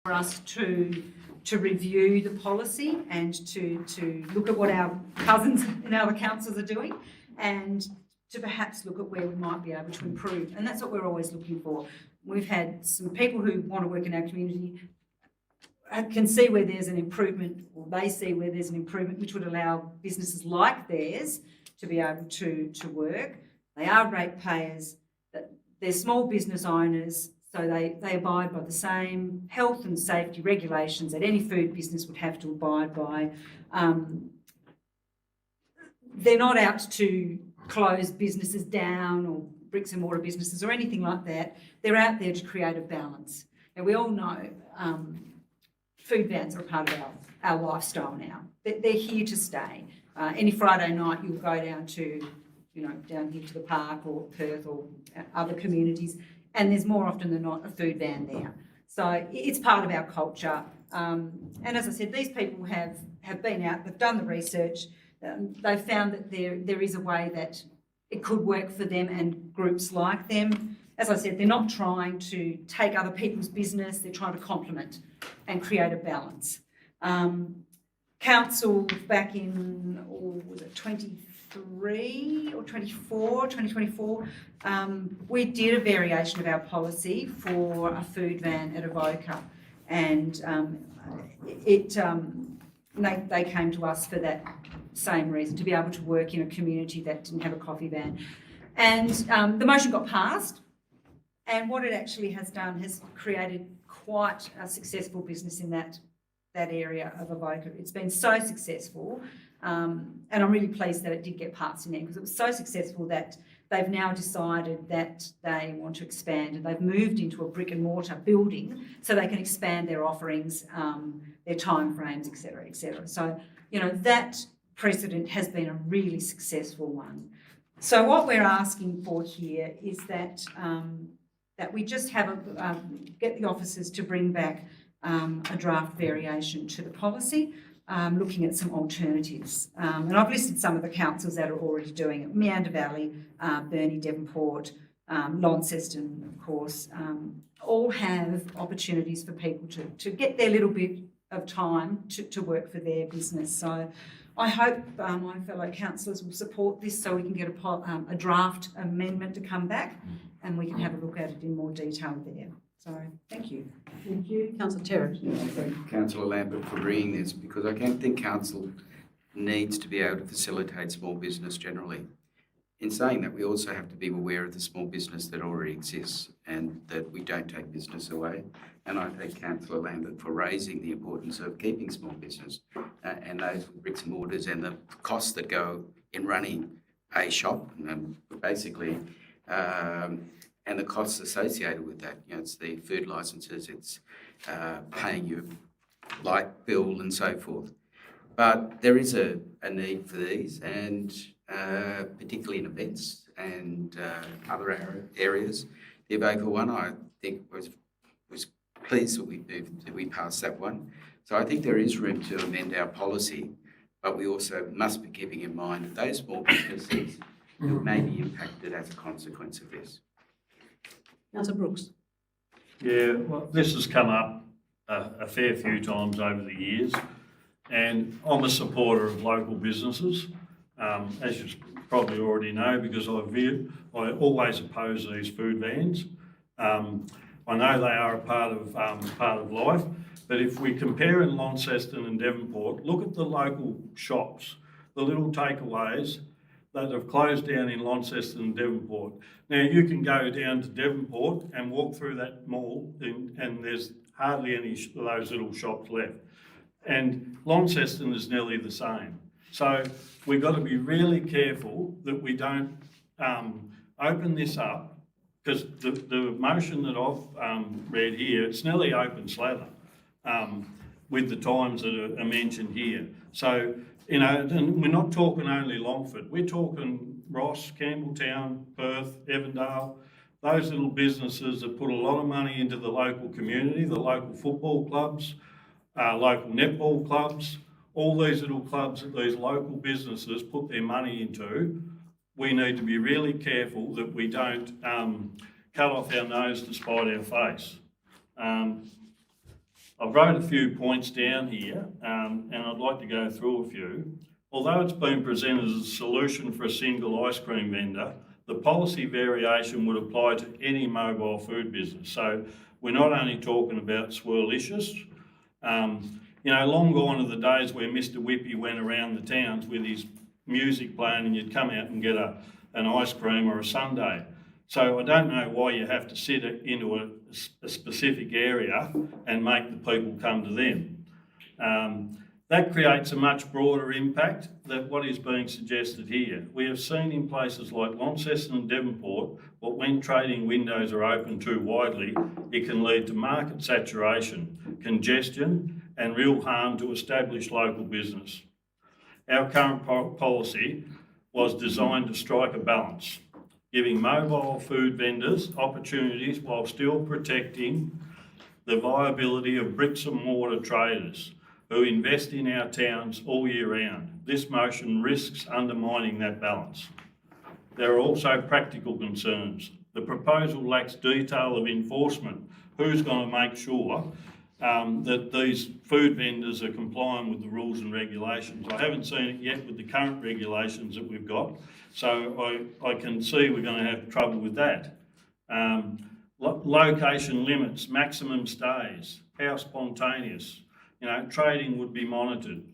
for us to review the policy and to look at what our cousins in other councils are doing, and to perhaps look at where we might be able to improve. And that's what we're always looking for. We've had some people who want to work in our community can see where there's an improvement, or they see where there's an improvement which would allow businesses like theirs to be able to work. They are ratepayers, they're small business owners, so they abide by the same health and safety regulations that any food business would have to abide by. They're not out to close businesses down or bricks and mortar businesses or anything like that. They're out there to create a balance. And we all know food vans are a part of our lifestyle now. They're here to stay. Any Friday night you'll go down to, down here to the park or Perth or other communities, and there's more often than not a food van there. So it's part of our culture. And as I said, these people have been out, they've done the research, they've found that there is a way that it could work for them and groups like them. As I said, they're not trying to take other people's business, they're trying to complement and create a balance. Council back in, was it 23 or 2024, we did a variation of our policy for a food van at Avoca, and they came to us for that same reason, to be able to work in a community that didn't have a coffee van. And the motion got passed, and what it actually has done has created quite a successful business in that area of Avoca. It's been so successful, and I'm really pleased that it did get passed in there, because it was so successful that they've now decided that they want to expand, and they've moved into a brick and mortar building so they can expand their offerings, their timeframes, etc., etc. So, that precedent has been a really successful one. So what we're asking for here is that that we just have get the officers to bring back a draft variation to the policy, looking at some alternatives. And I've listed some of the councils that are already doing it: Meander Valley, Burnie, Devonport, Launceston, of course, all have opportunities for people to get their little bit of time to work for their business. So I hope my fellow councillors will support this, so we can get a draft amendment to come back and we can have a look at it in more detail there. So thank you. Thank you. Councillor Terrett. Thank Councillor Lambert for bringing this, because I think council needs to be able to facilitate small business generally. In saying that, we also have to be aware of the small business that already exists and that we don't take business away. And I thank Councillor Lambert for raising the importance of keeping small business and those bricks and mortars and the costs that go in running a shop, basically, and the costs associated with that. It's the food licences, it's paying your light bill and so forth. But there is a need for these, and particularly in events and other areas. The Avoca one, I think, was pleased that we passed that one. So I think there is room to amend our policy, but we also must be keeping in mind that those small businesses who may be impacted as a consequence of this. Councillor Brooks. Yeah, well, this has come up a fair few times over the years, and I'm a supporter of local businesses, as you probably already know, because I always oppose these food vans. I know they are a part of life, but if we compare in Launceston and Devonport, look at the local shops, the little takeaways that have closed down in Launceston and Devonport. Now, you can go down to Devonport and walk through that mall and there's hardly any of those little shops left. And Launceston is nearly the same. So we've got to be really careful that we don't open this up, because the motion that I've read here, it's nearly open slather with the times that are mentioned here. So, and we're not talking only Longford, we're talking Ross, Campbelltown, Perth, Evandale, those little businesses that put a lot of money into the local community, the local football clubs, local netball clubs, all these little clubs that these local businesses put their money into. We need to be really careful that we don't cut off our nose to spite our face. I've wrote a few points down here, and I'd like to go through a few. Although it's been presented as a solution for a single ice cream vendor, the policy variation would apply to any mobile food business. So we're not only talking about Swirlicious. Long gone are the days where Mr. Whippy went around the towns with his music playing and you'd come out and get an ice cream or a sundae. So I don't know why you have to sit it into a specific area and make the people come to them. That creates a much broader impact than what is being suggested here. We have seen in places like Launceston and Devonport, but when trading windows are open too widely, it can lead to market saturation, congestion, and real harm to established local business. Our current policy was designed to strike a balance, giving mobile food vendors opportunities while still protecting the viability of bricks and mortar traders who invest in our towns all year round. This motion risks undermining that balance. There are also practical concerns. The proposal lacks detail of enforcement. Who's going to make sure that these food vendors are complying with the rules and regulations? I haven't seen it yet with the current regulations that we've got, so I can see we're going to have trouble with that. Location limits, maximum stays, how spontaneous. Trading would be monitored.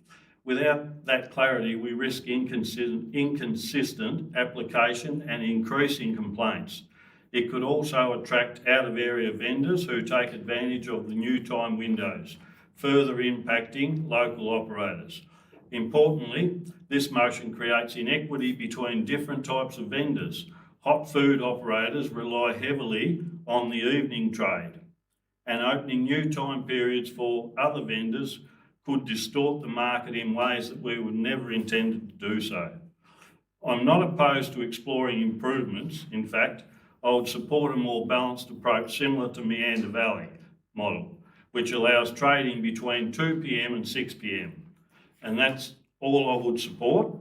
Without that clarity, we risk inconsistent application and increasing complaints. It could also attract out-of-area vendors who take advantage of the new time windows, further impacting local operators. Importantly, this motion creates inequity between different types of vendors. Hot food operators rely heavily on the evening trade, and opening new time periods for other vendors could distort the market in ways that we were never intended to do so. I'm not opposed to exploring improvements. In fact, I would support a more balanced approach similar to Meander Valley model, which allows trading between 2 p.m. and 6 p.m. And that's all I would support.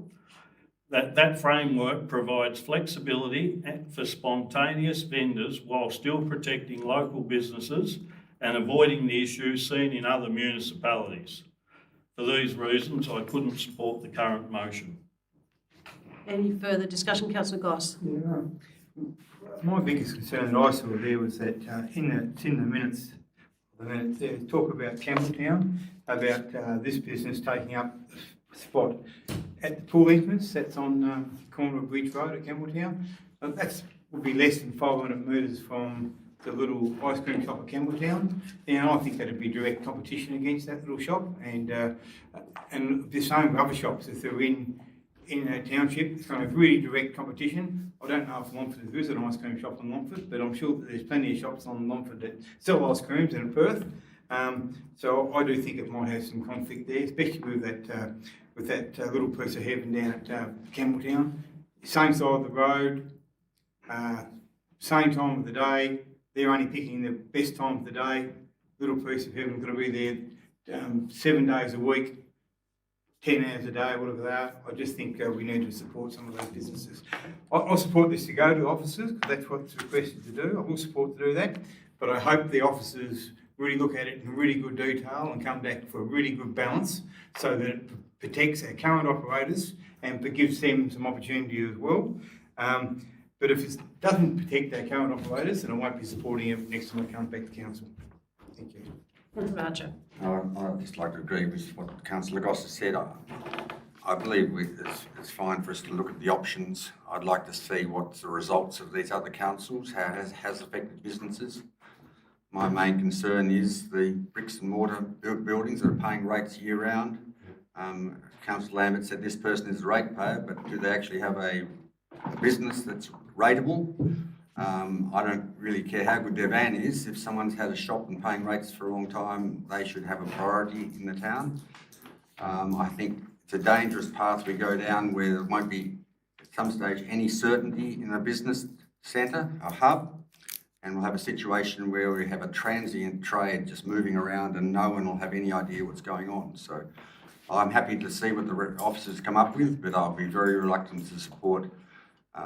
That framework provides flexibility for spontaneous vendors while still protecting local businesses and avoiding the issues seen in other municipalities. For these reasons, I couldn't support the current motion. Any further discussion, Councillor Goss? Yeah, my biggest concern that I saw there was that in the minutes, they talk about Campbelltown, about this business taking up a spot at the pool entrance. That's on the corner of Bridge Road at Campbelltown. That would be less than 500 metres from the little ice cream shop at Campbelltown, and I think that'd be direct competition against that little shop, and the same with other shops if they're in that township. It's going to have really direct competition. I don't know if Longford is an ice cream shop in Longford, but I'm sure that there's plenty of shops on Longford that sell ice creams in Perth. So I do think it might have some conflict there, especially with that little piece of heaven down at Campbelltown. Same side of the road, same time of the day. They're only picking the best time of the day. Little piece of heaven going to be there 7 days a week, 10 hours a day, whatever they are. I just think we need to support some of those businesses. I'll support this to go to officers because that's what's requested to do. I will support to do that, but I hope the officers really look at it in really good detail and come back for a really good balance so that it protects our current operators and gives them some opportunity as well. But if it doesn't protect our current operators, then I won't be supporting it next time it comes back to council. Thank you. Councillor Archer. I'd just like to agree with what Councillor Goss has said. I believe it's fine for us to look at the options. I'd like to see what the results of these other councils, how it has affected businesses. My main concern is the bricks and mortar buildings that are paying rates year round. Councillor Lambert said this person is a ratepayer, but do they actually have a business that's rateable? I don't really care how good their van is. If someone's had a shop and paying rates for a long time, they should have a priority in the town. I think it's a dangerous path we go down where there won't be at some stage any certainty in a business centre, a hub, and we'll have a situation where we have a transient trade just moving around and no one will have any idea what's going on. So I'm happy to see what the officers come up with, but I'll be very reluctant to support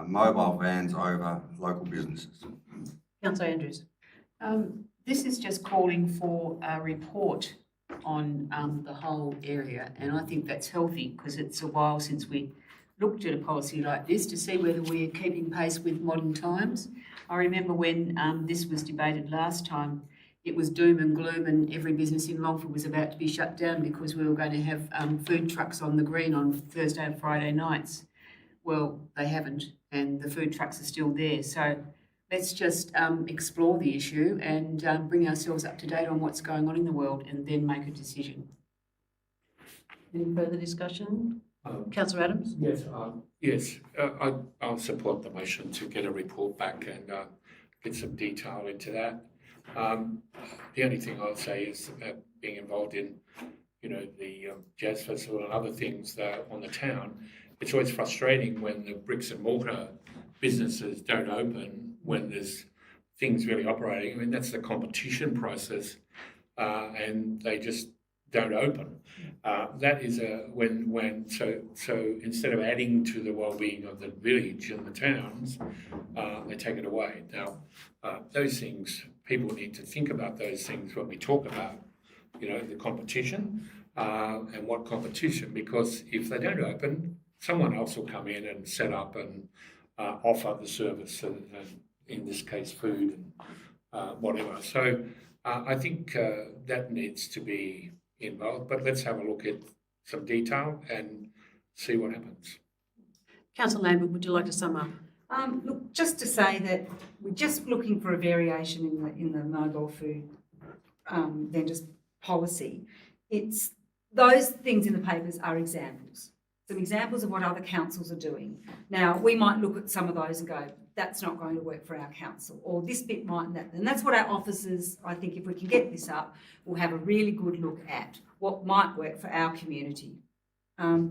mobile vans over local businesses. Councillor Andrews. This is just calling for a report on the whole area, and I think that's healthy because it's a while since we looked at a policy like this to see whether we're keeping pace with modern times. I remember when this was debated last time, it was doom and gloom and every business in Longford was about to be shut down because we were going to have food trucks on the green on Thursday and Friday nights. Well, they haven't, and the food trucks are still there. So let's just explore the issue and bring ourselves up to date on what's going on in the world and then make a decision. Any further discussion? Councillor Adams? Yes, I'll support the motion to get a report back and get some detail into that. The only thing I'll say is being involved in, the jazz festival and other things on the town, it's always frustrating when the bricks and mortar businesses don't open when there's things really operating. I mean, that's the competition process, and they just don't open. That is so instead of adding to the well-being of the village and the towns, they take it away. Now, those things, people need to think about those things when we talk about, the competition and what competition, because if they don't open, someone else will come in and set up and offer the service, and in this case, food and whatever. So I think that needs to be involved, but let's have a look at some detail and see what happens. Councillor Lambert, would you like to sum up? Look, just to say that we're just looking for a variation in the mobile food vendors policy. It's those things in the papers are examples, some examples of what other councils are doing. Now, we might look at some of those and go, that's not going to work for our council, or this bit might, and that's what our officers, I think if we can get this up, will have a really good look at what might work for our community.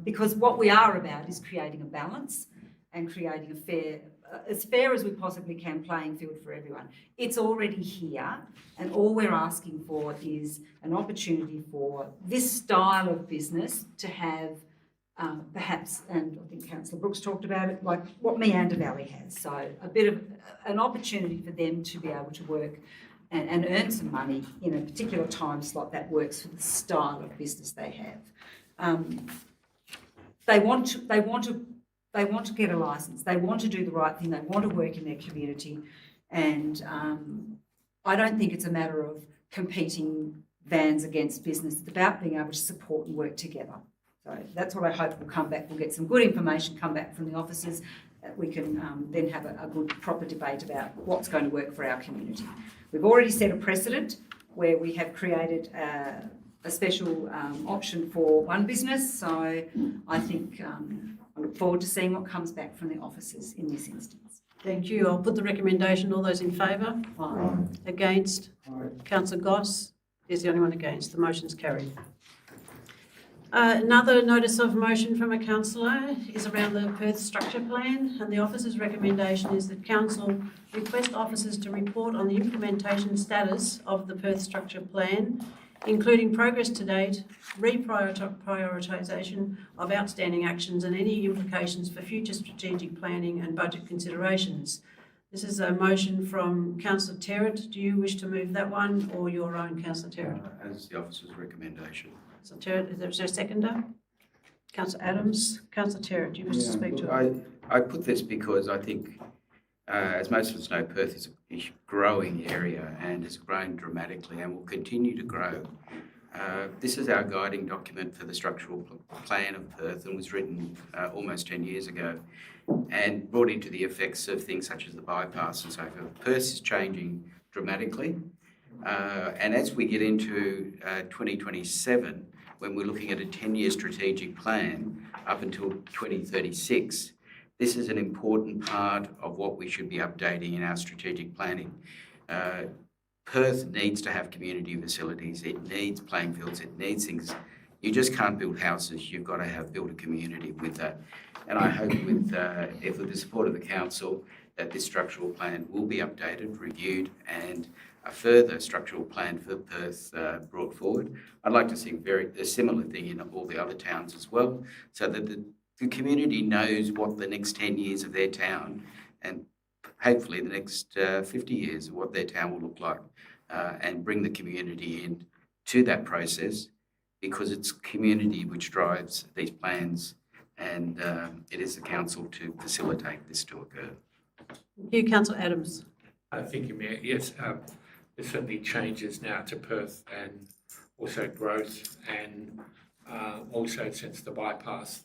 Because what we are about is creating a balance and creating a fair, as fair as we possibly can, playing field for everyone. It's already here, and all we're asking for is an opportunity for this style of business to have perhaps, and I think Councillor Brooks talked about it, like what Meander Valley has. So a bit of an opportunity for them to be able to work and earn some money in a particular time slot that works for the style of business they have. They want to get a licence. They want to do the right thing. They want to work in their community, and I don't think it's a matter of competing vans against business. It's about being able to support and work together. So that's what I hope will come back. We'll get some good information come back from the officers that we can then have a good proper debate about what's going to work for our community. We've already set a precedent where we have created a special option for one business. So I think I look forward to seeing what comes back from the officers in this instance. Thank you. I'll put the recommendation. All those in favour? Aye. Against? Councillor Goss is the only one against. The motion's carried. Another notice of motion from a councillor is around the Perth Structure Plan, and the officer's recommendation is that council request officers to report on the implementation status of the Perth Structure Plan, including progress to date, reprioritisation of outstanding actions and any implications for future strategic planning and budget considerations. This is a motion from Councillor Terrett. Do you wish to move that one, or your own, Councillor Terrett? As the officer's recommendation. Councillor Terrett, is there a seconder? Councillor Adams. Councillor Terrett, do you wish to speak to it? I put this because I think, as most of us know, Perth is a growing area and has grown dramatically and will continue to grow. This is our guiding document for the structural plan of Perth and was written almost 10 years ago and brought into the effects of things such as the bypass and so forth. Perth is changing dramatically. And as we get into 2027, when we're looking at a 10-year strategic plan up until 2036, this is an important part of what we should be updating in our strategic planning. Perth needs to have community facilities. It needs playing fields. It needs things. You just can't build houses. You've got to build a community with that. And I hope with the support of the council that this structural plan will be updated, reviewed, and a further structural plan for Perth brought forward. I'd like to see a similar thing in all the other towns as well, so that the community knows what the next 10 years of their town and hopefully the next 50 years of what their town will look like, and bring the community in to that process, because it's community which drives these plans, and it is the council to facilitate this to occur. Thank you, Councillor Adams. Thank you, Mayor. Yes, there's certainly changes now to Perth and also growth, and also since the bypass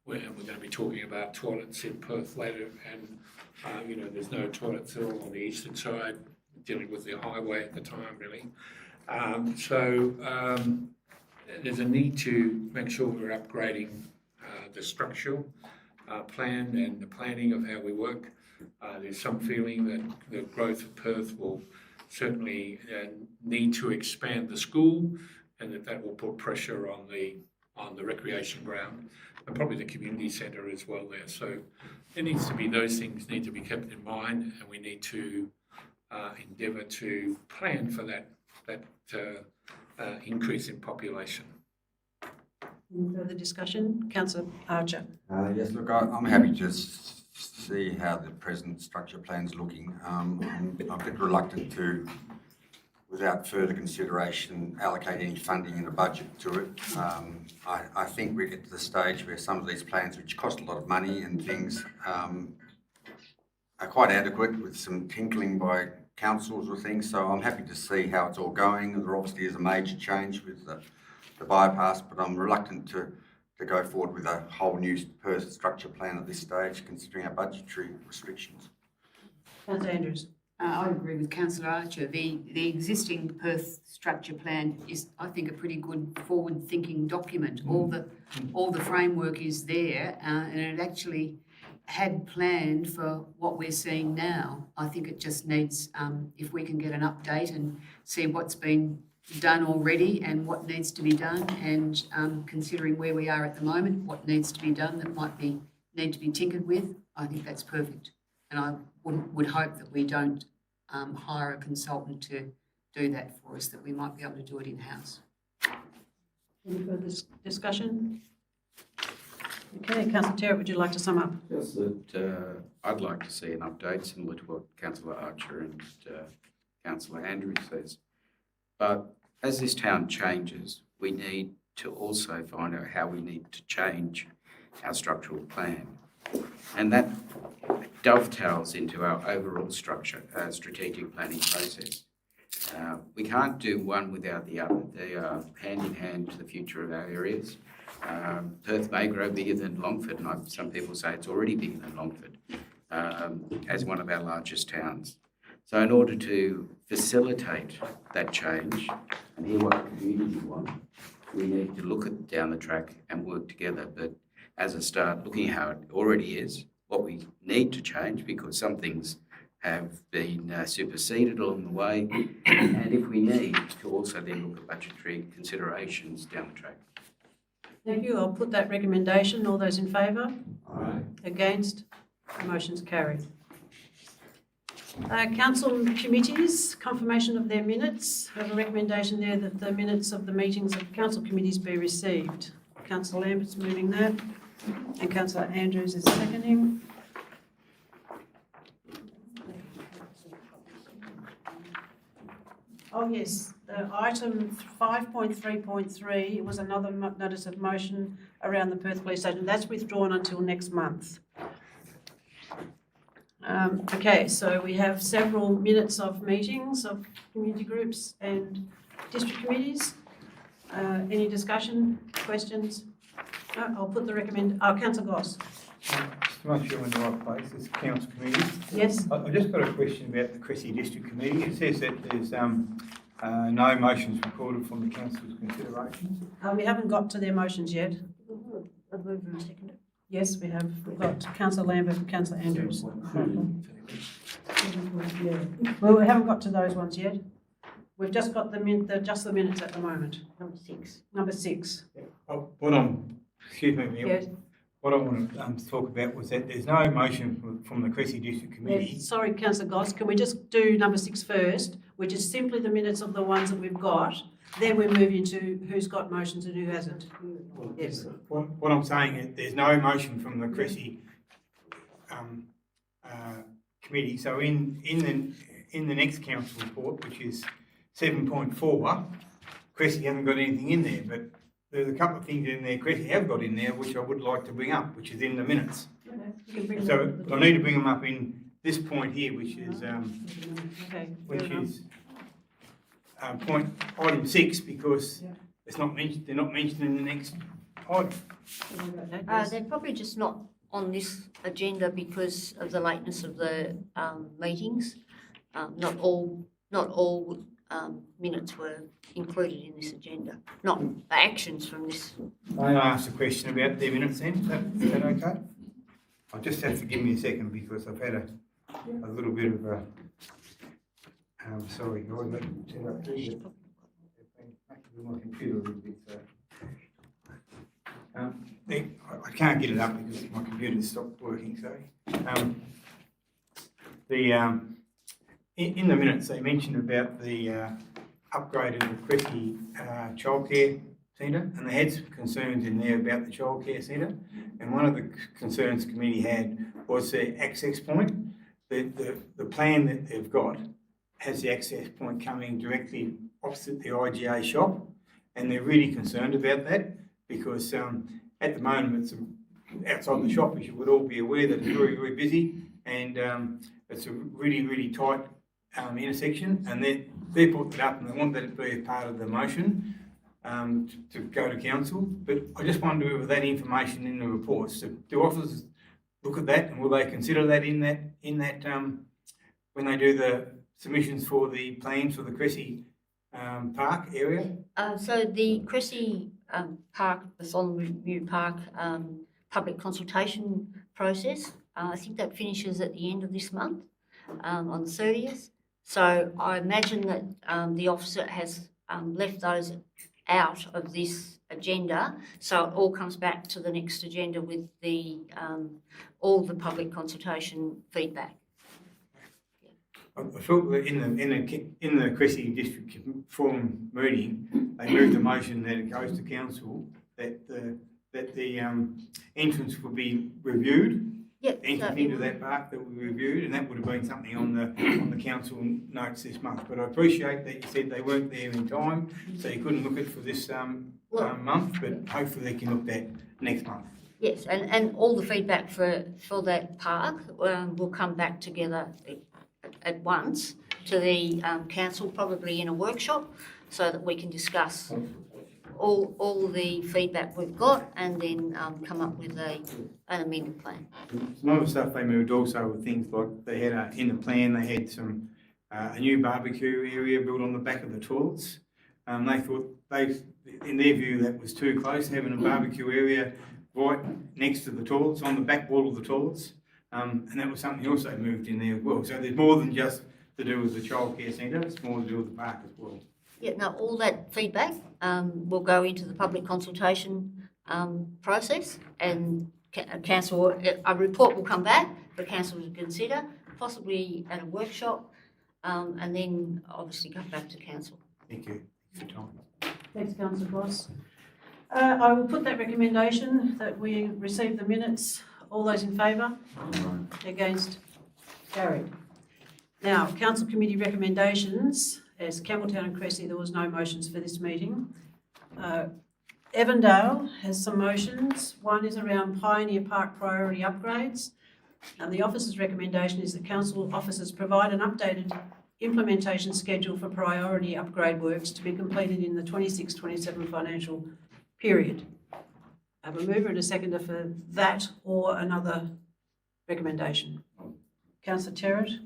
we're going to be talking about toilets in Perth later, and there's no toilets at all on the eastern side, dealing with the highway at the time, really. There's a need to make sure we're upgrading the structural plan and the planning of how we work. There's some feeling that the growth of Perth will certainly need to expand the school, and that will put pressure on the recreation ground and probably the community centre as well there. So there needs to be, those things need to be kept in mind, and we need to endeavour to plan for that increase in population. Any further discussion? Councillor Archer. Yes, look, I'm happy to see how the present structure plan's looking. I'm a bit reluctant to, without further consideration, allocate any funding in the budget to it. I think we get to the stage where some of these plans, which cost a lot of money and things, are quite adequate with some tinkling by councils or things. So I'm happy to see how it's all going. There obviously is a major change with the bypass, but I'm reluctant to go forward with a whole new Perth structure plan at this stage, considering our budgetary restrictions. Councillor Andrews. I agree with Councillor Archer. The existing Perth structure plan is, I think, a pretty good forward-thinking document. All the framework is there, and it actually had planned for what we're seeing now. I think it just needs, if we can get an update and see what's been done already and what needs to be done, and considering where we are at the moment, what needs to be done that need to be tinkered with, I think that's perfect. And I would hope that we don't hire a consultant to do that for us, that we might be able to do it in-house. Any further discussion? Okay, Councillor Terrett, would you like to sum up? Just that I'd like to see an update similar to what Councillor Archer and Councillor Andrews says. But as this town changes, we need to also find out how we need to change our structural plan. And that dovetails into our overall structure, strategic planning process. We can't do one without the other. They are hand in hand to the future of our areas. Perth may grow bigger than Longford, and some people say it's already bigger than Longford, as one of our largest towns. So in order to facilitate that change and hear what the community want, we need to look at down the track and work together. But as a start, looking at how it already is, what we need to change, because some things have been superseded along the way, and if we need to also then look at budgetary considerations down the track. Thank you. I'll put that recommendation. All those in favour? Aye. Against? The motion's carried. Council committees, confirmation of their minutes. I have a recommendation there that the minutes of the meetings of council committees be received. Councillor Lambert's moving that, and Councillor Andrews is seconding. Oh yes, the item 5.3.3 was another notice of motion around the Perth Police Station. That's withdrawn until next month. Okay, so we have several minutes of meetings of community groups and district committees. Any discussion, questions? No, I'll put the Councillor Goss. Just to make sure I'm in the right place, it's council committee. Yes. I just got a question about the Cressy District Committee. It says that there's no motions recorded from the council's consideration. We haven't got to their motions yet. Yes, we have. We've got Councillor Lambert and Councillor Andrews. Well, we haven't got to those ones yet. We've just got just the minutes at the moment. Number six. Excuse me, Neil. Yes. What I want to talk about was that there's no motion from the Cressy District Committee. Yes. Sorry, Councillor Goss. Can we just do number 6 first, which is simply the minutes of the ones that we've got? Then we move into who's got motions and who hasn't. Yes. What I'm saying is there's no motion from the Cressy committee. So in the next council report, which is 7.4, Cressy haven't got anything in there, but there's a couple of things in there Cressy have got in there which I would like to bring up, which is in the minutes. You can bring So them. I need to bring them up in this point here, which is Okay, which fair enough. is item 6, because it's not mentioned. They're not mentioned in the next item. They're probably just not on this agenda because of the lateness of the meetings. Not all minutes were included in this agenda, not the actions from this. I asked a question about their minutes then. Is that okay? I'll just have to give me a second because I've had a little bit of a. Sorry, guys, let me turn up here. My computer a little bit. So. I can't get it up because my computer's stopped working. So, in the minutes they mentioned about the upgrade of the Cressy childcare centre, and they had some concerns in there about the childcare centre. And one of the concerns the committee had was the access point. The plan that they've got has the access point coming directly opposite the IGA shop, and they're really concerned about that because at the moment it's outside the shop, as you would all be aware, that it's very, very busy, and it's a really, really tight intersection, and they put that up and they want that to be a part of the motion to go to council. But I just wonder whether that information in the reports, do officers look at that, and will they consider that in that when they do the submissions for the plans for the Cressy Park area? So the Cressy Park, the Solomon Park public consultation process, I think that finishes at the end of this month, on the 30th. So I imagine that the officer has left those out of this agenda, so it all comes back to the next agenda with the all the public consultation feedback. I felt that in the Cressy District Forum meeting, they moved a motion that it goes to council that the entrance would be reviewed. Yep. Entrance into that park that we reviewed, and that would have been something on the council notes this month. But I appreciate that you said they weren't there in time, so you couldn't look at for this month. But hopefully they can look at next month. Yes, and all the feedback for that park will come back together at once to the council, probably in a workshop, so that we can discuss all the feedback we've got and then come up with an amended plan. Some other stuff they moved also were things like they had in the plan they had some a new barbecue area built on the back of the toilets. They thought in their view that was too close, having a barbecue area right next to the toilets, on the back wall of the toilets. And that was something else they moved in there as well. So there's more than just to do with the childcare centre, it's more to do with the park as well. Yeah, now all that feedback will go into the public consultation process, and council, a report will come back for council to consider, possibly at a workshop, and then obviously come back to council. Thank you for your time. Thanks, Councillor Boss. I will put that recommendation that we receive the minutes. All those in favour? Against? Carried. Now, council committee recommendations. As Campbelltown and Cressy, there was no motions for this meeting. Evandale has some motions. One is around Pioneer Park priority upgrades. And the officer's recommendation is that council officers provide an updated implementation schedule for priority upgrade works to be completed in the 26-27 financial period. I have a mover and a seconder for that or another recommendation. Councillor Terrett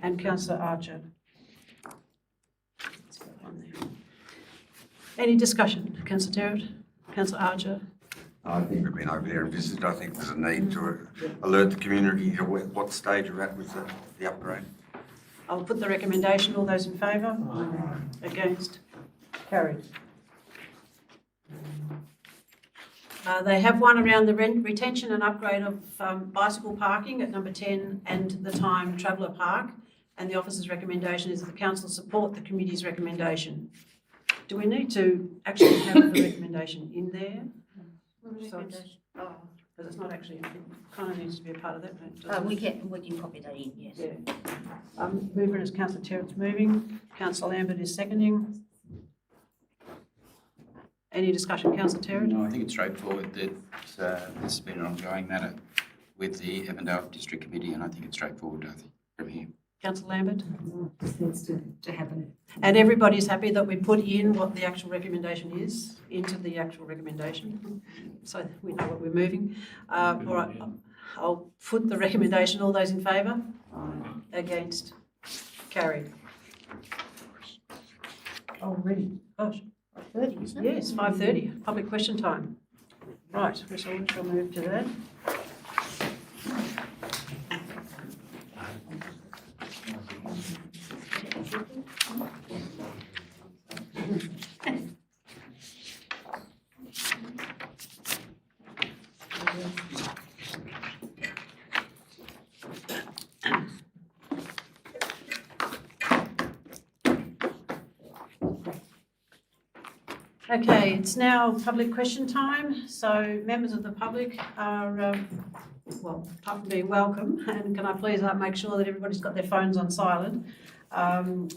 and Councillor Archer. Any discussion? Councillor Terrett, Councillor Archer. I think we've been over there and visited. I think there's a need to alert the community to what stage we're at with the upgrade. I'll put the recommendation. All those in favour? Against? Carried. They have one around the retention and upgrade of bicycle parking at number 10 and the Time Traveller Park, and the officer's recommendation is that the council support the committee's recommendation. Do we need to actually have the recommendation in there? Because it's not actually, it kind of needs to be a part of that, doesn't We it? can copy that in, yes. Yeah. Mover is Councillor Terrett's moving, Councillor Lambert is seconding. Any discussion, Councillor Terrett? No, I think it's straightforward that this has been an ongoing matter with the Avondale District Committee, and I think it's straightforward, I think, from here. Councillor Lambert? This needs to happen. And everybody's happy that we put in what the actual recommendation is into the actual recommendation, so we know what we're moving. All right, I'll put the recommendation. All those in favour? Against? Carried. Already, gosh, 30, isn't it? yes, 5:30, public question time. Right, we shall move to that. Okay, it's now public question time, so members of the public are, well, apart from being welcome, and can I please make sure that everybody's got their phones on silent.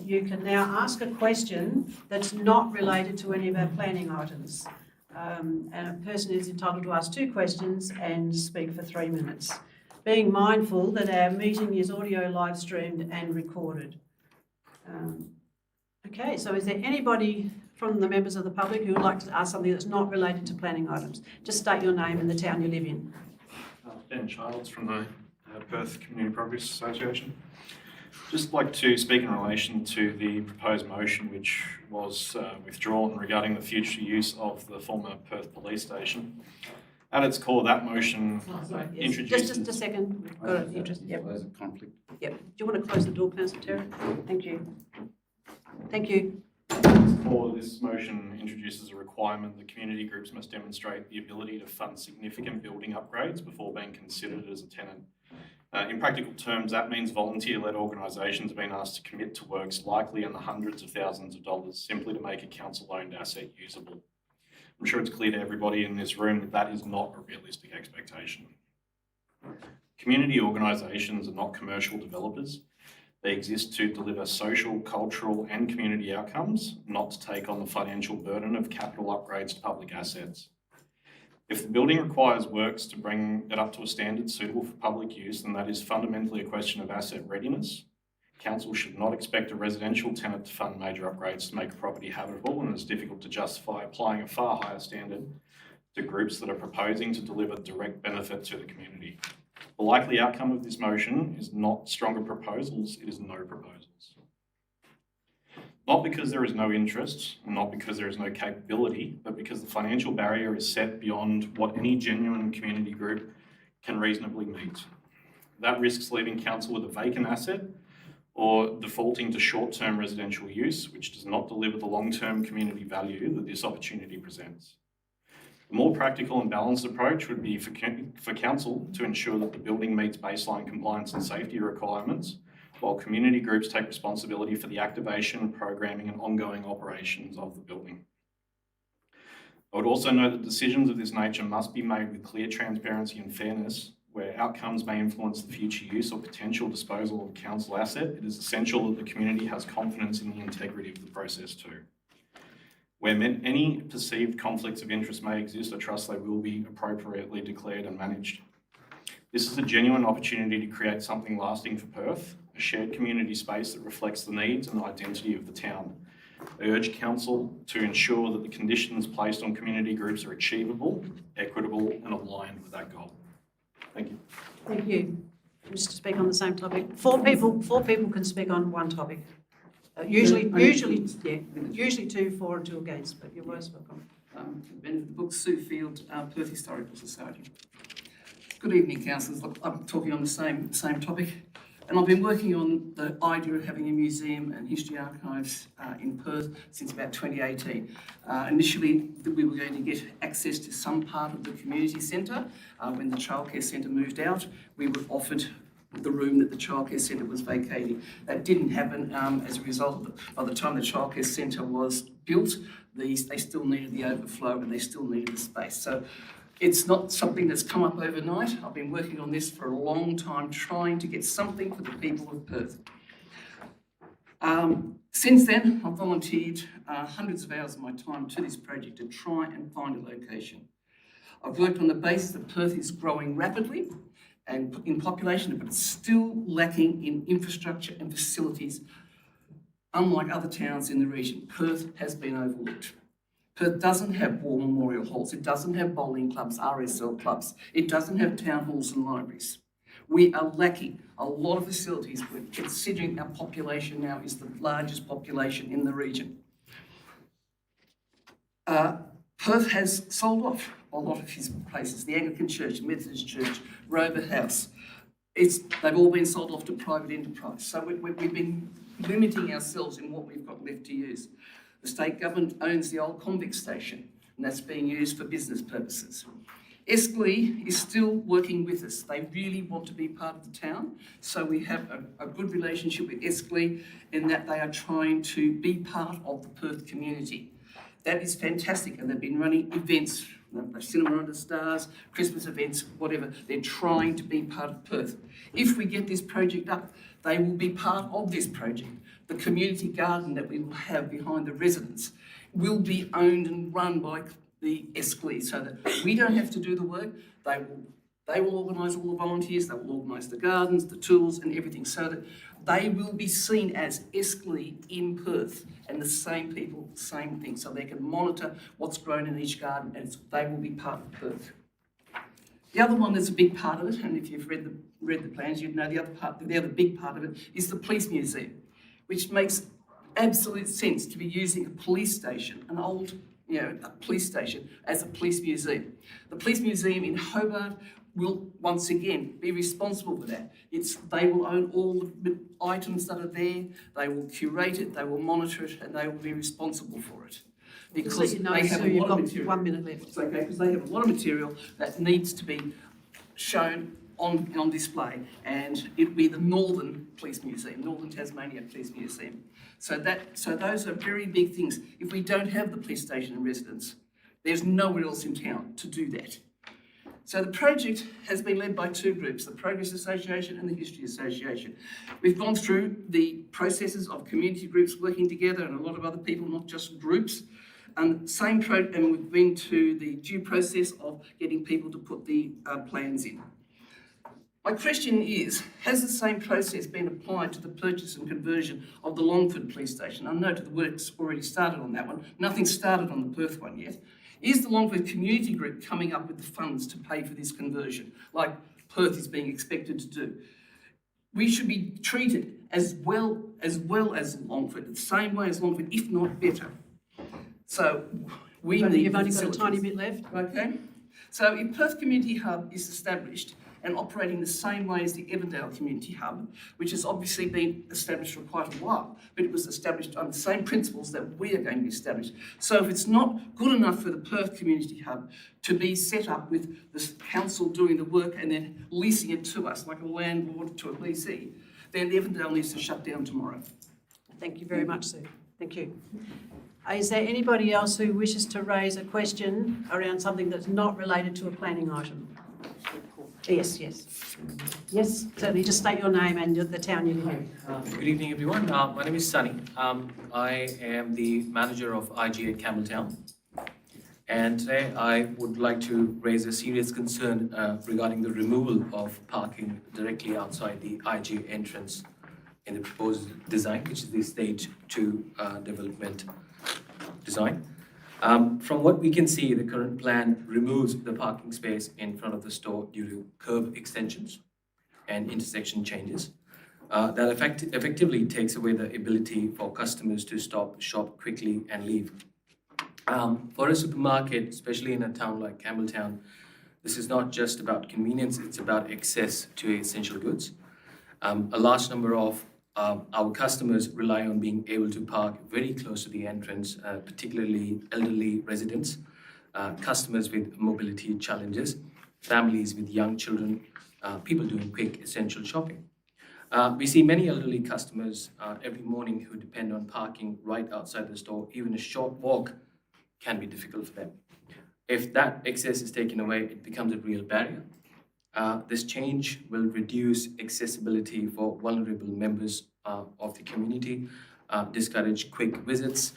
You can now ask a question that's not related to any of our planning items. And a person is entitled to ask 2 questions and speak for 3 minutes. Being mindful that our meeting is audio live streamed and recorded. Okay, so is there anybody from the members of the public who would like to ask something that's not related to planning items? Just state your name and the town you live in. Ben Childs from the Perth Community Progress Association. Just like to speak in relation to the proposed motion which was withdrawn regarding the future use of the former Perth Police Station. At its core, that motion introduces... Just a second, we've got an interest. Yep. There's a conflict. Yep. Do you want to close the door, Councillor Terry? Thank you. Thank you. Core, this motion introduces a requirement that community groups must demonstrate the ability to fund significant building upgrades before being considered as a tenant. In practical terms, that means volunteer-led organisations have been asked to commit to works likely in the hundreds of thousands of dollars simply to make a council-owned asset usable. I'm sure it's clear to everybody in this room that that is not a realistic expectation. Community organisations are not commercial developers. They exist to deliver social, cultural and community outcomes, not to take on the financial burden of capital upgrades to public assets. If the building requires works to bring it up to a standard suitable for public use, then that is fundamentally a question of asset readiness. Council should not expect a residential tenant to fund major upgrades to make a property habitable, and it's difficult to justify applying a far higher standard to groups that are proposing to deliver direct benefit to the community. The likely outcome of this motion is not stronger proposals, it is no proposals. Not because there is no interest, and not because there is no capability, but because the financial barrier is set beyond what any genuine community group can reasonably meet. That risks leaving council with a vacant asset or defaulting to short-term residential use, which does not deliver the long-term community value that this opportunity presents. The more practical and balanced approach would be for council to ensure that the building meets baseline compliance and safety requirements, while community groups take responsibility for the activation, programming and ongoing operations of the building. I would also note that decisions of this nature must be made with clear transparency and fairness. Where outcomes may influence the future use or potential disposal of a council asset, it is essential that the community has confidence in the integrity of the process too. Where any perceived conflicts of interest may exist, I trust they will be appropriately declared and managed. This is a genuine opportunity to create something lasting for Perth, a shared community space that reflects the needs and identity of the town. I urge council to ensure that the conditions placed on community groups are achievable, equitable and aligned with that goal. Thank you. Thank you. Just to speak on the same topic. Four people can speak on one topic. Usually 2 for and 2 against, but you're most welcome. Benefit of the book, Sue Field, Perth Historical Society. Good evening, councillors. Look, I'm talking on the same topic, and I've been working on the idea of having a museum and history archives in Perth since about 2018. Initially, we were going to get access to some part of the community centre. When the childcare centre moved out, we were offered the room that the childcare centre was vacating. That didn't happen as a result. By the time the childcare centre was built, they still needed the overflow and they still needed the space. So It's not something that's come up overnight. I've been working on this for a long time, trying to get something for the people of Perth. Since then, I've volunteered hundreds of hours of my time to this project to try and find a location. I've worked on the basis that Perth is growing rapidly and in population, but it's still lacking in infrastructure and facilities. Unlike other towns in the region, Perth has been overlooked. Perth doesn't have war memorial halls, it doesn't have bowling clubs, RSL clubs, it doesn't have town halls and libraries. We are lacking a lot of facilities, considering our population now is the largest population in the region. Perth has sold off a lot of his places, the Anglican Church, Methodist Church, Rover House. They've all been sold off to private enterprise. So we've been limiting ourselves in what we've got left to use. The state government owns the old convict station, and that's being used for business purposes. Escaley is still working with us. They really want to be part of the town, so we have a good relationship with Escaley in that they are trying to be part of the Perth community. That is fantastic, and they've been running events, Cinema Under Stars, Christmas events, whatever. They're trying to be part of Perth. If we get this project up, they will be part of this project. The community garden that we will have behind the residents will be owned and run by the Escaley, so that we don't have to do the work. They will organise all the volunteers, they will organise the gardens, the tools and everything, so that they will be seen as Escaley in Perth, and the same people, same thing, so they can monitor what's grown in each garden, and they will be part of Perth. The other one that's a big part of it, and if you've read the plans, you'd know the other big part of it is the police museum, which makes absolute sense to be using a police station, an old, a police station, as a police museum. The police museum in Hobart will once again be responsible for that. They will own all the items that are there, they will curate it, they will monitor it, and they will be responsible for it. Just let you know, Sue, you've got 1 minute left. It's okay, because they have a lot of material that needs to be shown on display, and it'll be the Northern Police Museum, Northern Tasmania Police Museum. So those are very big things. If we don't have the police station and residents, there's nowhere else in town to do that. So the project has been led by two groups, the Progress Association and the History Association. We've gone through the processes of community groups working together and a lot of other people, not just groups. And we've been to the due process of getting people to put the plans in. My question is, has the same process been applied to the purchase and conversion of the Longford Police Station? I know the work's already started on that one. Nothing's started on the Perth one yet. Is the Longford Community Group coming up with the funds to pay for this conversion, like Perth is being expected to do? We should be treated as well as Longford, the same way as Longford, if not better. So we need. You've only got a tiny bit left. Okay. So if Perth Community Hub is established and operating the same way as the Evandale Community Hub, which has obviously been established for quite a while, but it was established on the same principles that we are going to be established. So if it's not good enough for the Perth Community Hub to be set up with the council doing the work and then leasing it to us, like a landlord to a leasee, then Evandale needs to shut down tomorrow. Thank you very much, Sue. Thank you. Is there anybody else who wishes to raise a question around something that's not related to a planning item? Yes. Yes, certainly. Just state your name and the town you live in. Good evening, everyone. My name is Sunny. I am the manager of IG at Campbelltown. And today I would like to raise a serious concern regarding the removal of parking directly outside the IG entrance in the proposed design, which is the stage 2 development design. From what we can see, the current plan removes the parking space in front of the store due to curb extensions and intersection changes. That effectively takes away the ability for customers to stop, shop quickly and leave. For a supermarket, especially in a town like Campbelltown, this is not just about convenience, it's about access to essential goods. A large number of our customers rely on being able to park very close to the entrance, particularly elderly residents, customers with mobility challenges, families with young children, people doing quick essential shopping. We see many elderly customers every morning who depend on parking right outside the store. Even a short walk can be difficult for them. If that access is taken away, it becomes a real barrier. This change will reduce accessibility for vulnerable members of the community, discourage quick visits,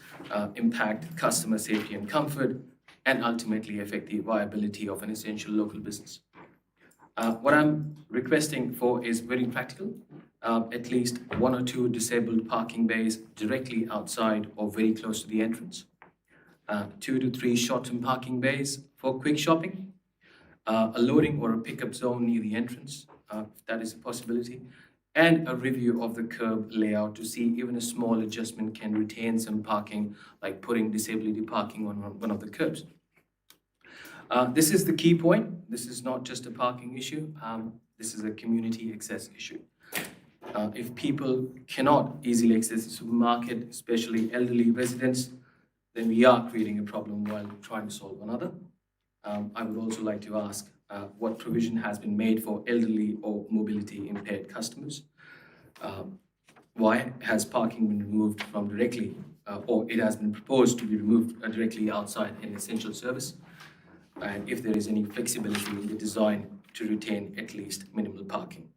impact customer safety and comfort, and ultimately affect the viability of an essential local business. What I'm requesting for is very practical. At least 1 or 2 disabled parking bays directly outside or very close to the entrance. 2 to 3 short-term parking bays for quick shopping. A loading or a pickup zone near the entrance, if that is a possibility. And a review of the curb layout to see even a small adjustment can retain some parking, like putting disability parking on one of the curbs. This is the key point. This is not just a parking issue. This is a community access issue. If people cannot easily access the supermarket, especially elderly residents, then we are creating a problem while trying to solve another. I would also like to ask what provision has been made for elderly or mobility impaired customers. Why has parking been removed from directly, or it has been proposed to be removed directly outside an essential service? And if there is any flexibility in the design to retain at least minimal parking.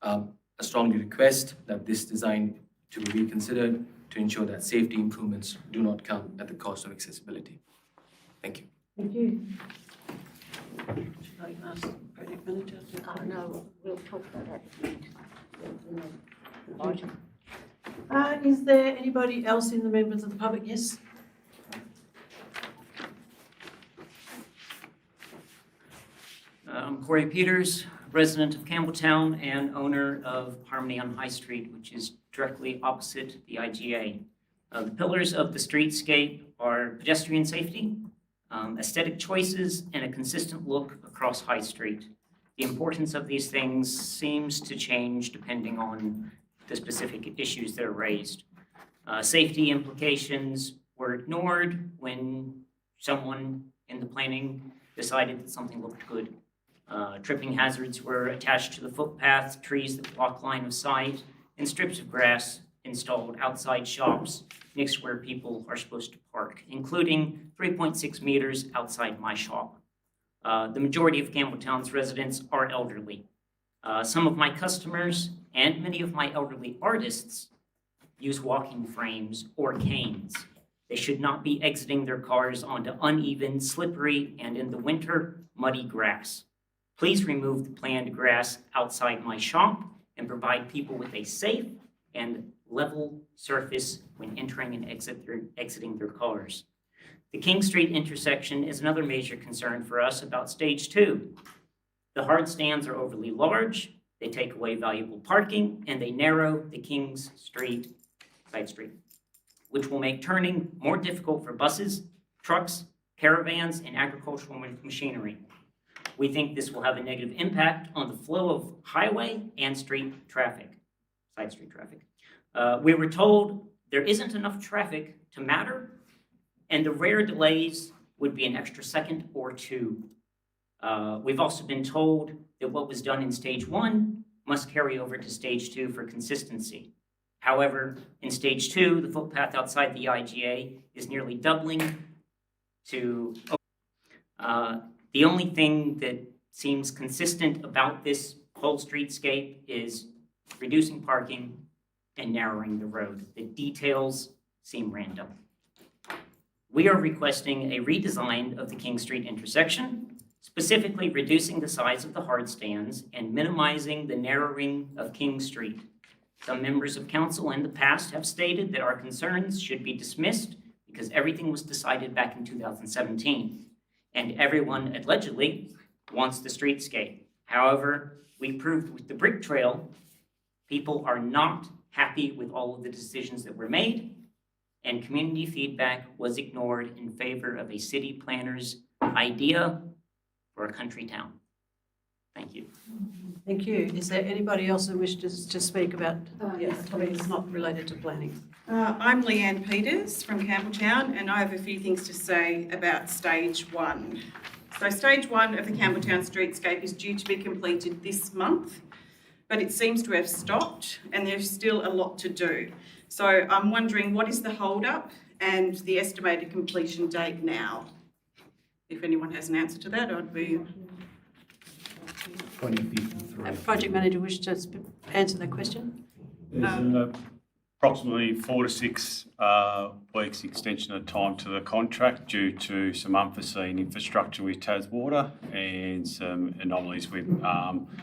I strongly request that this design to be reconsidered to ensure that safety improvements do not come at the cost of accessibility. Thank you. Thank you. Should I ask the project manager to No, we'll talk about that at the end. The item. Is there anybody else in the members of the public? Yes? I'm Corey Peters, resident of Campbelltown and owner of Harmony on High Street, which is directly opposite the IGA. The pillars of the streetscape are pedestrian safety, aesthetic choices, and a consistent look across High Street. The importance of these things seems to change depending on the specific issues that are raised. Safety implications were ignored when someone in the planning decided that something looked good. Tripping hazards were attached to the footpath, trees that block line of sight, and strips of grass installed outside shops next to where people are supposed to park, including 3.6 meters outside my shop. The majority of Campbelltown's residents are elderly. Some of my customers and many of my elderly artists use walking frames or canes. They should not be exiting their cars onto uneven, slippery, and in the winter, muddy grass. Please remove the planned grass outside my shop and provide people with a safe and level surface when entering and exiting their cars. The King Street intersection is another major concern for us about stage 2. The hard stands are overly large, they take away valuable parking, and they narrow the King's Street side street, which will make turning more difficult for buses, trucks, caravans, and agricultural machinery. We think this will have a negative impact on the flow of highway and street traffic, side street traffic. We were told there isn't enough traffic to matter, and the rare delays would be an extra second or 2. We've also been told that what was done in stage 1 must carry over to stage 2 for consistency. However, in stage 2, the footpath outside the IGA is nearly doubling to the only thing that seems consistent about this whole streetscape is reducing parking and narrowing the road. The details seem random. We are requesting a redesign of the King Street intersection, specifically reducing the size of the hard stands and minimizing the narrowing of King Street. Some members of council in the past have stated that our concerns should be dismissed because everything was decided back in 2017. And everyone allegedly wants the streetscape. However, we proved with the brick trail, people are not happy with all of the decisions that were made, and community feedback was ignored in favor of a city planner's idea for a country town. Thank you. Thank you. Is there anybody else who wishes to speak about a topic that's not related to planning? I'm Leanne Peters from Campbelltown, and I have a few things to say about stage 1. So stage 1 of the Campbelltown streetscape is due to be completed this month, but it seems to have stopped and there's still a lot to do. So I'm wondering, what is the hold-up and the estimated completion date now? If anyone has an answer to that, I'd be. 2053. Project manager wish to answer that question? There's approximately 4 to 6 weeks extension of time to the contract due to some unforeseen infrastructure with Taswater and some anomalies with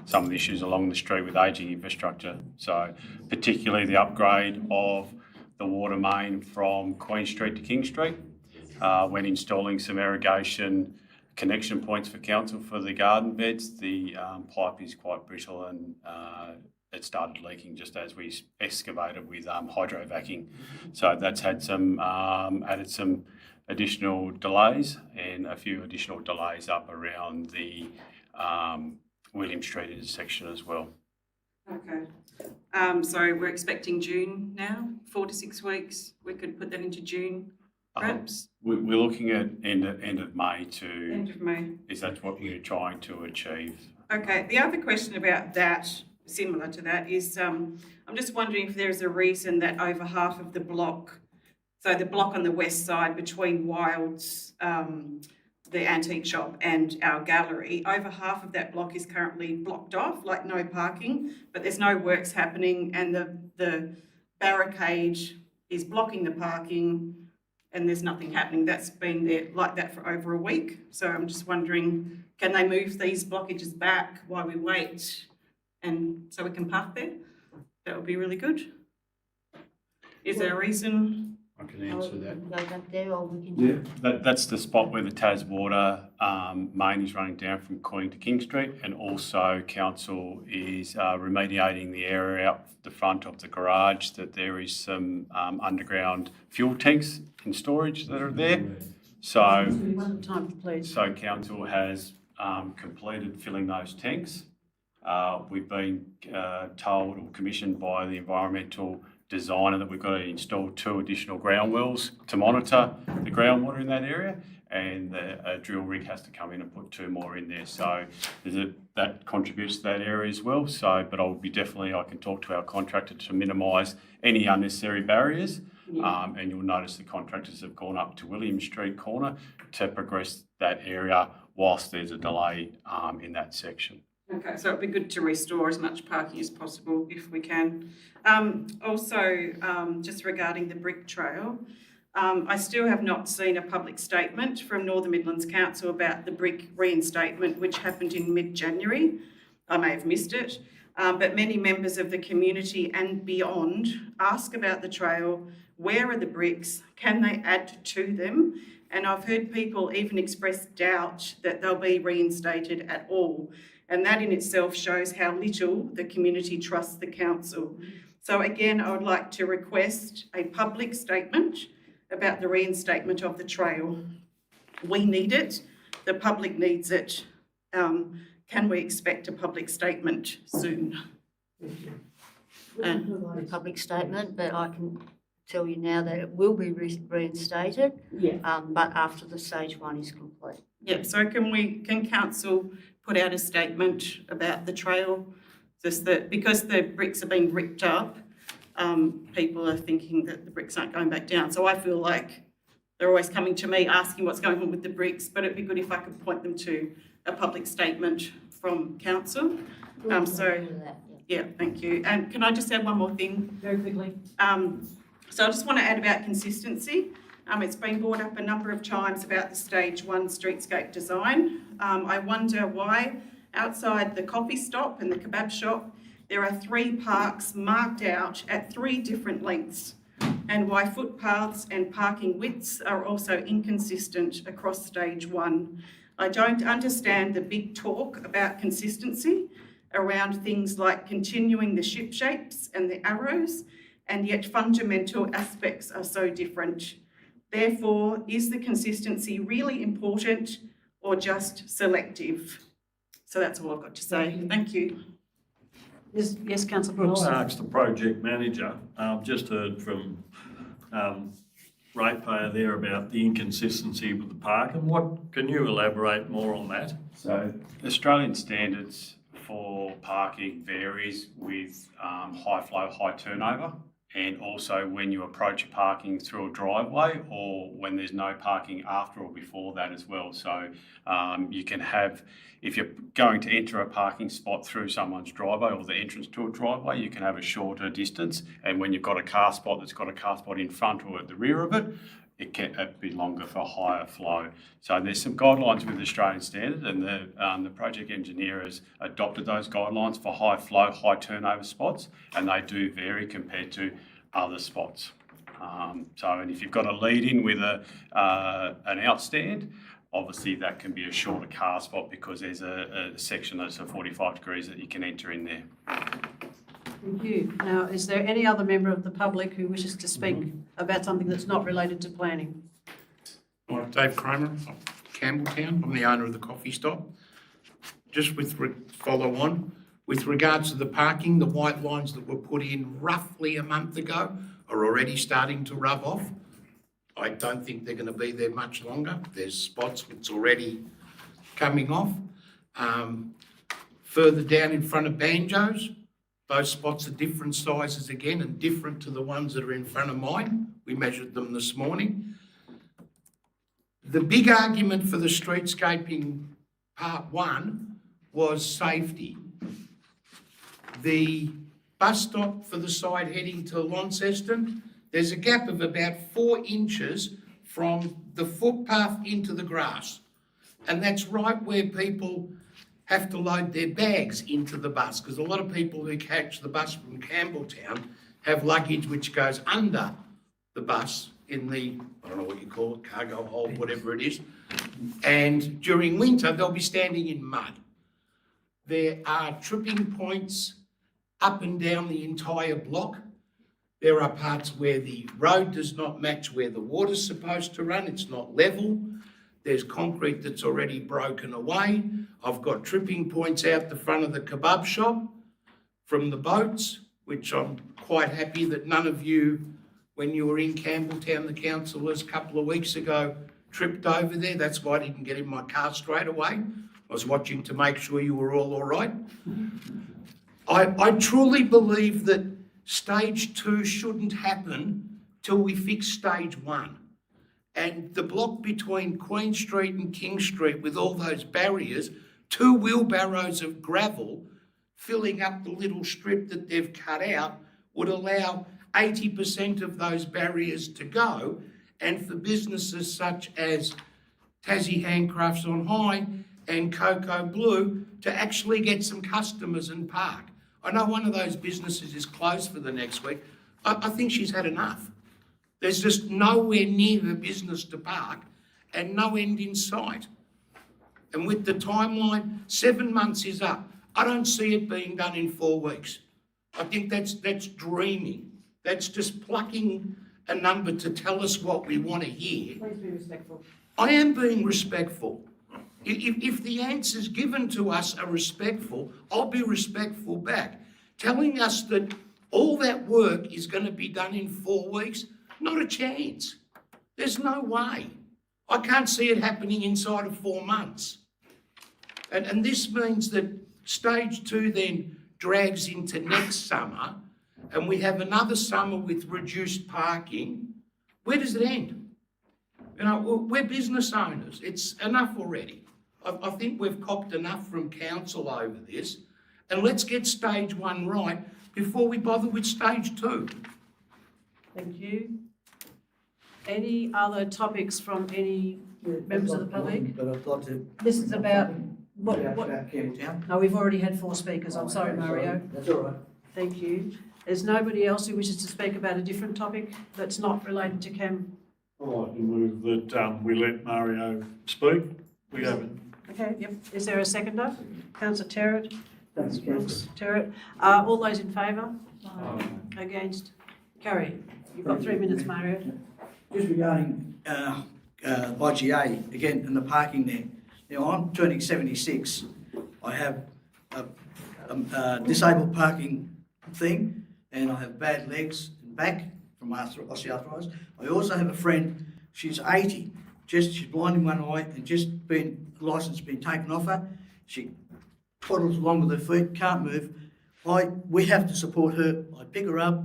some of the issues along the street with ageing infrastructure. So particularly the upgrade of the water main from Queen Street to King Street, when installing some irrigation connection points for council for the garden beds, the pipe is quite brittle and it started leaking just as we excavated with hydro vacuum. So that's had some added some additional delays and a few additional delays up around the William Street intersection as well. Okay. So we're expecting June now, 4 to 6 weeks. We could put that into June, perhaps? We're looking at end of May End of May. is that what we're trying to achieve? Okay. The other question about that, similar to that, is I'm just wondering if there's a reason that over half of the block, so the block on the west side between Wilds, the antique shop and our gallery, over half of that block is currently blocked off, like no parking, but there's no works happening and the barricade is blocking the parking and there's nothing happening. That's been there like that for over a week. So I'm just wondering, can they move these blockages back while we wait and so we can park there? That would be really good. Is there a reason? I can answer that. Go back there, or we can. Yeah, that's the spot where the Taswater main is running down from Queen to King Street, and also council is remediating the area out the front of the garage that there is some underground fuel tanks in storage that are there. So, One time, please. so council has completed filling those tanks. We've been told or commissioned by the environmental designer that we've got to install 2 additional ground wells to monitor the groundwater in that area, and a drill rig has to come in and put 2 more in there. So that contributes to that area as well. So, but I can talk to our contractor to minimise any unnecessary barriers. And you'll notice the contractors have gone up to William Street corner to progress that area whilst there's a delay in that section. Okay, so it'd be good to restore as much parking as possible if we can. Also, just regarding the brick trail, I still have not seen a public statement from Northern Midlands Council about the brick reinstatement, which happened in mid-January. I may have missed it, but many members of the community and beyond ask about the trail. Where are the bricks? Can they add to them? And I've heard people even express doubt that they'll be reinstated at all. And that in itself shows how little the community trusts the council. So again, I would like to request a public statement about the reinstatement of the trail. We need it. The public needs it. Can we expect a public statement soon? We can provide a public statement, but I can tell you now that it will be reinstated. But after the stage 1 is complete. Yeah, so can council put out a statement about the trail? Just that because the bricks are being ripped up, people are thinking that the bricks aren't going back down. So I feel like they're always coming to me asking what's going on with the bricks, but it'd be good if I could point them to a public statement from council. Yeah, thank you. And can I just add one more thing? Very quickly. So I just want to add about consistency. It's been brought up a number of times about the stage 1 streetscape design. I wonder why outside the coffee stop and the kebab shop, there are 3 parks marked out at 3 different lengths, and why footpaths and parking widths are also inconsistent across stage 1. I don't understand the big talk about consistency around things like continuing the ship shapes and the arrows, and yet fundamental aspects are so different. Therefore, is the consistency really important or just selective? So that's all I've got to say. Thank you. Yes, Councillor Brooks. I asked the project manager, just heard from ratepayer there about the inconsistency with the park, and what can you elaborate more on that? So Australian standards for parking varies with high flow, high turnover, and also when you approach parking through a driveway or when there's no parking after or before that as well. So you can have, if you're going to enter a parking spot through someone's driveway or the entrance to a driveway, you can have a shorter distance. And when you've got a car spot that's got a car spot in front or at the rear of it, it can be longer for higher flow. So there's some guidelines with the Australian standard, and the project engineer has adopted those guidelines for high flow, high turnover spots, and they do vary compared to other spots. And if you've got a lead in with an outstand, obviously that can be a shorter car spot because there's a section that's a 45 degrees that you can enter in there. Thank you. Now, is there any other member of the public who wishes to speak about something that's not related to planning? I'm Dave Kramer of Campbelltown. I'm the owner of the coffee stop. Just follow on, with regards to the parking, the white lines that were put in roughly a month ago are already starting to rub off. I don't think they're going to be there much longer. There's spots that's already coming off. Further down in front of Banjos, those spots are different sizes again and different to the ones that are in front of mine. We measured them this morning. The big argument for the streetscaping part one was safety. The bus stop for the side heading to Launceston, there's a gap of about 4 inches from the footpath into the grass. And that's right where people have to load their bags into the bus, because a lot of people who catch the bus from Campbelltown have luggage which goes under the bus in the, I don't know what you call it, cargo hold, whatever it is. And during winter, they'll be standing in mud. There are tripping points up and down the entire block. There are parts where the road does not match where the water's supposed to run. It's not level. There's concrete that's already broken away. I've got tripping points out the front of the kebab shop from the boats, which I'm quite happy that none of you, when you were in Campbelltown, the councillors, a couple of weeks ago, tripped over there. That's why I didn't get in my car straight away. I was watching to make sure you were all right. I truly believe that stage 2 shouldn't happen till we fix stage 1. And the block between Queen Street and King Street with all those barriers, 2 wheelbarrows of gravel filling up the little strip that they've cut out would allow 80% of those barriers to go, and for businesses such as Tassie Handcrafts on High and Cocoa Blue to actually get some customers and park. I know one of those businesses is closed for the next week. I think she's had enough. There's just nowhere near her business to park and no end in sight. And with the timeline, 7 months is up. I don't see it being done in 4 weeks. I think that's dreaming. That's just plucking a number to tell us what we want to hear. Please be respectful. I am being respectful. If the answers given to us are respectful, I'll be respectful back. Telling us that all that work is going to be done in 4 weeks, not a chance. There's no way. I can't see it happening inside of 4 months. And this means that stage 2 then drags into next summer, and we have another summer with reduced parking. Where does it end? You know, we're business owners. It's enough already. I think we've copped enough from council over this, and let's get stage 1 right before we bother with stage 2. Thank you. Any other topics from any members of the public? But I'd like to. This is about what? About Campbelltown. No, we've already had 4 speakers. I'm sorry, Mario. That's all right. Thank you. There's nobody else who wishes to speak about a different topic that's not related to Cam. I'd like to move that we let Mario speak. We haven't. Okay, yep. Is there a seconder? Councillor Terrett? Thanks, Councillor. Terrett. All those in favour? Against? Carry. You've got 3 minutes, Mario. Just regarding IGA, again, and the parking there. Now, I'm turning 76. I have a disabled parking thing, and I have bad legs and back from osteoarthritis. I also have a friend, she's 80, she's blind in one eye, and just licence been taken off her. She toddles along with her feet, can't move. We have to support her. I pick her up,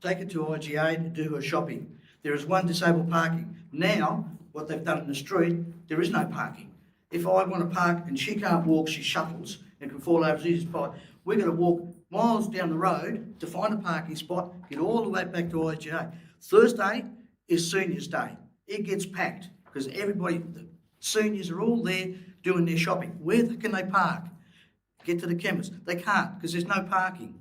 take her to IGA to do her shopping. There is one disabled parking. Now, what they've done in the street, there is no parking. If I want to park and she can't walk, she shuffles and can fall over as easy as possible. We're going to walk miles down the road to find a parking spot, get all the way back to IGA. Thursday is Seniors' Day. It gets packed because everybody, the seniors are all there doing their shopping. Where can they park? Get to the chemist. They can't because there's no parking.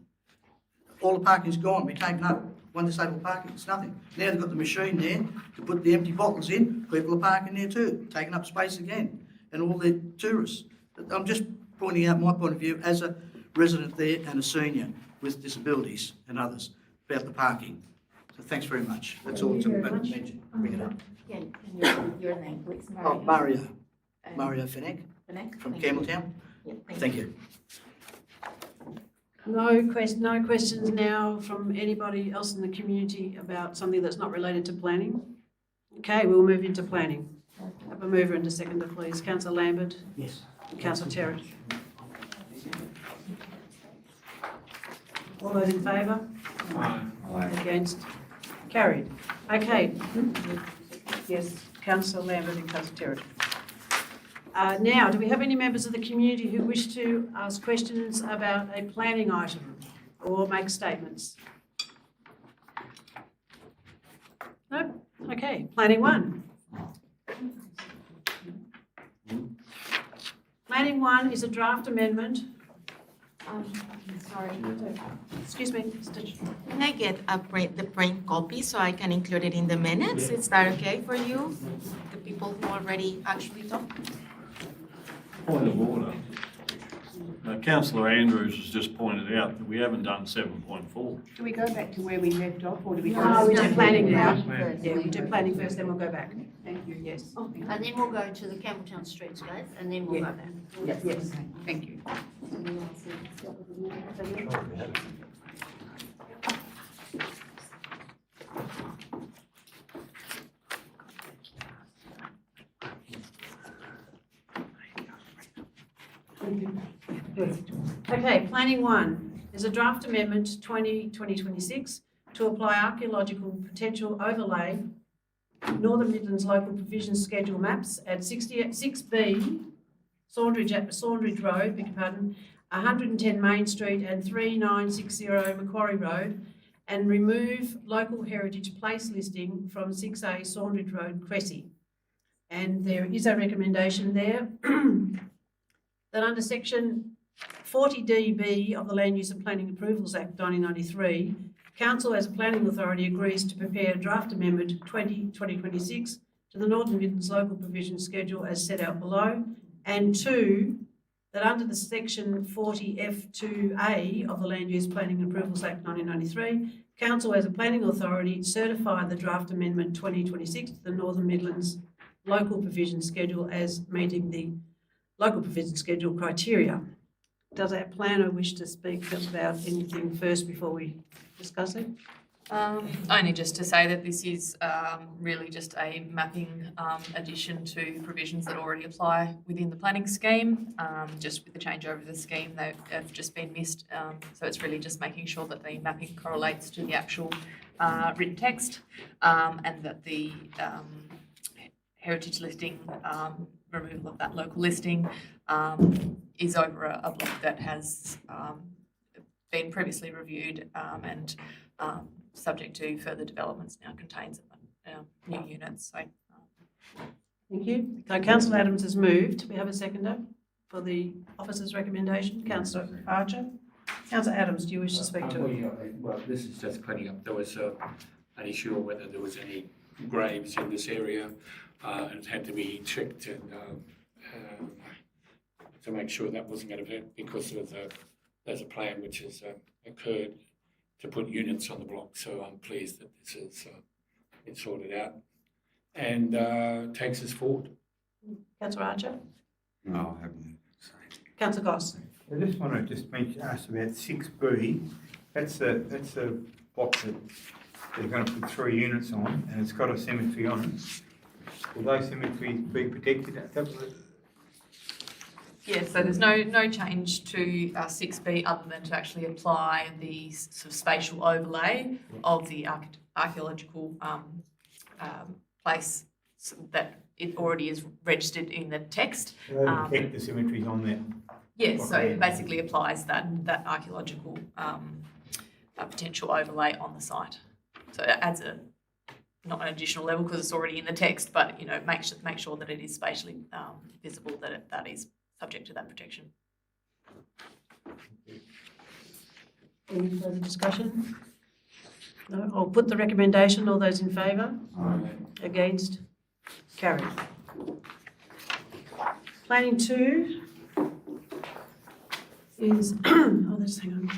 All the parking's gone, we're taken up. One disabled parking, it's nothing. Now they've got the machine there to put the empty bottles in, people are parking there too, taking up space again, and all the tourists. I'm just pointing out my point of view as a resident there and a senior with disabilities and others about the parking. So thanks very much. That's all to mention. Bring it up. Your name, please. Oh, Mario Fenech from Campbelltown. Yeah, Thank you. No questions now from anybody else in the community about something that's not related to planning? Okay, we'll move into planning. Have a mover and a seconder, please. Councillor Lambert. Yes. Councillor Terrett. All those in favour? Aye. Against? Carried. Okay. Yes, Councillor Lambert and Councillor Terrett. Now, do we have any members of the community who wish to ask questions about a planning item or make statements? No? Okay, planning one. Planning one is a draft amendment. Sorry. Excuse me. Can I get the print copy so I can include it in the minutes? Is that okay for you? The people who already actually talked? Point of order. Councillor Andrews has just pointed out that we haven't done 7.4. Do we go back to where we left off, or do we? No, we do planning now. Yeah, we do planning first, then we'll go back. Thank you, yes. And then we'll go to the Campbelltown Streetscape, and then we'll go back. Yes, yes, thank you. Okay, planning one is a draft amendment 2026 to apply archaeological potential overlay Northern Midlands local provision schedule maps at 6B Saundridge Road, beg your pardon, 110 Main Street and 3960 Macquarie Road, and remove local heritage place listing from 6A Saundridge Road, Cressy. And there is a recommendation there that under section 40DB of the Land Use and Planning Approvals Act 1993, Council as a planning authority agrees to prepare a draft amendment 2026 to the Northern Midlands local provision schedule as set out below, and two, that under the section 40F2A of the Land Use Planning Approvals Act 1993, Council as a planning authority certify the draft amendment 2026 to the Northern Midlands local provision schedule as meeting the local provision schedule criteria. Does our planner wish to speak about anything first before we discuss it? Only just to say that this is really just a mapping addition to provisions that already apply within the planning scheme. Just with the changeover of the scheme, they have just been missed. So it's really just making sure that the mapping correlates to the actual written text, and that the heritage listing, removal of that local listing, is over a block that has been previously reviewed and subject to further developments, now contains new units. So, Thank you. So Councillor Adams has moved. We have a seconder for the officer's recommendation. Councillor Archer. Councillor Adams, do you wish to speak to it? Well, this is just cleaning up. There was an issue of whether there was any graves in this area, and it had to be checked and to make sure that wasn't going to be, because there's a plan which has occurred to put units on the block. So I'm pleased that this is been sorted out and takes us forward. Councillor Archer. No, I haven't. Councillor Goss. I just want to ask about 6B. That's a block that they're going to put 3 units on, and it's got a cemetery on it. Will those cemeteries be protected? Yes, so there's no change to 6B other than to actually apply the sort of spatial overlay of the archaeological place that it already is registered in the text. Detect the symmetries on that. Yes, so it basically applies that archaeological potential overlay on the site. So it adds not an additional level because it's already in the text, but make sure that it is spatially visible, that is subject to that protection. Any further discussion? No, I'll put the recommendation. All those in favour? Aye. Against? Carried. Planning 2 is, hang on.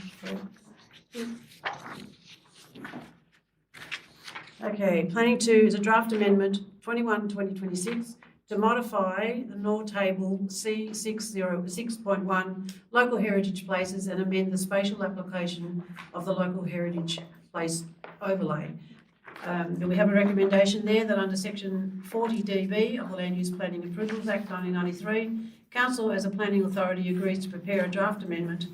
Okay, Planning 2 is a draft amendment 21/2026 to modify the Nor Table C606.1 local heritage places and amend the spatial application of the local heritage place overlay. We have a recommendation there that under section 40DB of the Land Use Planning Approvals Act 1993, Council as a planning authority agrees to prepare a draft amendment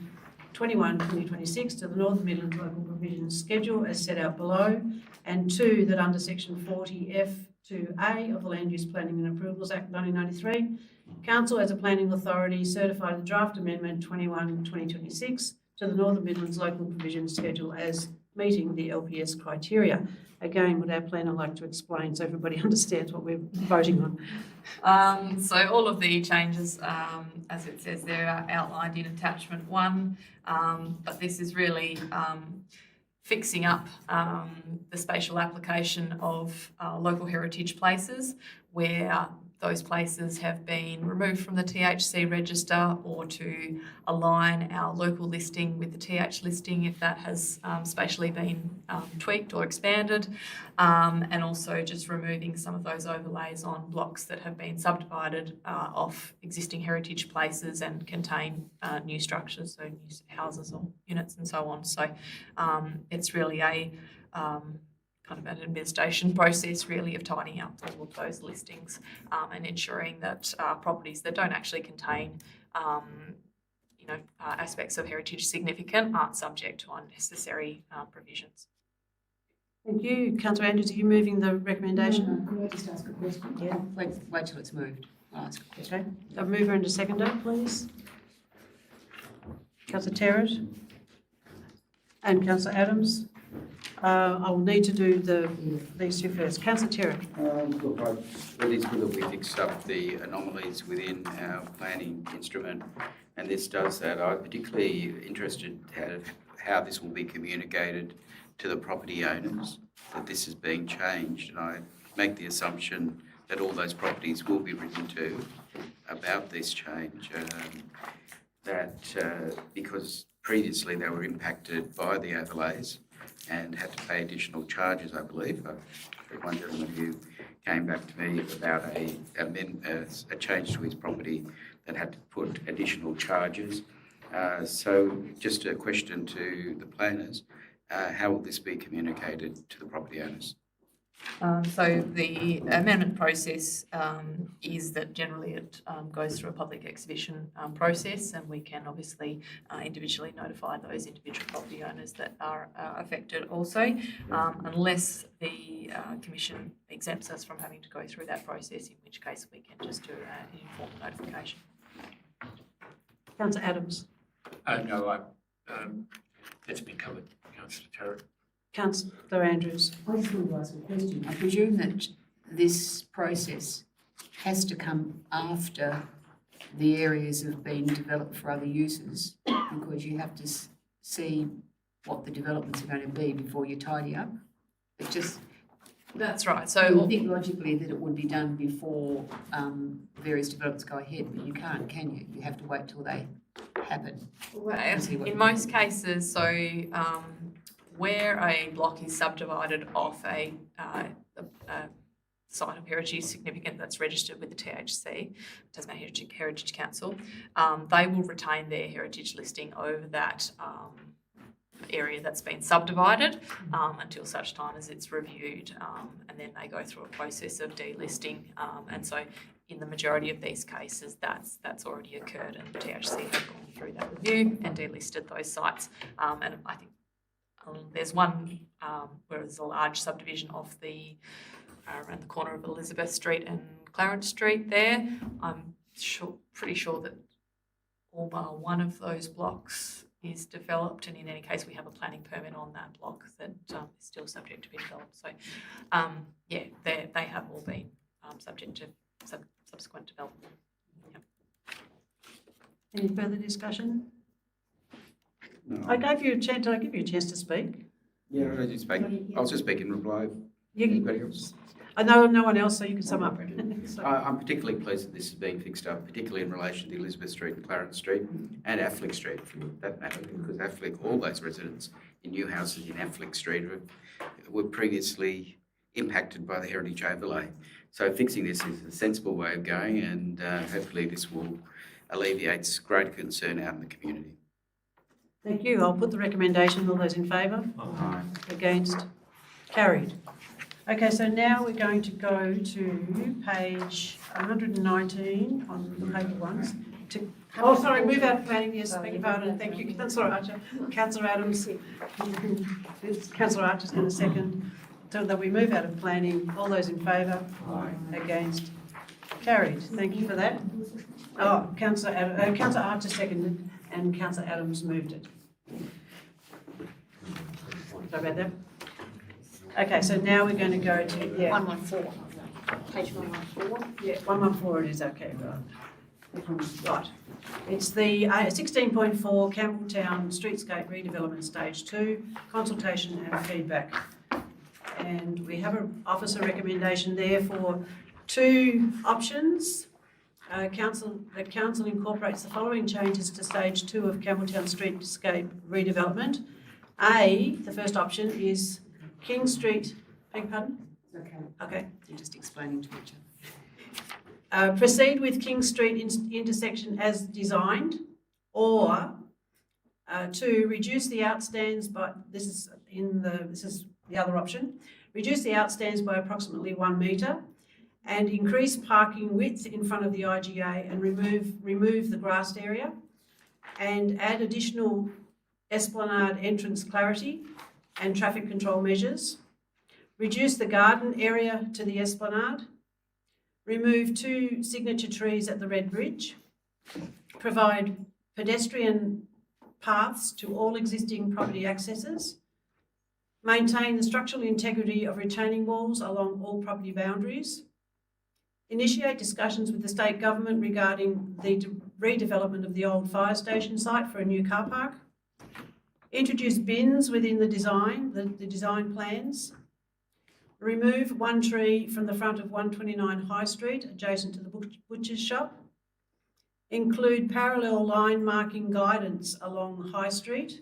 21/2026 to the Northern Midlands Local Provisions Schedule as set out below, and 2, that under section 40F2A of the Land Use Planning and Approvals Act 1993, Council as a planning authority certify the draft amendment 21/2026 to the Northern Midlands Local Provisions Schedule as meeting the LPS criteria. Again, would our planner like to explain so everybody understands what we're voting on? So all of the changes, as it says there, are outlined in attachment 1, but this is really fixing up the spatial application of local heritage places where those places have been removed from the THC register, or to align our local listing with the TH listing if that has spatially been tweaked or expanded, and also just removing some of those overlays on blocks that have been subdivided off existing heritage places and contain new structures, so new houses or units and so on. So it's really a kind of an administration process really of tidying up all of those listings and ensuring that properties that don't actually contain aspects of heritage significant aren't subject to unnecessary provisions. Thank you. Councillor Andrews, are you moving the recommendation? Could I just ask a question? Yeah. Wait till it's moved. I'll ask a question. Okay. A mover and a seconder, please. Councillor Terrett and Councillor Adams. I will need to do these two first. Councillor Terrett. Look, it is good that we fixed up the anomalies within our planning instrument, and this does that. I'm particularly interested how this will be communicated to the property owners, that this is being changed, and I make the assumption that all those properties will be written to about this change, because previously they were impacted by the overlays and had to pay additional charges, I believe. One gentleman who came back to me about a change to his property that had to put additional charges. So just a question to the planners, how will this be communicated to the property owners? So the amendment process is that generally it goes through a public exhibition process, and we can obviously individually notify those individual property owners that are affected also, unless the Commission exempts us from having to go through that process, in which case we can just do an informal notification. Councillor Adams. No, it's been covered, Councillor Terrett. Councillor Andrews. I just want to ask a question. I presume that this process has to come after the areas have been developed for other uses, because you have to see what the developments are going to be before you tidy up. It just... That's right. So you would think logically that it would be done before various developments go ahead, but you can't, can you? You have to wait till they happen. Well, in most cases, so where a block is subdivided off a site of heritage significant that's registered with the THC, Tasmania Heritage Council, they will retain their heritage listing over that area that's been subdivided until such time as it's reviewed, and then they go through a process of delisting, and so in the majority of these cases, that's already occurred, and the THC have gone through that review and delisted those sites. And I think there's one where there's a large subdivision off around the corner of Elizabeth Street and Clarence Street there. I'm pretty sure that all bar one of those blocks is developed, and in any case we have a planning permit on that block that is still subject to be developed. So yeah, they have all been subject to subsequent development. Yep. Any further discussion? No. I gave you a chance. Did I give you a chance to speak? Yeah, I did speak. I'll just speak in reply. Anybody else? I know no one else, so you can sum up. So- I'm particularly pleased that this is being fixed up, particularly in relation to Elizabeth Street and Clarence Street and Affleck Street, for that matter, because Affleck, all those residents in new houses in Affleck Street were previously impacted by the heritage overlay. So fixing this is a sensible way of going, and hopefully this will alleviate greater concern out in the community. Thank you. I'll put the recommendation. All those in favour? Aye. Against? Carried. Okay, so now we're going to go to page 119 on the paper ones. Sorry, move out of planning. Yes, beg your pardon. Thank you, Councillor Archer. Councillor Adams. Councillor Archer's going to second. So that we move out of planning. All those in favour? Aye. Against? Carried. Thank you for that. Oh, Councillor Archer seconded and Councillor Adams moved it. Sorry about that. Okay, so now we're going to go to 114, page 114. Yeah, 114 it is, okay, right. Right. It's the 16.4 Campbelltown Streetscape Redevelopment Stage 2, consultation and feedback. And we have an officer recommendation there for two options. The council incorporates the following changes to Stage 2 of Campbelltown Streetscape Redevelopment. The first option is King Street, beg your pardon? Okay. Okay. You're just explaining to each other. Proceed with King Street intersection as designed, or 2, reduce the outstands by, this is the other option, reduce the outstands by approximately 1 metre and increase parking width in front of the IGA and remove the grassed area and add additional esplanade entrance clarity and traffic control measures, reduce the garden area to the esplanade, remove 2 signature trees at the Red Bridge, provide pedestrian paths to all existing property accesses, maintain the structural integrity of retaining walls along all property boundaries, initiate discussions with the state government regarding the redevelopment of the old fire station site for a new car park, introduce bins within the design plans, remove 1 tree from the front of 129 High Street adjacent to the butcher's shop, include parallel line marking guidance along High Street,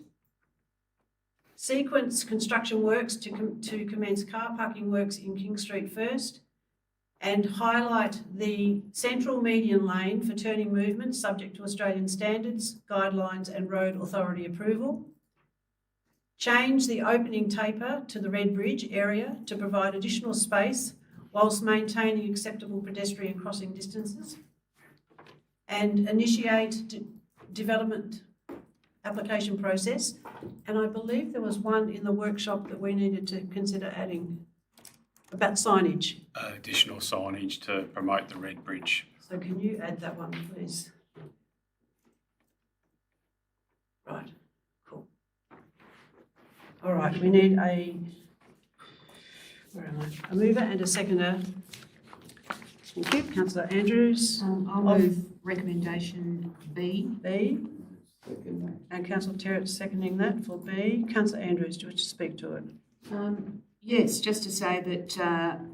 sequence construction works to commence car parking works in King Street first, and highlight the central median lane for turning movements subject to Australian standards, guidelines and road authority approval. Change the opening taper to the Red Bridge area to provide additional space whilst maintaining acceptable pedestrian crossing distances. And initiate development application process. And I believe there was one in the workshop that we needed to consider adding about signage. Additional signage to promote the Red Bridge. So can you add that one, please? Right, cool. All right, we need a mover and a seconder. Thank you, Councillor Andrews. I'll move recommendation B. And Councillor Terrett seconding that for B. Councillor Andrews, do you wish to speak to it? Yes, just to say that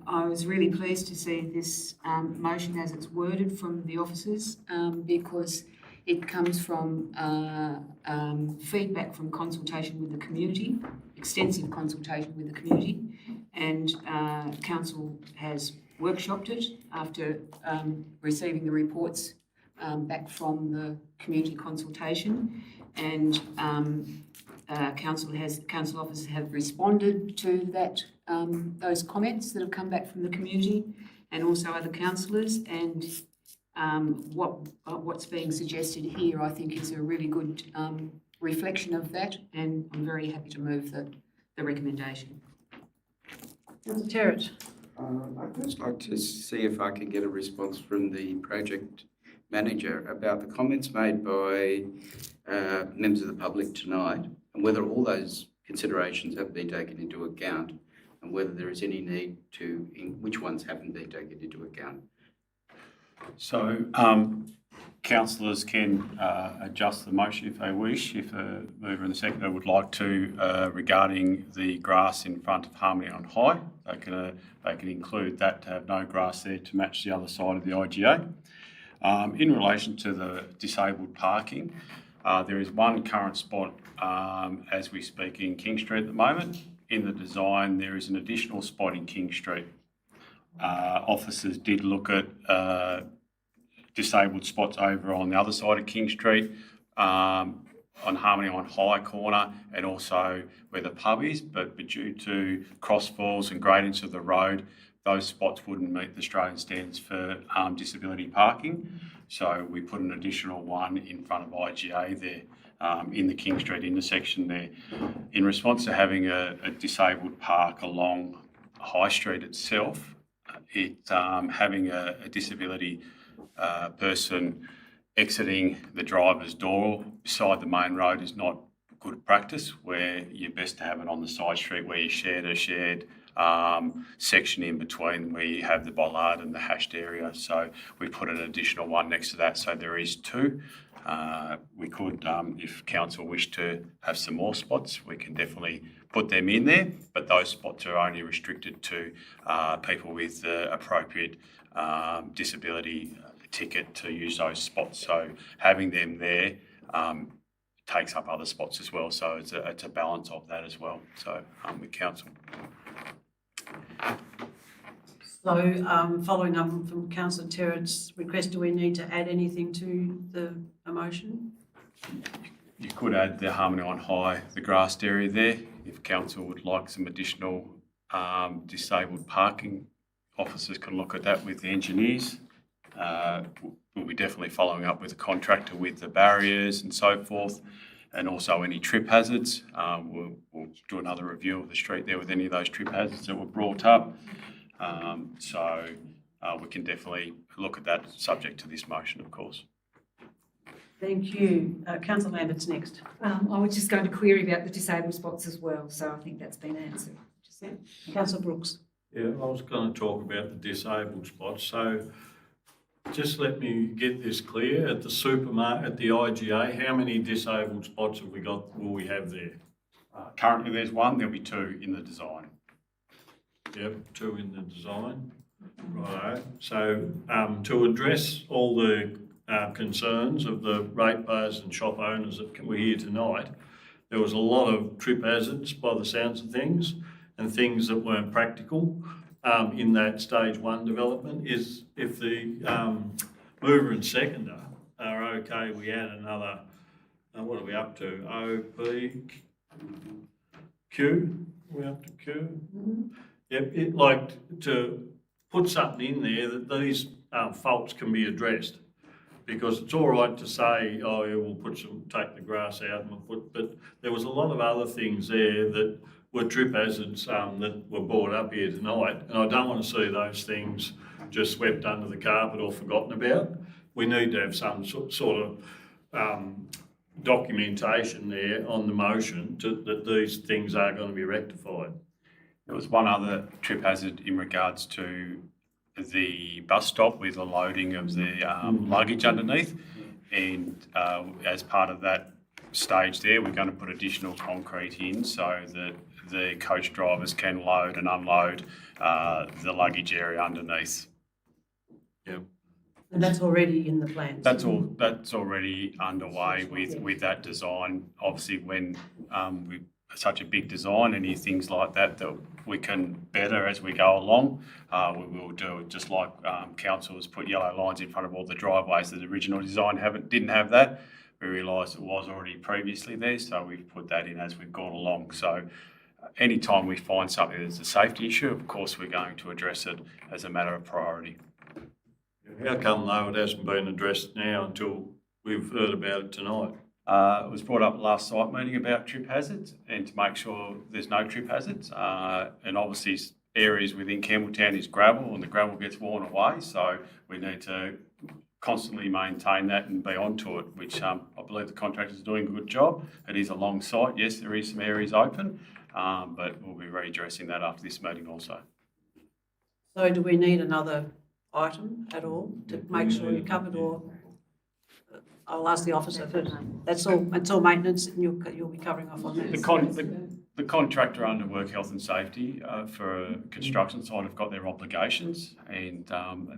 I was really pleased to see this motion as it's worded from the officers because it comes from feedback from consultation with the community, extensive consultation with the community, and council has workshopped it after receiving the reports back from the community consultation, and council officers have responded to that those comments that have come back from the community, and also other councillors, and what's being suggested here, I think, is a really good reflection of that, and I'm very happy to move the recommendation. Councillor Terrett. I'd just like to see if I can get a response from the project manager about the comments made by members of the public tonight, and whether all those considerations have been taken into account, and whether there is any need to, which ones haven't been taken into account. So, councillors can adjust the motion if they wish. If the mover and the seconder would like to, regarding the grass in front of Harmony on High, they can include that to have no grass there to match the other side of the IGA. In relation to the disabled parking, there is one current spot as we speak in King Street at the moment. In the design, there is an additional spot in King Street. Officers did look at disabled spots over on the other side of King Street, on Harmony on High corner, and also where the pub is, but due to crossfalls and gradients of the road, those spots wouldn't meet the Australian standards for disability parking. So we put an additional one in front of IGA there, in the King Street intersection there. In response to having a disabled park along High Street itself, having a disability person exiting the driver's door beside the main road is not good practice, where you're best to have it on the side street where you shared section in between where you have the bollard and the hashed area. So we put an additional one next to that, so there is two. We could, if council wish to have some more spots, we can definitely put them in there, but those spots are only restricted to people with the appropriate disability ticket to use those spots. So having them there takes up other spots as well, so it's a balance of that as well. So with council. So, following up from Councillor Terrett's request, do we need to add anything to the motion? You could add the Harmony on High, the grassed area there, if council would like some additional disabled parking. Officers can look at that with the engineers. We'll be definitely following up with the contractor with the barriers and so forth, and also any trip hazards. We'll do another review of the street there with any of those trip hazards that were brought up. So we can definitely look at that subject to this motion, of course. Thank you. Councillor Lambert's next. I was just going to query about the disabled spots as well, so I think that's been answered. Councillor Brooks. Yeah, I was going to talk about the disabled spots. So just let me get this clear. At the supermarket, at the IGA, how many disabled spots have we got, will we have there? Currently there's one, there'll be two in the design. Yep, two in the design. Righto. So to address all the concerns of the ratepayers and shop owners that were here tonight, there was a lot of trip hazards by the sounds of things, and things that weren't practical in that stage one development. Is if the mover and seconder are okay, we add another, what are we up to? OPQ? We're up to Q? Mm-hmm. Yep, it like to put something in there that these faults can be addressed. Because it's all right to say, oh yeah, we'll take the grass out, but there was a lot of other things there that were trip hazards that were brought up here tonight, and I don't want to see those things just swept under the carpet or forgotten about. We need to have some sort of documentation there on the motion that these things are going to be rectified. There was one other trip hazard in regards to the bus stop with the loading of the luggage underneath, and as part of that stage there, we're going to put additional concrete in so that the coach drivers can load and unload the luggage area underneath. Yep. And that's already in the plans? That's already underway with that design. Obviously, when we such a big design, any things like that we can better as we go along, we will do it. Just like council has put yellow lines in front of all the driveways. The original design didn't have that. We realised it was already previously there, so we've put that in as we've gone along. So anytime we find something that's a safety issue, of course, we're going to address it as a matter of priority. How come though it hasn't been addressed now until we've heard about it tonight? It was brought up last site meeting about trip hazards and to make sure there's no trip hazards. And obviously areas within Campbelltown is gravel and the gravel gets worn away. So we need to constantly maintain that and be onto it, which I believe the contractors are doing a good job. It is a long site. Yes, there is some areas open, but we'll be readdressing that after this meeting also. So do we need another item at all to make sure you're covered, or I'll ask the officer, but that's all, it's all maintenance and you'll be covering off on that. The contractor under work health and safety for a construction site have got their obligations, and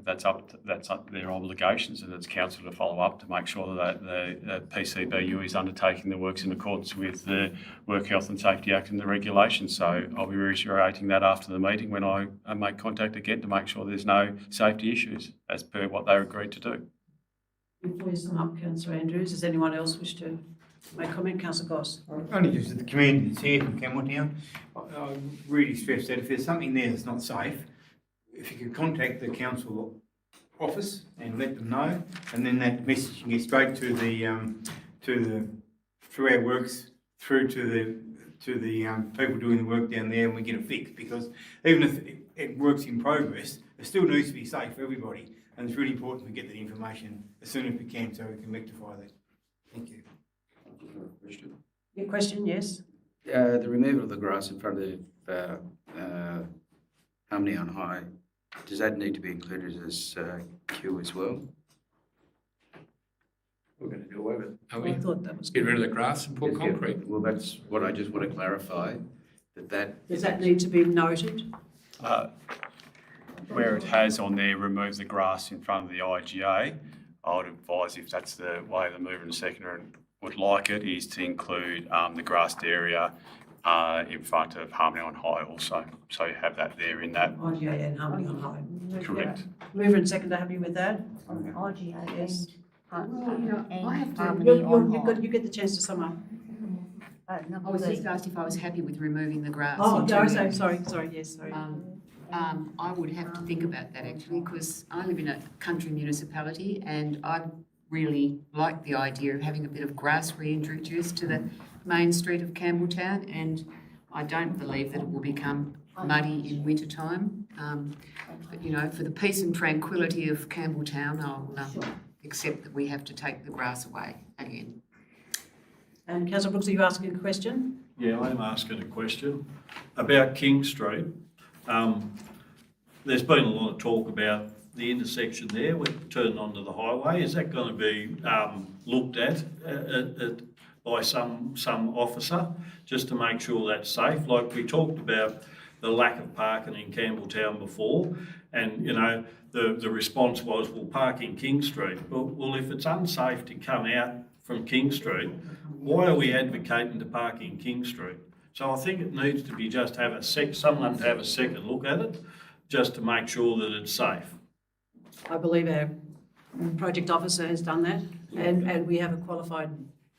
that's up to their obligations, and it's council to follow up to make sure that the PCBU is undertaking the works in accordance with the Work Health and Safety Act and the regulations. So I'll be reiterating that after the meeting when I make contact again to make sure there's no safety issues as per what they agreed to do. Before you sum up, Councillor Andrews, does anyone else wish to make comment? Councillor Goss. Only just at the community that's here from Campbelltown, I really stress that if there's something there that's not safe, if you could contact the council office and let them know, and then that message can get straight to through our works, through to the people doing the work down there, and we get it fixed. Because even if it works in progress, it still needs to be safe for everybody, and it's really important to get that information as soon as we can so we can rectify that. Thank you. Your question, yes? The removal of the grass in front of Harmony on High, does that need to be included as Q as well? We're going to do away with it. I thought that was Get rid of the grass and put Yes, concrete. yeah. Well, that's what I just want to clarify, that. Does that need to be noted? Where it has on there, remove the grass in front of the IGA, I would advise, if that's the way the mover and seconder would like it, is to include the grassed area in front of Harmony on High also. So you have that there in that. IGA and Harmony on High. Correct. Mover and seconder, happy with that? IGA Yes. I have to- You get the chance to sum up. I was just asked if I was happy with removing the grass. Oh, into no, the- sorry, yes, sorry. I would have to think about that actually, because I live in a country municipality and I really like the idea of having a bit of grass reintroduced to the main street of Campbelltown, and I don't believe that it will become muddy in winter time. But you know, for the peace and tranquility of Campbelltown, I'll accept that we have to take the grass away again. And Councillor Brooks, are you asking a question? Yeah, I am asking a question about King Street. There's been a lot of talk about the intersection there, with turning onto the highway. Is that going to be looked at by some officer, just to make sure that's safe? Like we talked about the lack of parking in Campbelltown before, and you know the response was, well, park in King Street. Well, if it's unsafe to come out from King Street, why are we advocating to park in King Street? So I think it needs to be just someone to have a second look at it, just to make sure that it's safe. I believe our project officer has done that, and we have a qualified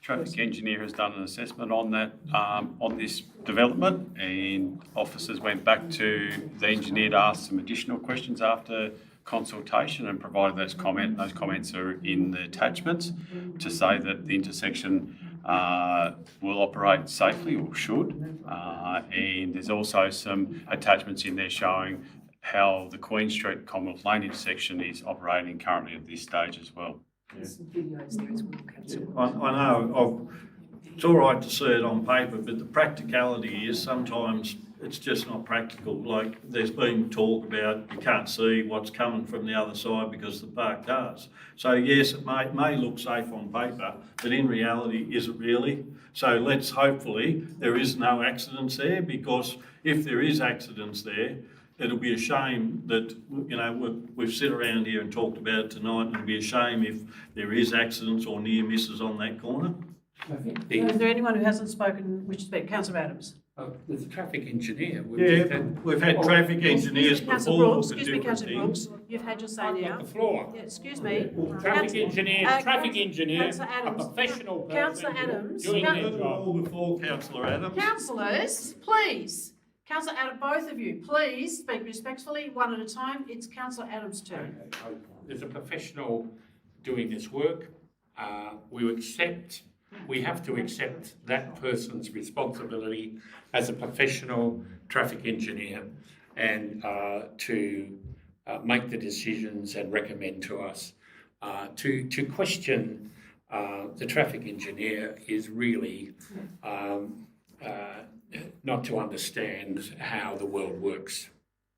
Traffic engineer has done an assessment on that, on this development, and officers went back to the engineer to ask some additional questions after consultation and provided those comments. Those comments are in the attachments to say that the intersection will operate safely, or should, and there's also some attachments in there showing how the Queen Street Commonwealth Lane intersection is operating currently at this stage as well. There's some videos there as well, Councillor. I know it's all right to see it on paper, but the practicality is sometimes it's just not practical. Like there's been talk about you can't see what's coming from the other side because of the parked cars. So yes, it may look safe on paper, but in reality, is it really? So let's hopefully there is no accidents there, because if there is accidents there, it'll be a shame that, you know, we've sit around here and talked about it tonight, and it'll be a shame if there is accidents or near misses on that corner. Is there anyone who hasn't spoken, which is Councillor Adams? There's a traffic engineer. We've had traffic engineers Councillor before Brooks, for excuse me, different Councillor things. Brooks, you've had your say I've now. got the floor. Yeah, excuse me. Traffic engineer, Councillor a Adams. professional person Councillor Adams. doing their job. All before Councillor Adams. Councillors, please. Councillor Adams, both of you, please speak respectfully, one at a time. It's Councillor Adams' turn. There's a professional doing this work. We have to accept that person's responsibility as a professional traffic engineer and to make the decisions and recommend to us. To question the traffic engineer is really not to understand how the world works.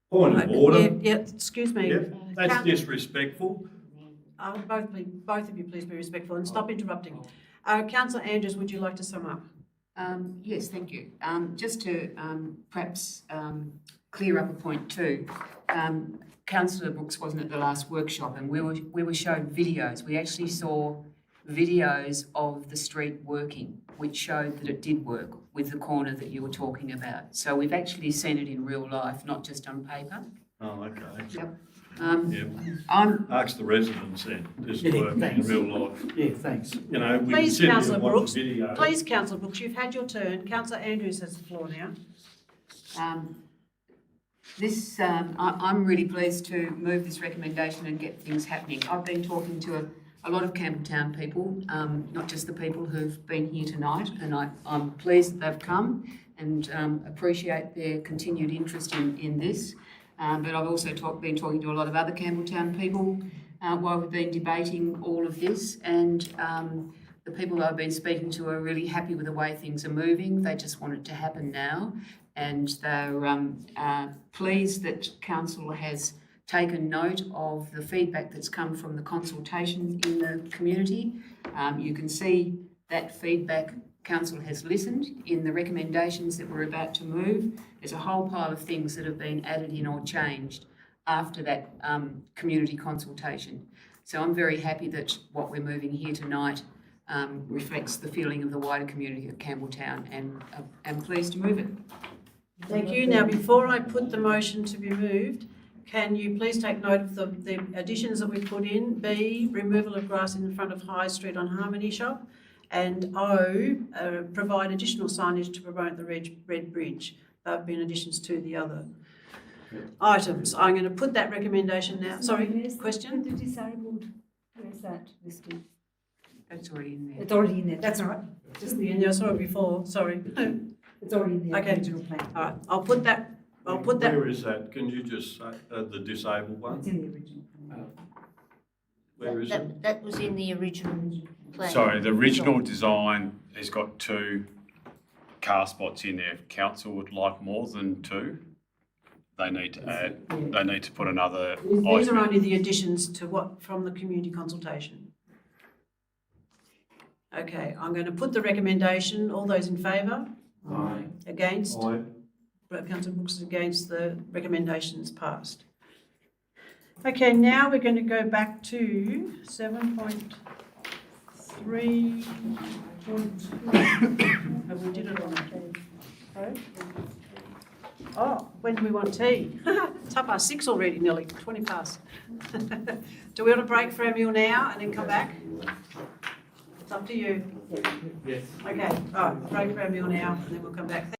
Point of order. Yeah, excuse me. Yep, that's disrespectful. Both of you, please be respectful and stop interrupting. Councillor Andrews, would you like to sum up? Yes, thank you. Just to perhaps clear up a point too. Councillor Brooks wasn't at the last workshop, and we were shown videos. We actually saw videos of the street working, which showed that it did work with the corner that you were talking about. So we've actually seen it in real life, not just on paper. Oh, okay. Yep. Ask the residents then, does it work in real life? Yeah, thanks. You know, we Please, sit here Councillor and watch Brooks. the video. Please, Councillor Brooks, you've had your turn. Councillor Andrews has the floor now. I'm really pleased to move this recommendation and get things happening. I've been talking to a lot of Campbelltown people, not just the people who've been here tonight, and I'm pleased that they've come and appreciate their continued interest in this. But I've also been talking to a lot of other Campbelltown people while we've been debating all of this, and the people that I've been speaking to are really happy with the way things are moving. They just want it to happen now, and they're pleased that Council has taken note of the feedback that's come from the consultation in the community. You can see that feedback Council has listened in the recommendations that we're about to move. There's a whole pile of things that have been added in or changed after that community consultation. So I'm very happy that what we're moving here tonight reflects the feeling of the wider community of Campbelltown, and I'm pleased to move it. Thank you. Now, before I put the motion to be moved, can you please take note of the additions that we put in? B, removal of grass in front of High Street on Harmony Shop. And O, provide additional signage to promote the Red Bridge. They've been additions to the other items. I'm going to put that recommendation now. Sorry, question? The disabled, where's that listed? It's already in there. It's already in there, that's all right. Just the end, I saw it before, sorry. It's already in the Okay. original plan. All right, I'll put that. Where is that? Can you just say the disabled one? It's in the original plan. Where is it? That was in the original plan. Sorry, the original design has got 2 car spots in there. If council would like more than 2, they need to add, they need to put another These are item. only the additions to what, from the community consultation. Okay, I'm going to put the recommendation. All those in favour? Aye. Against? Aye. Councillor Brooks is against, the recommendations passed. Okay, now we're going to go back to 7.3.2. Oh, we did it on that. Oh, when do we want tea? It's 6:30 already, nearly 20 past. Do we want to break for our meal now and then come back? It's up to you. Yes. Okay, all right, break for our meal now and then we'll come back.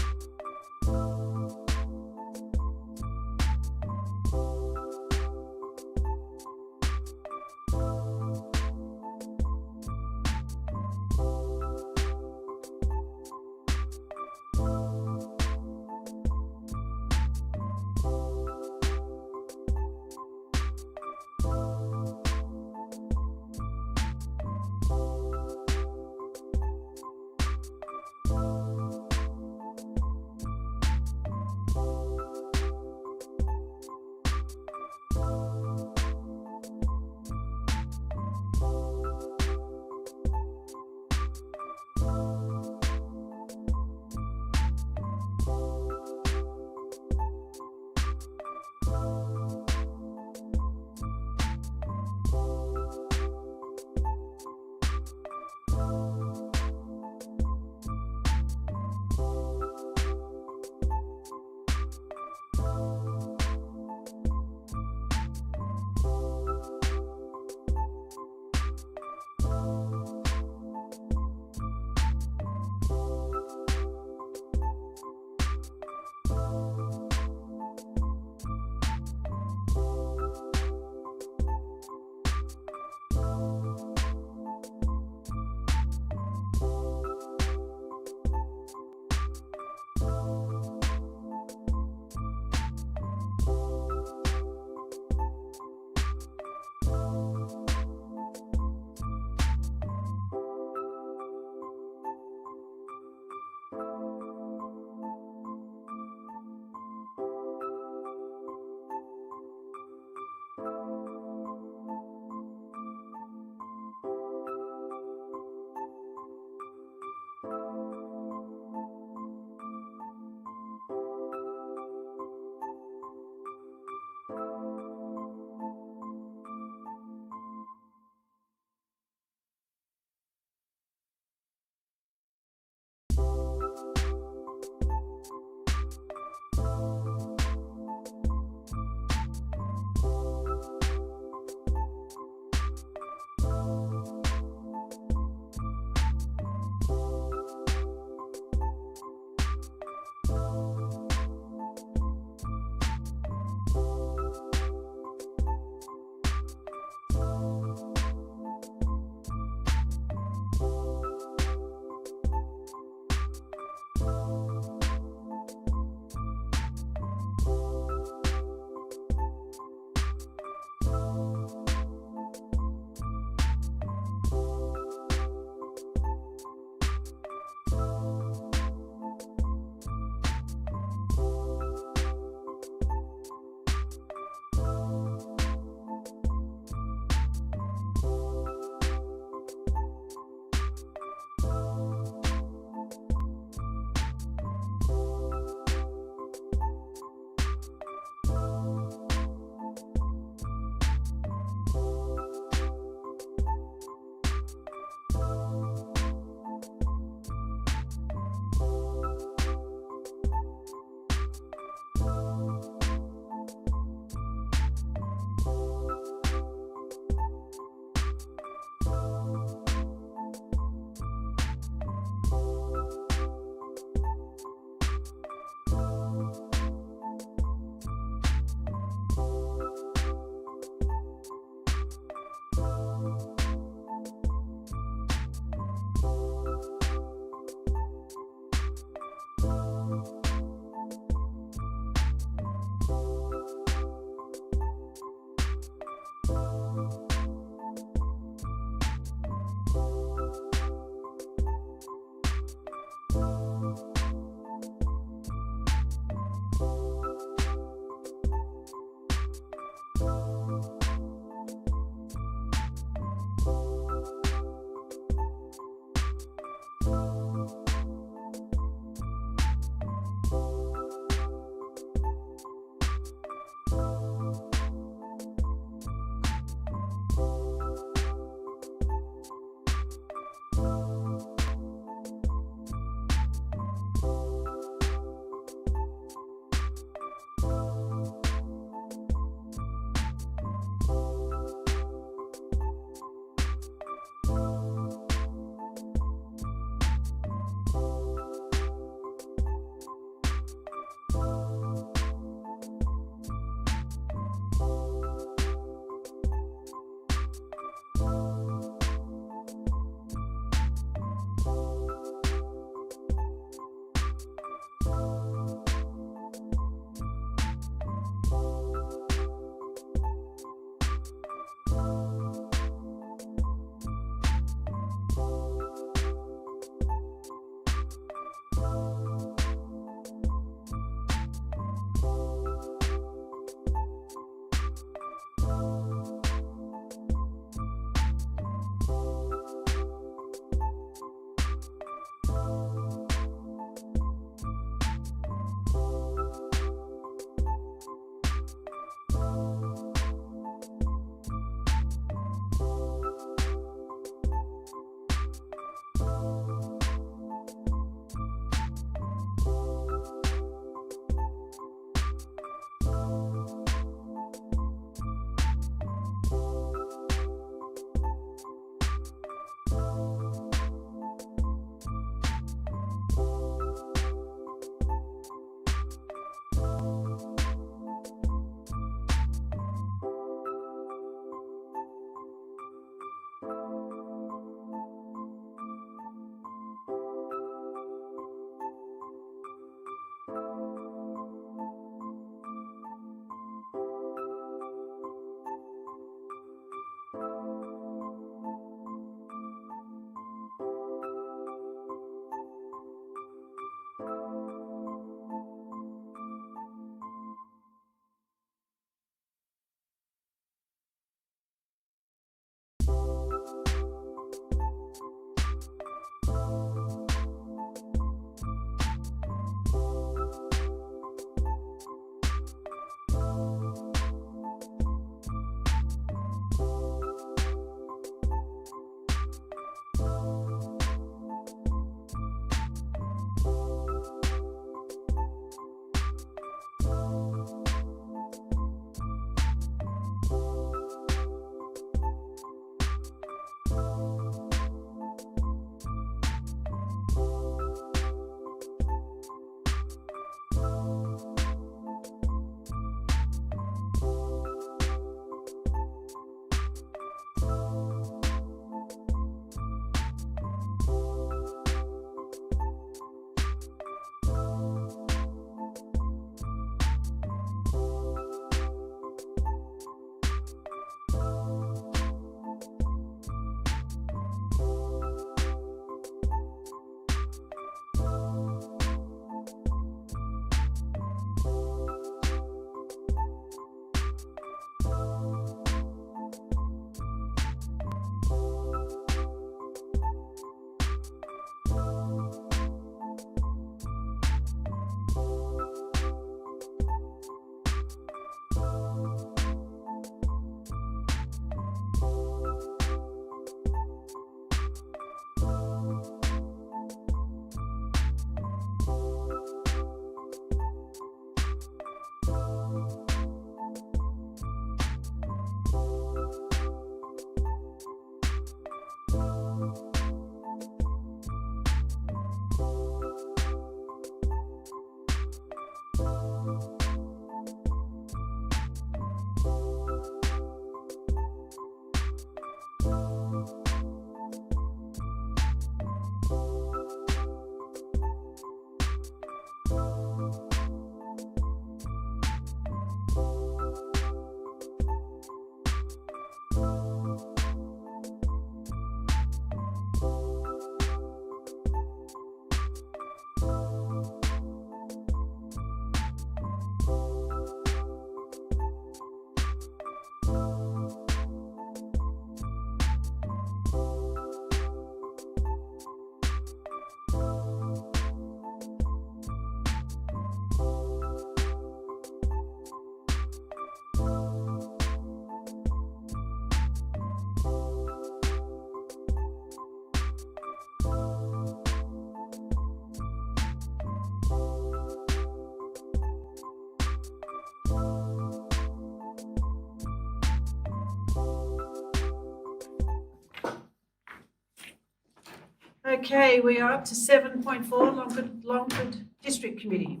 Okay, we are up to 7.4, Longford District Committee.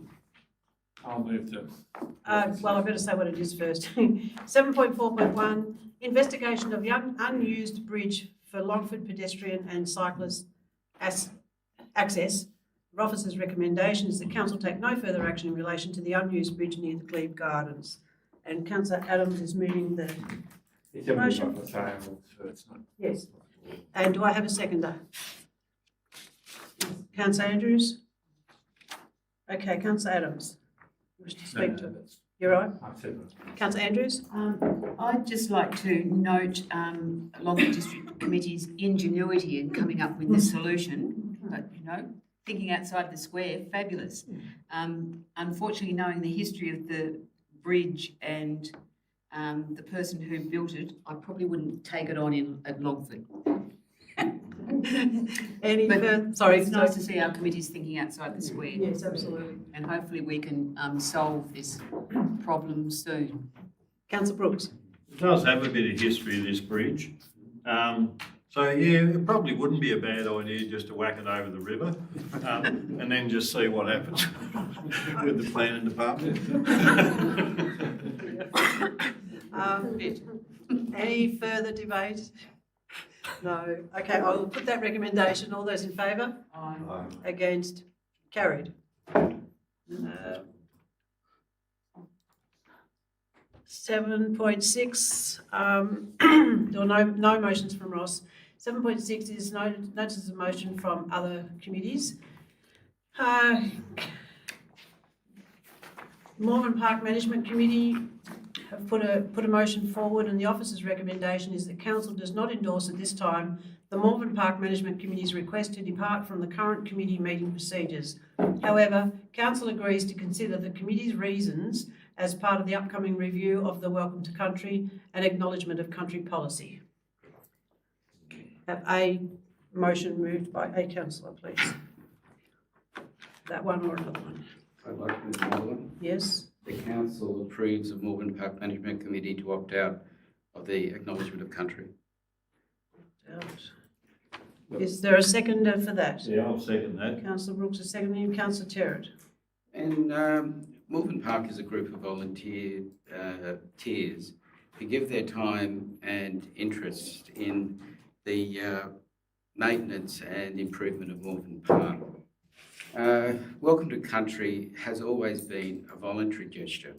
I'll move to. Well, I better say what it is first. 7.4.1, investigation of the unused bridge for Longford pedestrian and cyclist access. The officer's recommendation is that council take no further action in relation to the unused bridge near the Glebe Gardens. And Councillor Adams is moving the motion. Yes. And do I have a seconder? Councillor Andrews? Okay, Councillor Adams. You wish to speak to it? You're right. Councillor Andrews? I'd just like to note Longford District Committee's ingenuity in coming up with this solution. But, you know, thinking outside the square, fabulous. Unfortunately, knowing the history of the bridge and the person who built it, I probably wouldn't take it on at Longford. Sorry, it's nice to see our committees thinking outside the square. Yes, absolutely. And hopefully we can solve this problem soon. Councillor Brooks. It does have a bit of history, this bridge. So yeah, it probably wouldn't be a bad idea just to whack it over the river and then just see what happens with the planning department. Any further debate? No. Okay, I will put that recommendation. All those in favour? Aye. Against? Carried. 7.6, there were no motions from Ross. 7.6 is notices of motion from other committees. Mormon Park Management Committee, have put a motion forward, and the officer's recommendation is that council does not endorse at this time the Malvern Park Management Committee's request to depart from the current committee meeting procedures. However, council agrees to consider the committee's reasons as part of the upcoming review of the Welcome to Country and Acknowledgement of Country policy. Have a motion moved by a councillor, please. That one or another one? I'd like to move another one. Yes? The council approves of Malvern Park Management Committee to opt out of the acknowledgement of country. Is there a seconder for that? Yeah, I'll second that. Councillor Brooks is seconding. Councillor Terrett. And Malvern Park is a group of volunteers who give their time and interest in the maintenance and improvement of Malvern Park. Welcome to Country has always been a voluntary gesture.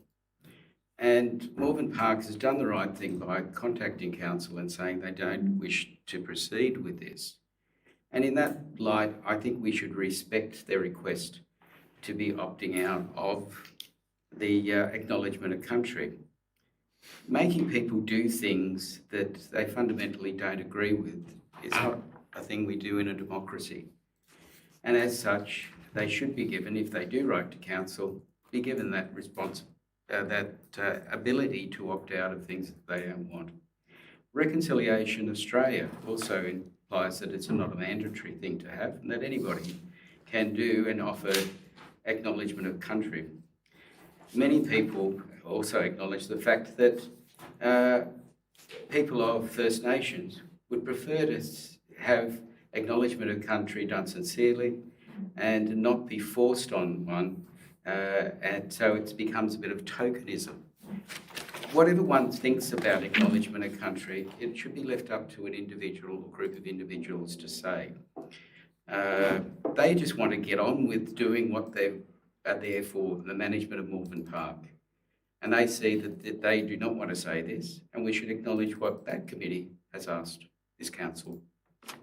And Malvern Park has done the right thing by contacting council and saying they don't wish to proceed with this. And in that light, I think we should respect their request to be opting out of the acknowledgement of country. Making people do things that they fundamentally don't agree with is not a thing we do in a democracy. And as such, they should be given, if they do write to council, be given that ability to opt out of things that they don't want. Reconciliation Australia also implies that it's not a mandatory thing to have and that anybody can do and offer acknowledgement of country. Many people also acknowledge the fact that people of First Nations would prefer to have acknowledgement of country done sincerely and not be forced on one, and so it becomes a bit of tokenism. Whatever one thinks about acknowledgement of country, it should be left up to an individual or group of individuals to say. They just want to get on with doing what they are there for, the management of Malvern Park. And they see that they do not want to say this, and we should acknowledge what that committee has asked this council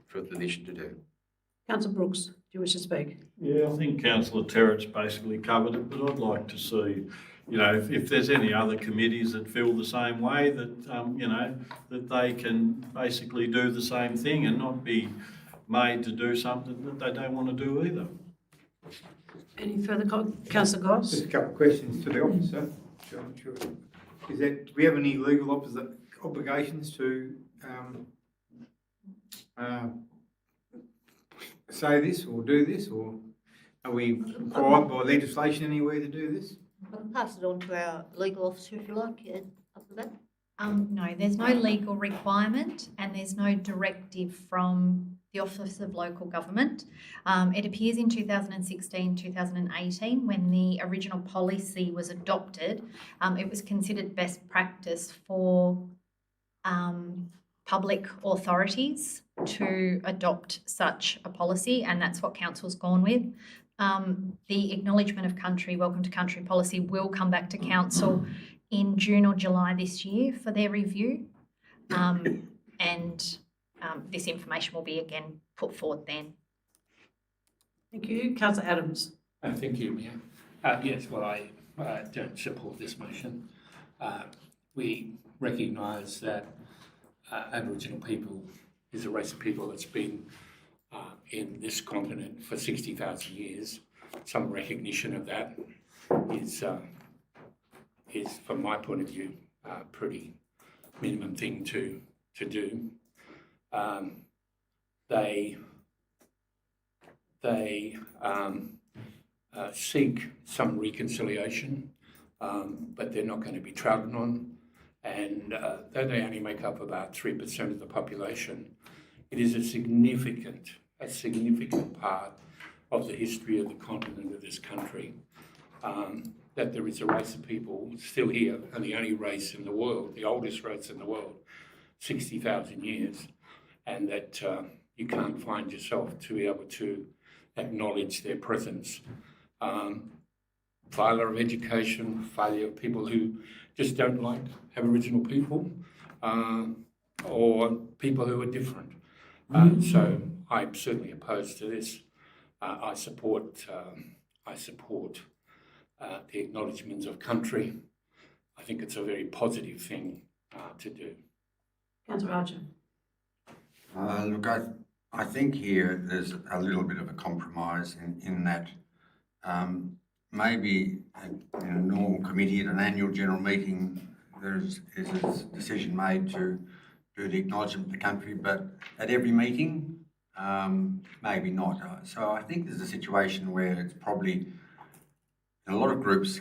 for permission to do. Councillor Brooks, do you wish to speak? Yeah, I think Councillor Terrett's basically covered it, but I'd like to see, you know, if there's any other committees that feel the same way, that, you know, that they can basically do the same thing and not be made to do something that they don't want to do either. Any further Councillor Goss? Just a couple of questions to the officer. Sure. Is that, do we have any legal obligations to say this or do this, or are we required by legislation anywhere to do this? I'll pass it on to our legal officer if you like, after that. No, there's no legal requirement and there's no directive from the Office of Local Government. It appears in 2016, 2018, when the original policy was adopted, it was considered best practice for public authorities to adopt such a policy, and that's what council's gone with. The Acknowledgement of Country, Welcome to Country policy will come back to council in June or July this year for their review, and this information will be again put forward then. Thank you. Councillor Adams. Thank you, Mayor. Yes, well, I don't support this motion. We recognise that Aboriginal people is a race of people that's been in this continent for 60,000 years. Some recognition of that is from my point of view, a pretty minimum thing to do. They seek some reconciliation, but they're not going to be trodden on. And though they only make up about 3% of the population, it is a significant part of the history of the continent of this country. That there is a race of people still here, and the only race in the world, the oldest race in the world, 60,000 years, and that you can't find yourself to be able to acknowledge their presence. Failure of education, failure of people who just don't like Aboriginal people, or people who are different. So I'm certainly opposed to this. I support the acknowledgements of country. I think it's a very positive thing to do. Councillor Archer. Look, I think here there's a little bit of a compromise in that maybe in a normal committee at an annual general meeting, is a decision made to do the acknowledgement of the country, but at every meeting, maybe not. So I think there's a situation where it's probably, in a lot of groups,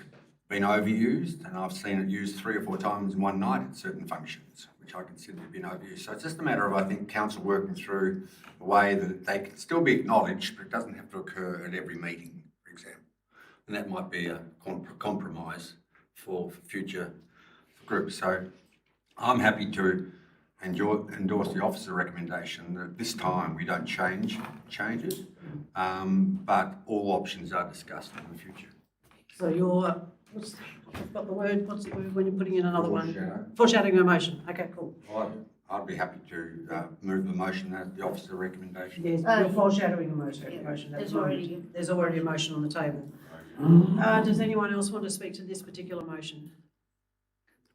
been overused, and I've seen it used 3 or 4 times in one night at certain functions, which I consider to be an overuse. So it's just a matter of, I think, council working through a way that they can still be acknowledged, but it doesn't have to occur at every meeting, for example. And that might be a compromise for future groups. So I'm happy to endorse the officer recommendation that this time we don't change it, but all options are discussed in the future. So I've got the word, what's the word when you're putting in another one? Foreshadowing a motion. Okay, cool. I'd be happy to move the motion as the officer recommendation. Yes, you're foreshadowing a motion. There's already There's already a motion on the table. Does anyone else want to speak to this particular motion?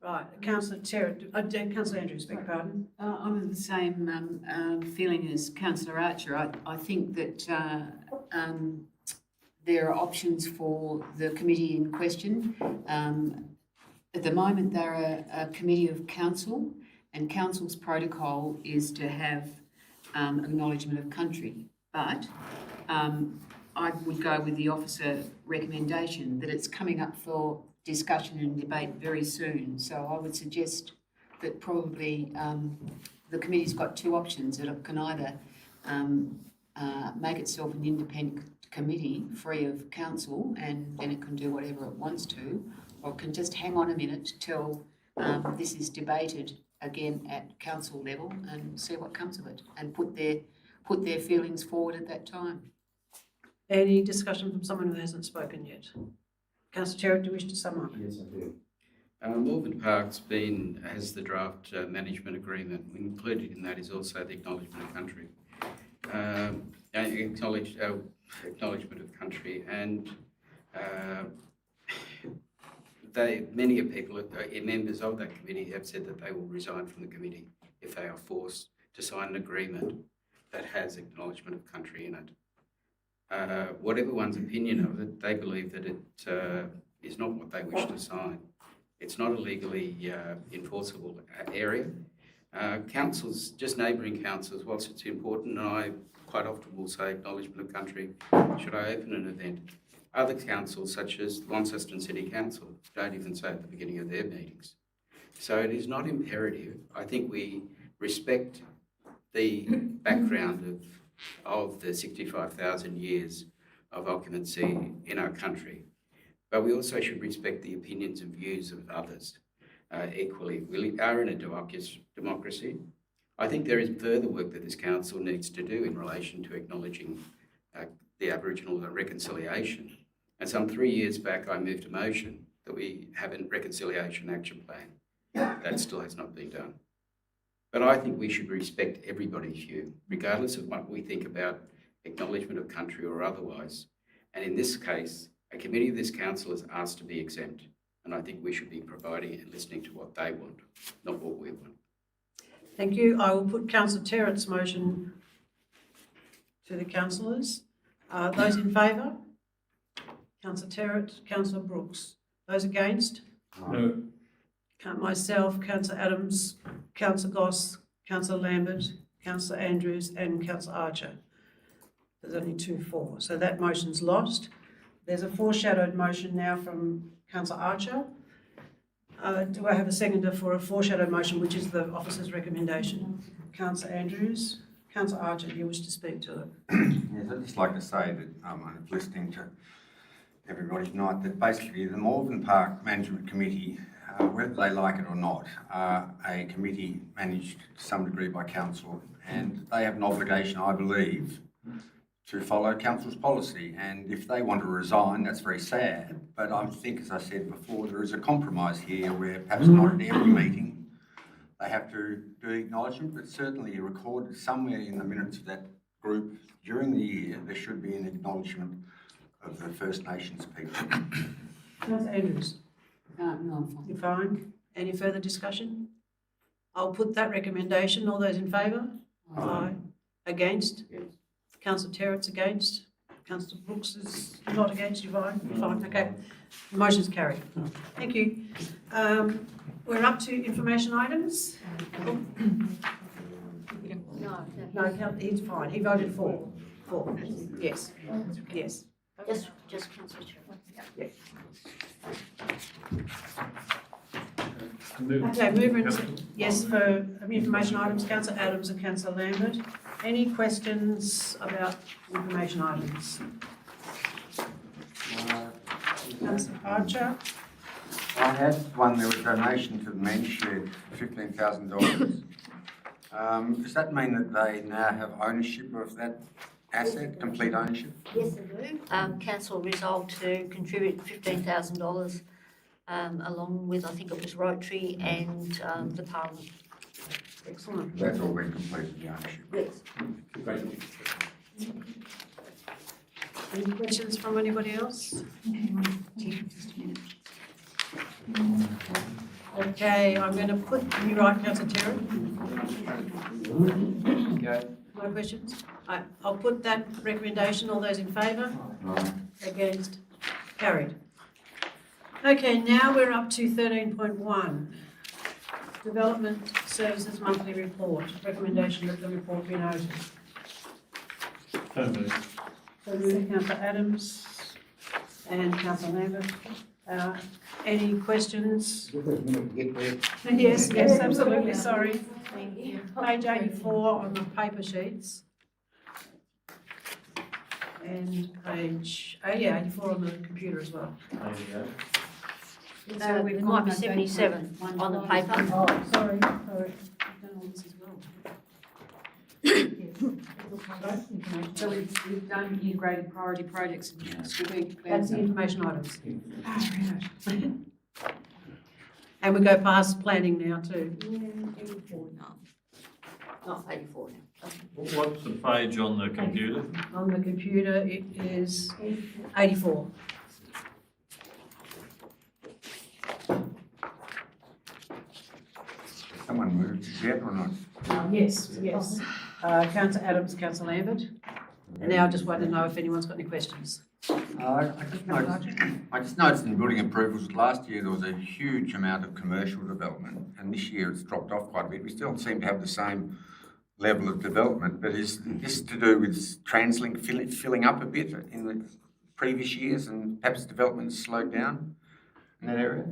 Right, Councillor Councillor Andrews, beg your pardon. I'm of the same feeling as Councillor Archer. I think that there are options for the committee in question. At the moment, they're a committee of council, and council's protocol is to have acknowledgement of country. But I would go with the officer recommendation that it's coming up for discussion and debate very soon. So I would suggest that probably the committee's got 2 options. It can either make itself an independent committee free of council and then it can do whatever it wants to, or it can just hang on a minute till this is debated again at council level and see what comes of it and put their feelings forward at that time. Any discussion from someone who hasn't spoken yet? Councillor Terrett, do you wish to sum up? Yes, I do. Malvern Park's has the draft management agreement. Included in that is also the acknowledgement of country. Acknowledgement of country, and many people, members of that committee, have said that they will resign from the committee if they are forced to sign an agreement that has acknowledgement of country in it. Whatever one's opinion of it, they believe that it is not what they wish to sign. It's not a legally enforceable area. Councils, just neighbouring councils, whilst it's important, and I quite often will say acknowledgement of country, should I open an event? Other councils, such as Launceston City Council, don't even say at the beginning of their meetings. So it is not imperative. I think we respect the background of the 65,000 years of occupancy in our country, but we also should respect the opinions and views of others equally. We are in a democracy. I think there is further work that this council needs to do in relation to acknowledging the Aboriginal reconciliation. And some 3 years back, I moved a motion that we have a reconciliation action plan. That still has not been done. But I think we should respect everybody's view, regardless of what we think about acknowledgement of country or otherwise. And in this case, a committee of this council is asked to be exempt. And I think we should be providing and listening to what they want, not what we want. Thank you. I will put Councillor Terrett's motion to the councillors. Those in favour? Councillor Terrett, Councillor Brooks. Those against? No. Myself, Councillor Adams, Councillor Goss, Councillor Lambert, Councillor Andrews and Councillor Archer. There's only 2 for. So that motion's lost. There's a foreshadowed motion now from Councillor Archer. Do I have a seconder for a foreshadowed motion, which is the officer's recommendation? Councillor Andrews. Councillor Archer, do you wish to speak to it? Yes, I'd just like to say that I'm listening to everybody tonight, that basically the Malvern Park Management Committee, whether they like it or not, are a committee managed to some degree by council, and they have an obligation, I believe, to follow council's policy. And if they want to resign, that's very sad. But I think, as I said before, there is a compromise here where perhaps not at every meeting they have to do acknowledgement, but certainly recorded somewhere in the minutes of that group during the year, there should be an acknowledgement of the First Nations people. Councillor Andrews. No, I'm fine. You're fine. Any further discussion? I'll put that recommendation. All those in favour? Aye. Against? Councillor Terrett's against. Councillor Brooks is not against. You're fine? You're fine, okay. Motion's carried. Thank you. We're up to information items. No, he's fine. He voted for. For. Yes. Yes. Just councillor Terrett. Okay, movement, yes, for information items, councillor Adams and councillor Lambert. Any questions about information items? Councillor Archer? I had one, there was a donation to the men's shed, $15,000. Does that mean that they now have ownership of that asset, complete ownership? Yes, they do. Council resolved to contribute $15,000 along with, I think it was Rotary and the Parliament. Excellent. That's all been completed, the ownership. Yes. Any questions from anybody else? Okay, I'm going to put, you right, councillor Terry? No questions? I'll put that recommendation. All those in favour? Against? Carried. Okay, now we're up to 13.1. Development Services Monthly Report. Recommendation that the report be noted. So moved. So moved, councillor Adams and councillor Lambert. Any questions? Yes, absolutely, sorry. Page 84 on the paper sheets. And page, 84 on the computer as well. It might be 77 on the paper. Oh, sorry. I've done all this as well. So we've done integrated priority projects and school week. That's the information items. And we go past planning now too. 84 now. Not 84 now. What's the page on the computer? On the computer, it is 84. Someone moved yet or not? Yes. Councillor Adams, Councillor Lambert. And now I just want to know if anyone's got any questions. I just noticed in building approvals, last year there was a huge amount of commercial development, and this year it's dropped off quite a bit. We still seem to have the same level of development, but is this to do with TransLink filling up a bit in the previous years, and perhaps development has slowed down in that area?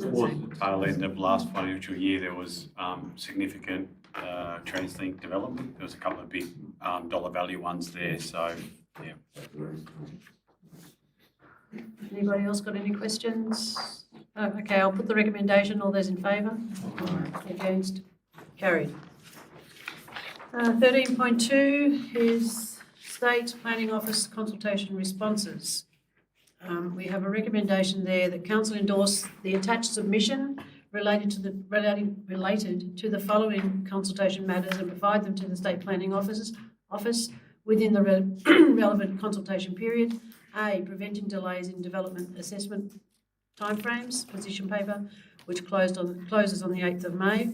Towards the tail end of last financial year, there was significant TransLink development. There was a couple of big dollar value ones there, so yeah. Anybody else got any questions? Okay, I'll put the recommendation. All those in favour? Against? Carried. 13.2 is State Planning Office consultation responses. We have a recommendation there that Council endorse the attached submission related to the following consultation matters and provide them to the State Planning Office within the relevant consultation period. A, preventing delays in development assessment timeframes, position paper, which closes on the 8th of May.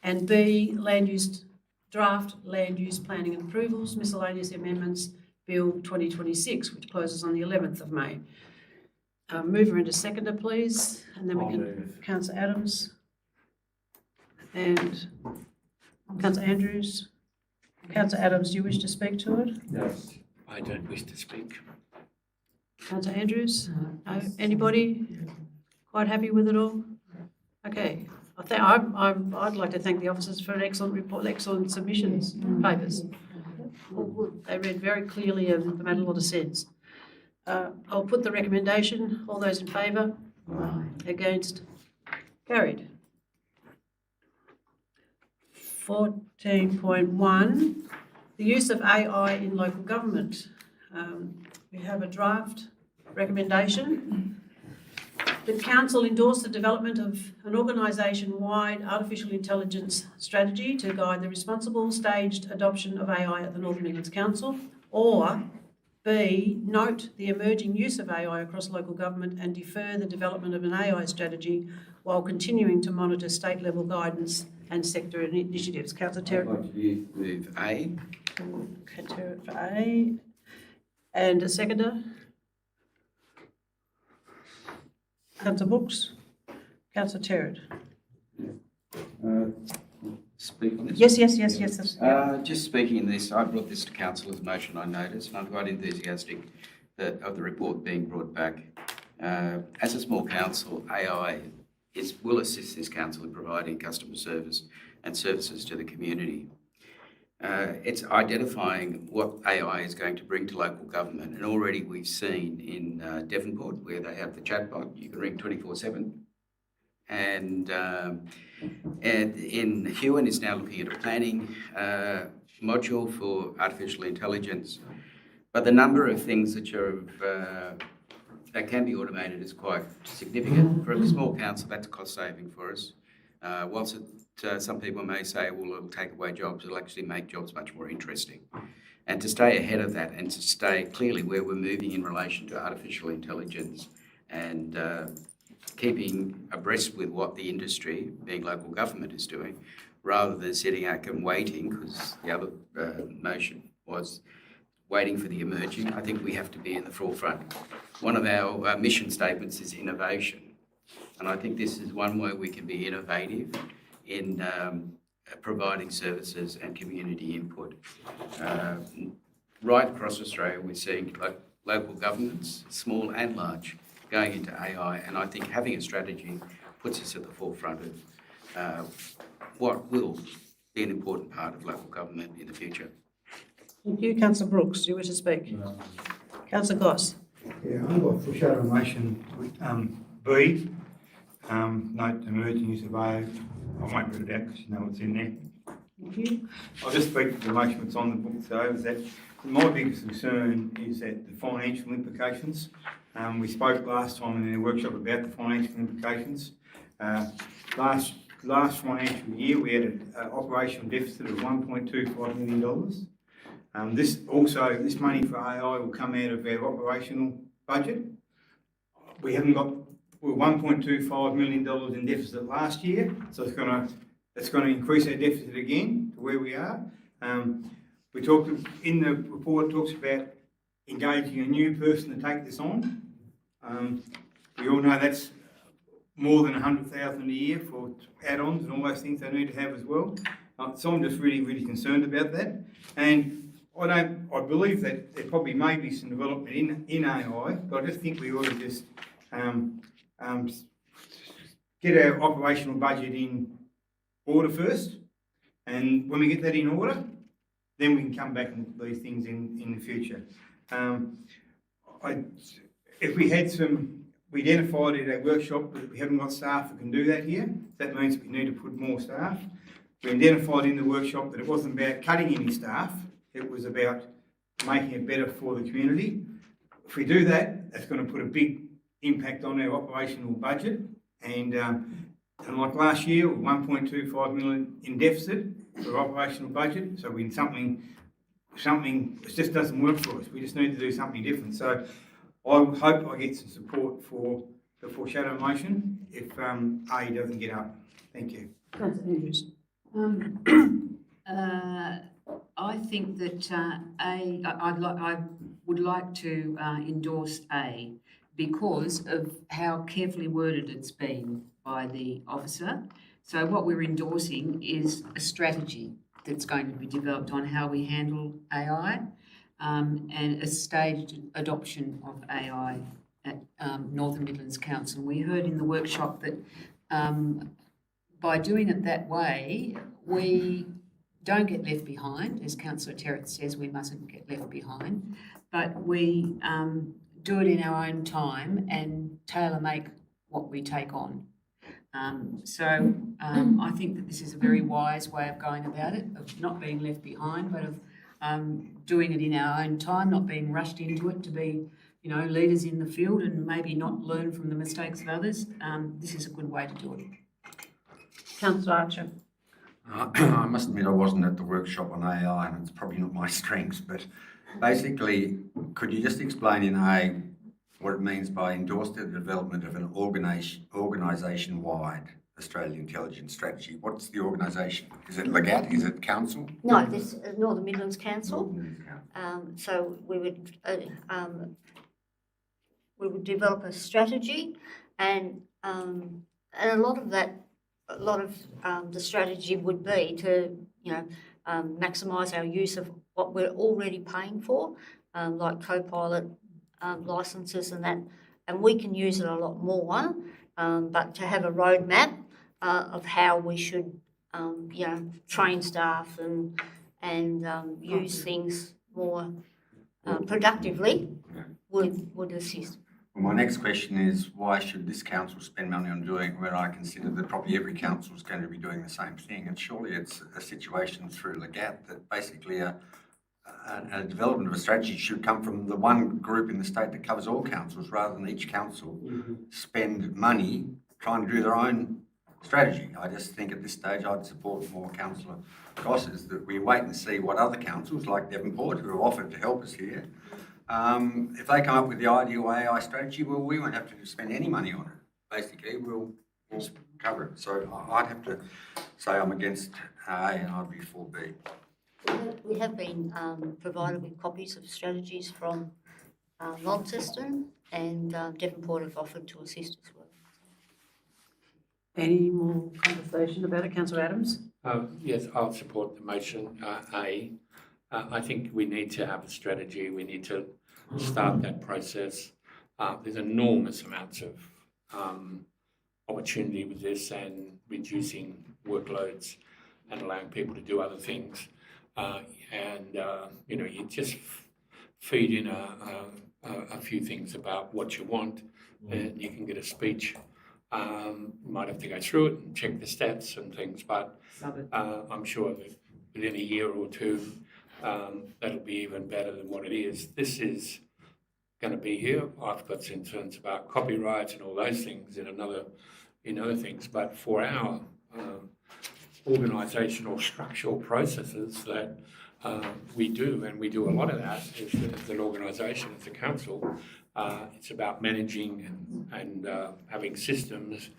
And B, draft land use planning and approvals, miscellaneous amendments, Bill 2026, which closes on the 11th of May. Mover and a seconder, please, and then we can, Councillor Adams and Councillor Andrews. Councillor Adams, do you wish to speak to it? Yes. I don't wish to speak. Councillor Andrews? Anybody quite happy with it all? Okay. I'd like to thank the officers for an excellent report, excellent submissions, papers. They read very clearly and made a lot of sense. I'll put the recommendation. All those in favour? Against? Carried. 14.1, the use of AI in local government. We have a draft recommendation. The Council endorsed the development of an organisation-wide artificial intelligence strategy to guide the responsible staged adoption of AI at the Northern Midlands Council, or B, note the emerging use of AI across local government and defer the development of an AI strategy while continuing to monitor state level guidance and sector initiatives. Councillor I'd Terry. like to move A. Okay, Terry for A. And a seconder? Councillor Brooks. Councillor Terry. Speak on this? Yes. Just speaking in this, I brought this to council as a motion, I noticed, and I'm quite enthusiastic of the report being brought back. As a small council, AI will assist this council in providing customer service and services to the community. It's identifying what AI is going to bring to local government, and already we've seen in Devonport where they have the chatbot, you can ring 24/7. And in Hewen is now looking at a planning module for artificial intelligence. But the number of things that can be automated is quite significant. For a small council, that's a cost saving for us. Whilst some people may say, well, it'll take away jobs, it'll actually make jobs much more interesting. And to stay ahead of that and to stay clearly where we're moving in relation to artificial intelligence and keeping abreast with what the industry, being local government, is doing, rather than sitting back and waiting, because the other motion was waiting for the emerging. I think we have to be in the forefront. One of our mission statements is innovation. And I think this is one way we can be innovative in providing services and community input. Right across Australia, we're seeing local governments, small and large, going into AI, and I think having a strategy puts us at the forefront of what will be an important part of local government in the future. Thank you. Councillor Brooks, you wish to speak? Councillor Goss. Yeah, I've got foreshadow motion B. Note the emerging use of AI. I won't read it out because you know what's in there. Thank you. I'll just speak to the motion that's on the book, so is that my biggest concern is that the financial implications. We spoke last time in the workshop about the financial implications. Last financial year, we had an operational deficit of $1.25 million. This money for AI will come out of our operational budget. We're $1.25 million in deficit last year, so it's going to increase our deficit again to where we are. We talked in the report, talks about engaging a new person to take this on. We all know that's more than $100,000 a year for add-ons and all those things they need to have as well. So I'm just really, really concerned about that. And I believe that there probably may be some development in AI, but I just think we ought to just get our operational budget in order first. And when we get that in order, then we can come back and look at these things in the future. We identified at our workshop that we haven't got staff that can do that here. That means we need to put more staff. We identified in the workshop that it wasn't about cutting any staff, it was about making it better for the community. If we do that, that's going to put a big impact on our operational budget. And like last year, we're 1.25 million in deficit for operational budget. So when something it just doesn't work for us. We just need to do something different. So I hope I get some support for the foreshadow motion if A doesn't get up. Thank you. I think that I would like to endorse A because of how carefully worded it's been by the officer. So what we're endorsing is a strategy that's going to be developed on how we handle AI and a staged adoption of AI at Northern Midlands Council. We heard in the workshop that by doing it that way, we don't get left behind. As Councillor Terrett says, we mustn't get left behind, but we do it in our own time and tailor-make what we take on. I think that this is a very wise way of going about it, of not being left behind, but of doing it in our own time, not being rushed into it to be, leaders in the field and maybe not learn from the mistakes of others. This is a good way to do it. Councillor Archer. I must admit I wasn't at the workshop on AI, and it's probably not my strength, but basically, could you just explain in A what it means by endorse the development of an organisation-wide Australian intelligence strategy? What's the organisation? Is it LEGAT? Is it council? No, this is Northern Midlands Council. Northern Midlands Council. So we would develop a strategy, and a lot of that, the strategy would be to maximise our use of what we're already paying for, like co-pilot licences and that, and we can use it a lot more. But to have a roadmap of how we should, train staff and use things more productively would assist. Well, my next question is, why should this council spend money on doing it when I consider that probably every council is going to be doing the same thing? And surely it's a situation through LEGAT that basically a development of a strategy should come from the one group in the state that covers all councils, rather than each council spend money trying to do their own strategy. I just think at this stage I'd support more Councillor Goss's that we wait and see what other councils like Devonport, who have offered to help us here, if they come up with the ideal AI strategy, well, we won't have to spend any money on it. Basically, we'll cover it. So I'd have to say I'm against A and I'd be for B. We have been provided with copies of strategies from Launceston, and Devonport have offered to assist as well. Any more conversation about it, Councillor Adams? Yes, I'll support the motion. I think we need to have a strategy. We need to start that process. There's enormous amounts of opportunity with this, and reducing workloads and allowing people to do other things. You just feed in a few things about what you want, and you can get a speech. You might have to go through it and check the stats and things, but I'm sure that within a year or two, that'll be even better than what it is. This is going to be here. I've got concerns about copyright and all those things in other things, but for our organisational structural processes that we do, and we do a lot of that as an organisation, as a council. It's about managing and having systems.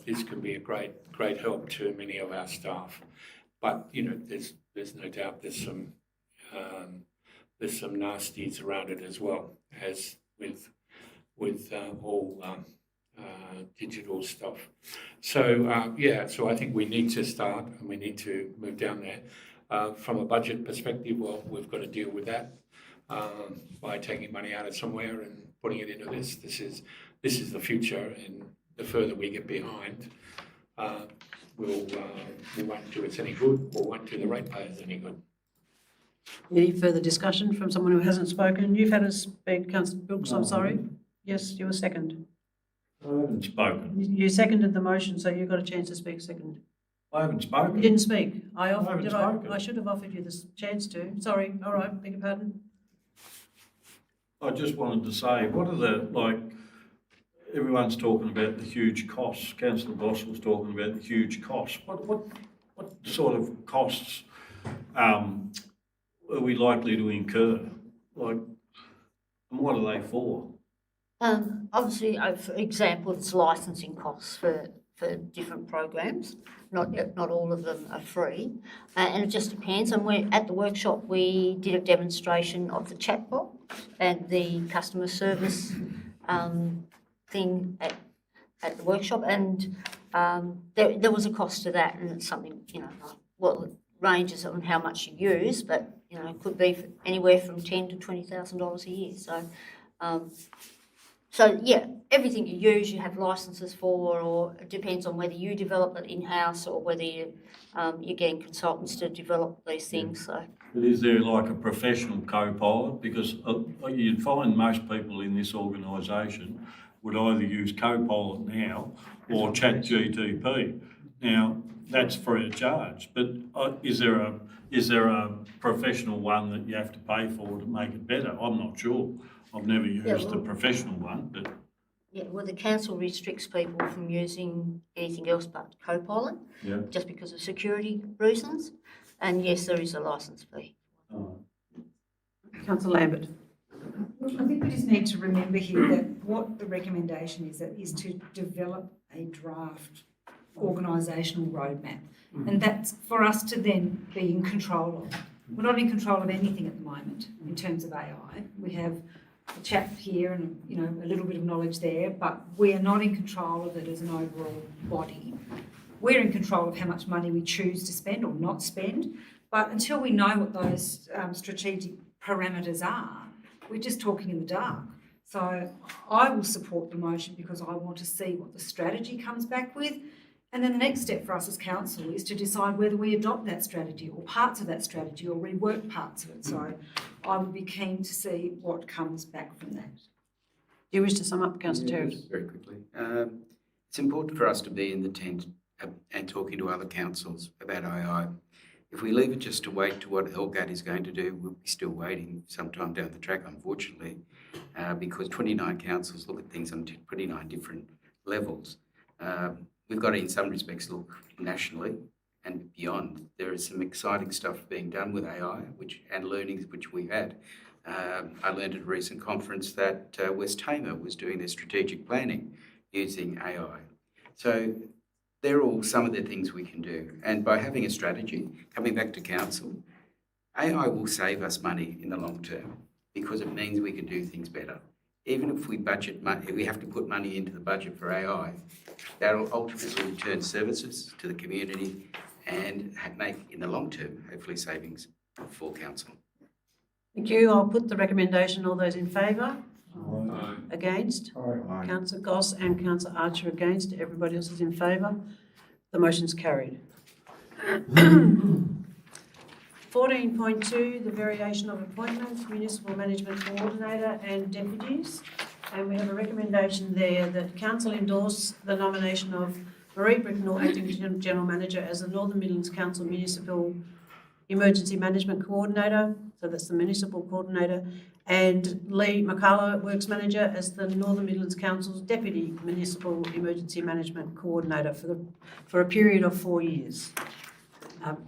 This can be a great help to many of our staff. But there's no doubt there's some nasties around it as well, as with all digital stuff. So so I think we need to start and we need to move down there. From a budget perspective, well, we've got to deal with that by taking money out of somewhere and putting it into this. This is the future, and the further we get behind, we won't do us any good, or won't do the ratepayers any good. Any further discussion from someone who hasn't spoken? You've had a speak, Councillor Brooks, I'm sorry. Yes, you were second. I haven't spoken. You seconded the motion, so you got a chance to speak second. I haven't spoken. You didn't speak. I should have offered you this chance to. Sorry, all right, beg your pardon. I just wanted to say, what are everyone's talking about the huge costs. Councillor Boss was talking about the huge costs. What sort of costs are we likely to incur? And what are they for? Obviously, for example, it's licensing costs for different programs. Not all of them are free, and it just depends. And at the workshop, we did a demonstration of the chatbot and the customer service thing at the workshop, and there was a cost to that, and it's something it ranges on how much you use, but it could be anywhere from $10,000 to $20,000 a year. So everything you use, you have licences for, or it depends on whether you develop it in-house or whether you're getting consultants to develop these things. So. But is there like a professional co-pilot? Because you'd find most people in this organisation would either use co-pilot now or ChatGTP. Now, that's free of charge, but is there a professional one that you have to pay for to make it better? I'm not sure. I've never used a professional one, but Yeah, well, the council restricts people from using anything else but Copilot, Yeah. just because of security reasons. And yes, there is a licence fee. Councillor Lambert. I think we just need to remember here that what the recommendation is to develop a draft organisational roadmap. And that's for us to then be in control of. We're not in control of anything at the moment in terms of AI. We have a chat here and, you know, a little bit of knowledge there, but we are not in control of it as an overall body. We're in control of how much money we choose to spend or not spend, but until we know what those strategic parameters are, we're just talking in the dark. So I will support the motion because I want to see what the strategy comes back with. And then the next step for us as council is to decide whether we adopt that strategy or parts of that strategy or rework parts of it. So I would be keen to see what comes back from that. Do you wish to sum up, Councillor Terry? Just very quickly. It's important for us to be in the tent and talking to other councils about AI. If we leave it just to wait to what LGAT is going to do, we'll be still waiting sometime down the track, unfortunately, because 29 councils look at things on 29 different levels. We've got to, in some respects, look nationally and beyond. There is some exciting stuff being done with AI and learnings which we had. I learned at a recent conference that West Tamar was doing their strategic planning using AI. So they're all some of the things we can do. And by having a strategy, coming back to council, AI will save us money in the long term because it means we can do things better. Even if we budget money, we have to put money into the budget for AI, that'll ultimately return services to the community and make, in the long term, hopefully savings for council. Thank you. I'll put the recommendation. All those in favour? Aye. Against? Aye. Councillor Goss and Councillor Archer against. Everybody else is in favour. The motion's carried. 14.2, the variation of appointments, municipal management coordinator and deputies. And we have a recommendation there that council endorse the nomination of Marie Bricknell, acting general manager, as the Northern Midlands Council Municipal Emergency Management Coordinator. So that's the municipal coordinator. And Lee McCullough, Works Manager, as the Northern Midlands Council's Deputy Municipal Emergency Management Coordinator for a period of 4 years.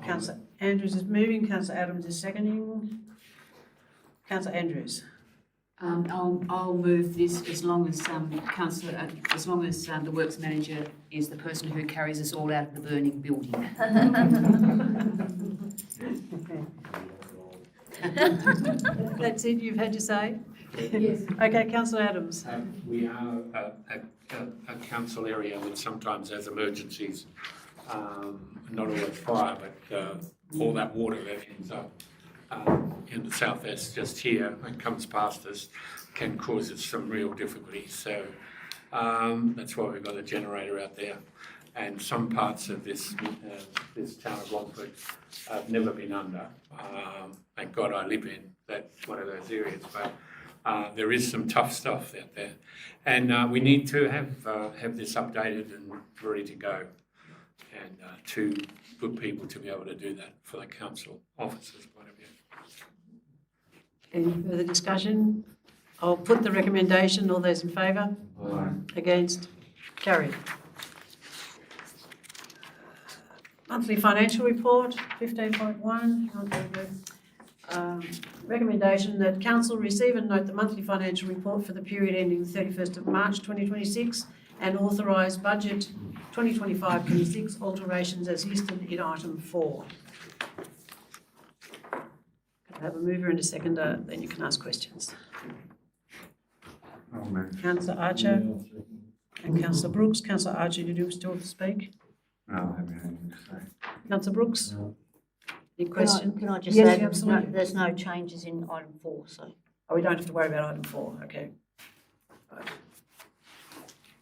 Councillor Andrews is moving, Councillor Adams is seconding. Councillor Andrews. I'll move this as long as the Works Manager is the person who carries us all out of the burning building. That's it, you've had your say? Yes. Okay, Councillor Adams. We are a council area that sometimes has emergencies, not always fire, but all that water that ends up in the southwest just here and comes past us can cause us some real difficulties. So that's why we've got a generator out there. And some parts of this town of Longford have never been under. Thank God I live in one of those areas, but there is some tough stuff out there, and we need to have this updated and ready to go, and two good people to be able to do that for the council officers' point of view. Any further discussion? I'll put the recommendation. All those in favour? Aye. Against? Carried. Monthly financial report, 15.1. Recommendation that council receive and note the monthly financial report for the period ending 31st of March 2026 and authorise budget 2025-26 alterations as listed in item 4. I have a mover and a seconder, then you can ask questions. Councillor Archer and Councillor Brooks. Councillor Archer, do you still speak? No, I haven't had anything to say. Councillor Brooks? Any question? Can I just Yes, say absolutely. there's no changes in item 4, so. Oh, we don't have to worry about item 4, okay. Right.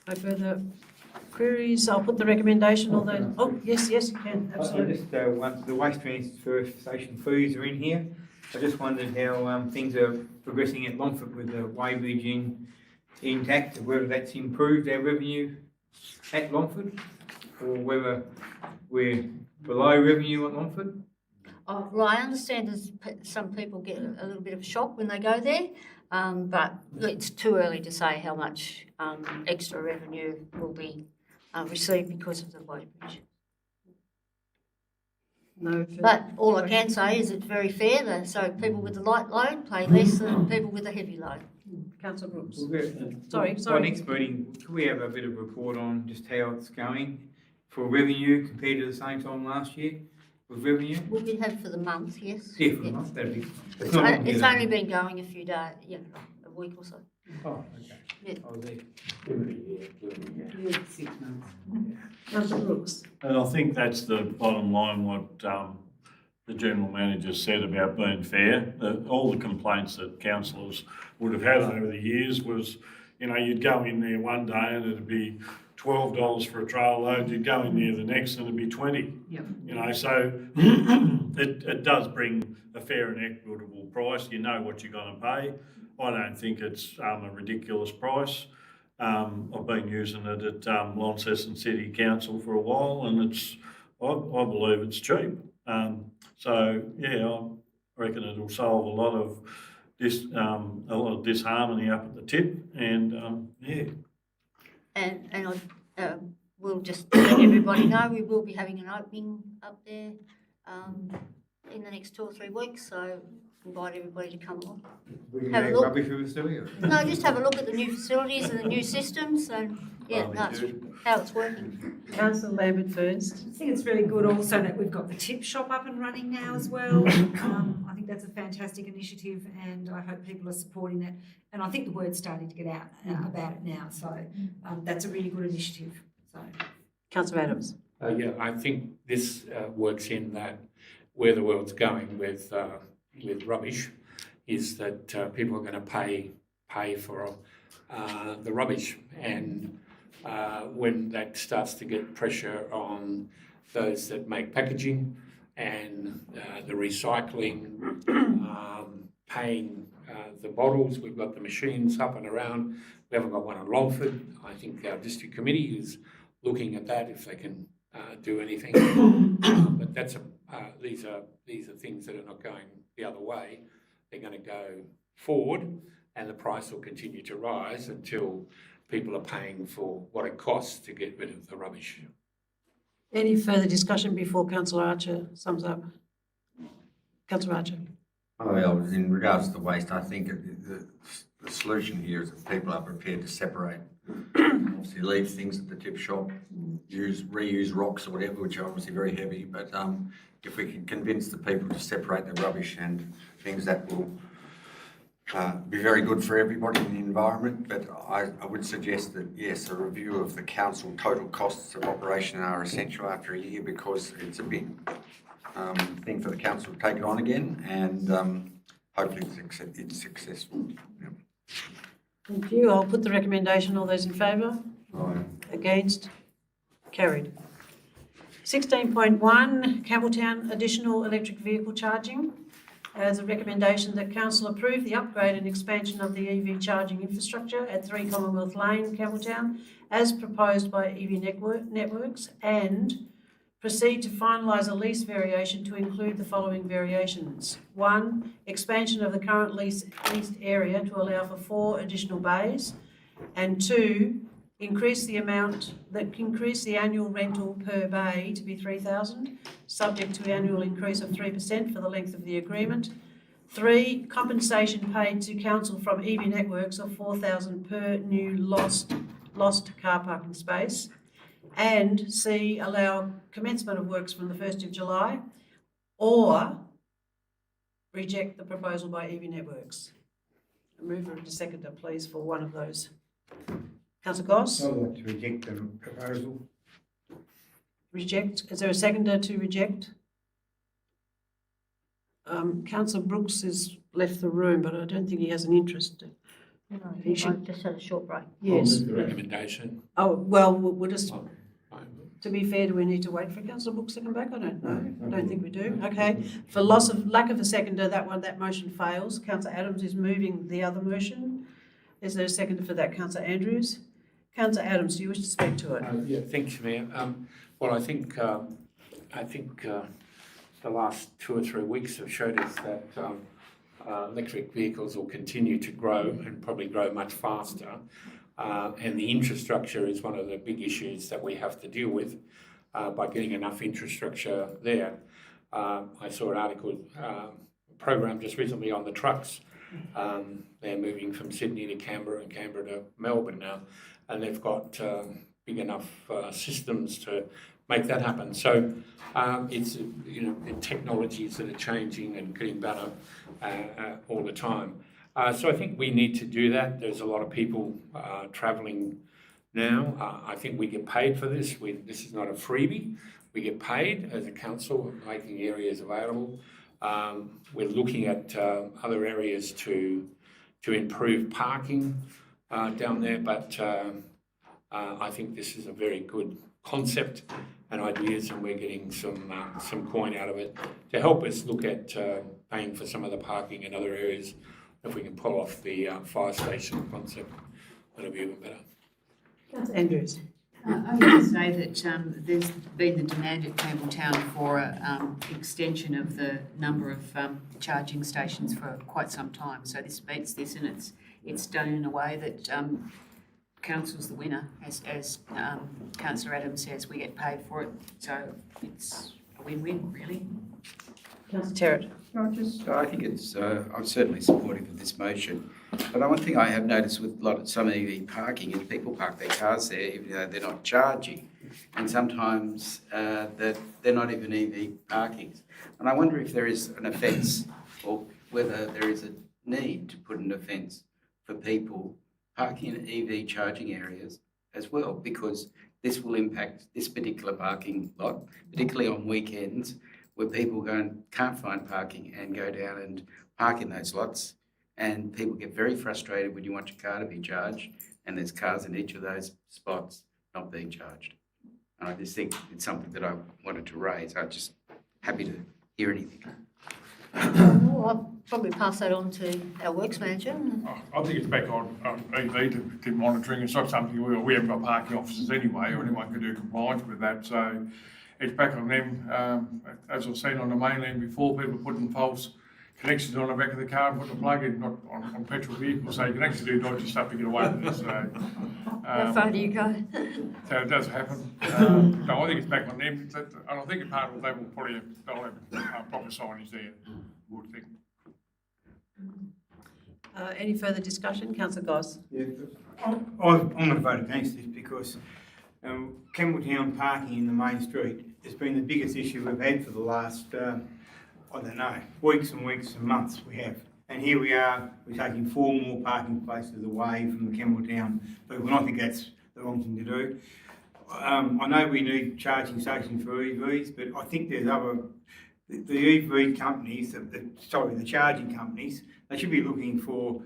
No further queries, I'll put the recommendation, all those, oh, yes, you can, absolutely. Once the waste transfer station fees are in here, I just wondered how things are progressing at Longford with the weighbridge intact, whether that's improved our revenue at Longford or whether we're below revenue at Longford. Well, I understand some people get a little bit of a shock when they go there, But it's too early to say how much extra revenue will be received because of the weighbridge. No. But all I can say is it's very fair, so people with the light load pay less than people with a heavy load. Councillor Brooks. By Sorry. next meeting, could we have a bit of a report on just how it's going for revenue compared to the same time last year with revenue? We'll be had for the month, yes. Yeah, for the month, that'd be. It's only been going a few days, a week or so. Oh, okay. Yeah. I was there. 6 months. Councillor Brooks. And I think that's the bottom line, what the General Manager said about being fair. All the complaints that councillors would have had over the years was, you'd go in there one day and it'd be $12 for a trail load, you'd go in there the next and it'd be 20. Yep. So it does bring a fair and equitable price. You know what you're going to pay. I don't think it's a ridiculous price. I've been using it at Launceston City Council for a while, and I believe it's cheap. So yeah, I reckon it'll solve a lot of disharmony up at the tip, and yeah. And we'll just let everybody know we will be having an opening up there in the next 2 or 3 weeks, so invite everybody to come along. Have a look. Rubbish with us, do we? No, just have a look at the new facilities and the new systems and how it's working. Councillor Lambert first. I think it's really good also that we've got the tip shop up and running now as well. I think that's a fantastic initiative, and I hope people are supporting that. And I think the word's starting to get out about it now, so that's a really good initiative. So, Councillor Adams. Yeah, I think this works in that where the world's going with rubbish is that people are going to pay for the rubbish, and when that starts to get pressure on those that make packaging and the recycling, paying the bottles, we've got the machines up and around. We haven't got one in Longford. I think our district committee is looking at that if they can do anything. But these are things that are not going the other way. They're going to go forward, and the price will continue to rise until people are paying for what it costs to get rid of the rubbish. Any further discussion before Councillor Archer sums up? Councillor Archer. Oh, well, in regards to waste, I think the solution here is that people are prepared to separate. Obviously leave things at the tip shop, reuse rocks or whatever, which are obviously very heavy, but if we can convince the people to separate the rubbish and things, that will be very good for everybody in the environment. But I would suggest that, yes, a review of the council total costs of operation are essential after a year, because it's a big thing for the council to take it on again, and hopefully it's successful. Yeah. Thank you. I'll put the recommendation. All those in favour? Aye. Against? Carried. 16.1, Campbelltown additional electric vehicle charging. As a recommendation that council approve the upgrade and expansion of the EV charging infrastructure at 3 Commonwealth Lane, Campbelltown, as proposed by EV Networks, and proceed to finalise a lease variation to include the following variations. 1, expansion of the current leased area to allow for 4 additional bays. And 2, increase the annual rental per bay to be $3,000, subject to annual increase of 3% for the length of the agreement. 3, compensation paid to council from EV Networks of $4,000 per new lost car parking space. And C, allow commencement of works from the 1st of July, or reject the proposal by EV Networks. A mover and a seconder, please, for one of those. Councillor Goss? I'd like to reject the proposal. Reject. Is there a seconder to reject? Councillor Brooks has left the room, but I don't think he has an interest. No, he should just had a short break. Yes. The recommendation. Oh, well, we'll just, to be fair, do we need to wait for Councillor Brooks to come back? I don't know. I don't think we do. Okay. For lack of a seconder, that motion fails. Councillor Adams is moving the other motion. Is there a seconder for that? Councillor Andrews? Councillor Adams, do you wish to speak to it? Yeah, thanks, Mayor. Well, I think the last 2 or 3 weeks have showed us that electric vehicles will continue to grow and probably grow much faster. And the infrastructure is one of the big issues that we have to deal with by getting enough infrastructure there. I saw an article, program just recently on the trucks. They're moving from Sydney to Canberra and Canberra to Melbourne now, and they've got big enough systems to make that happen. So it's technologies that are changing and getting better all the time. So I think we need to do that. There's a lot of people travelling now. I think we get paid for this. This is not a freebie. We get paid as a council making areas available. We're looking at other areas to improve parking down there, but I think this is a very good concept and ideas, and we're getting some coin out of it to help us look at paying for some of the parking in other areas. If we can pull off the fire station concept, that'll be even better. Councillor Andrews. I would just say that there's been the demand at Campbelltown for an extension of the number of charging stations for quite some time. So this meets this, and it's done in a way that council's the winner, as Councillor Adams says. We get paid for it, so it's a win-win, really. Councillor Terrett. I think it's, I'm certainly supportive of this motion. But one thing I have noticed with some EV parking is people park their cars there even though they're not charging. And sometimes that they're not even EV parkings. And I wonder if there is an offence or whether there is a need to put an offence for people parking in EV charging areas as well, because this will impact this particular parking lot, particularly on weekends, where people can't find parking and go down and park in those lots. And people get very frustrated when you want your car to be charged and there's cars in each of those spots not being charged. And I just think it's something that I wanted to raise. I'm just happy to hear anything. Well, I'll probably pass that on to our works manager. I think it's back on EV to monitoring. It's not something we haven't got parking officers anyway, or anyone can do compliance with that. So it's back on them. As I've seen on the mainland before, people putting false connections on the back of the car and putting a plug in, not on petrol vehicles. So you can actually do dodgy stuff to get away with it. So, how far do you go? So it does happen. No, I think it's back on them. And I think a part of it, they'll have proper signage there, I would think. Any further discussion? Councillor Goss. Yeah, I'm going to vote against this because Campbelltown parking in the main street has been the biggest issue we've had for the last, I don't know, weeks and weeks and months we have. And here we are, we're taking 4 more parking places away from the Campbelltown people, and I think that's the wrong thing to do. I know we need charging stations for EVs, but I think there's the EV companies, the charging companies, they should be looking for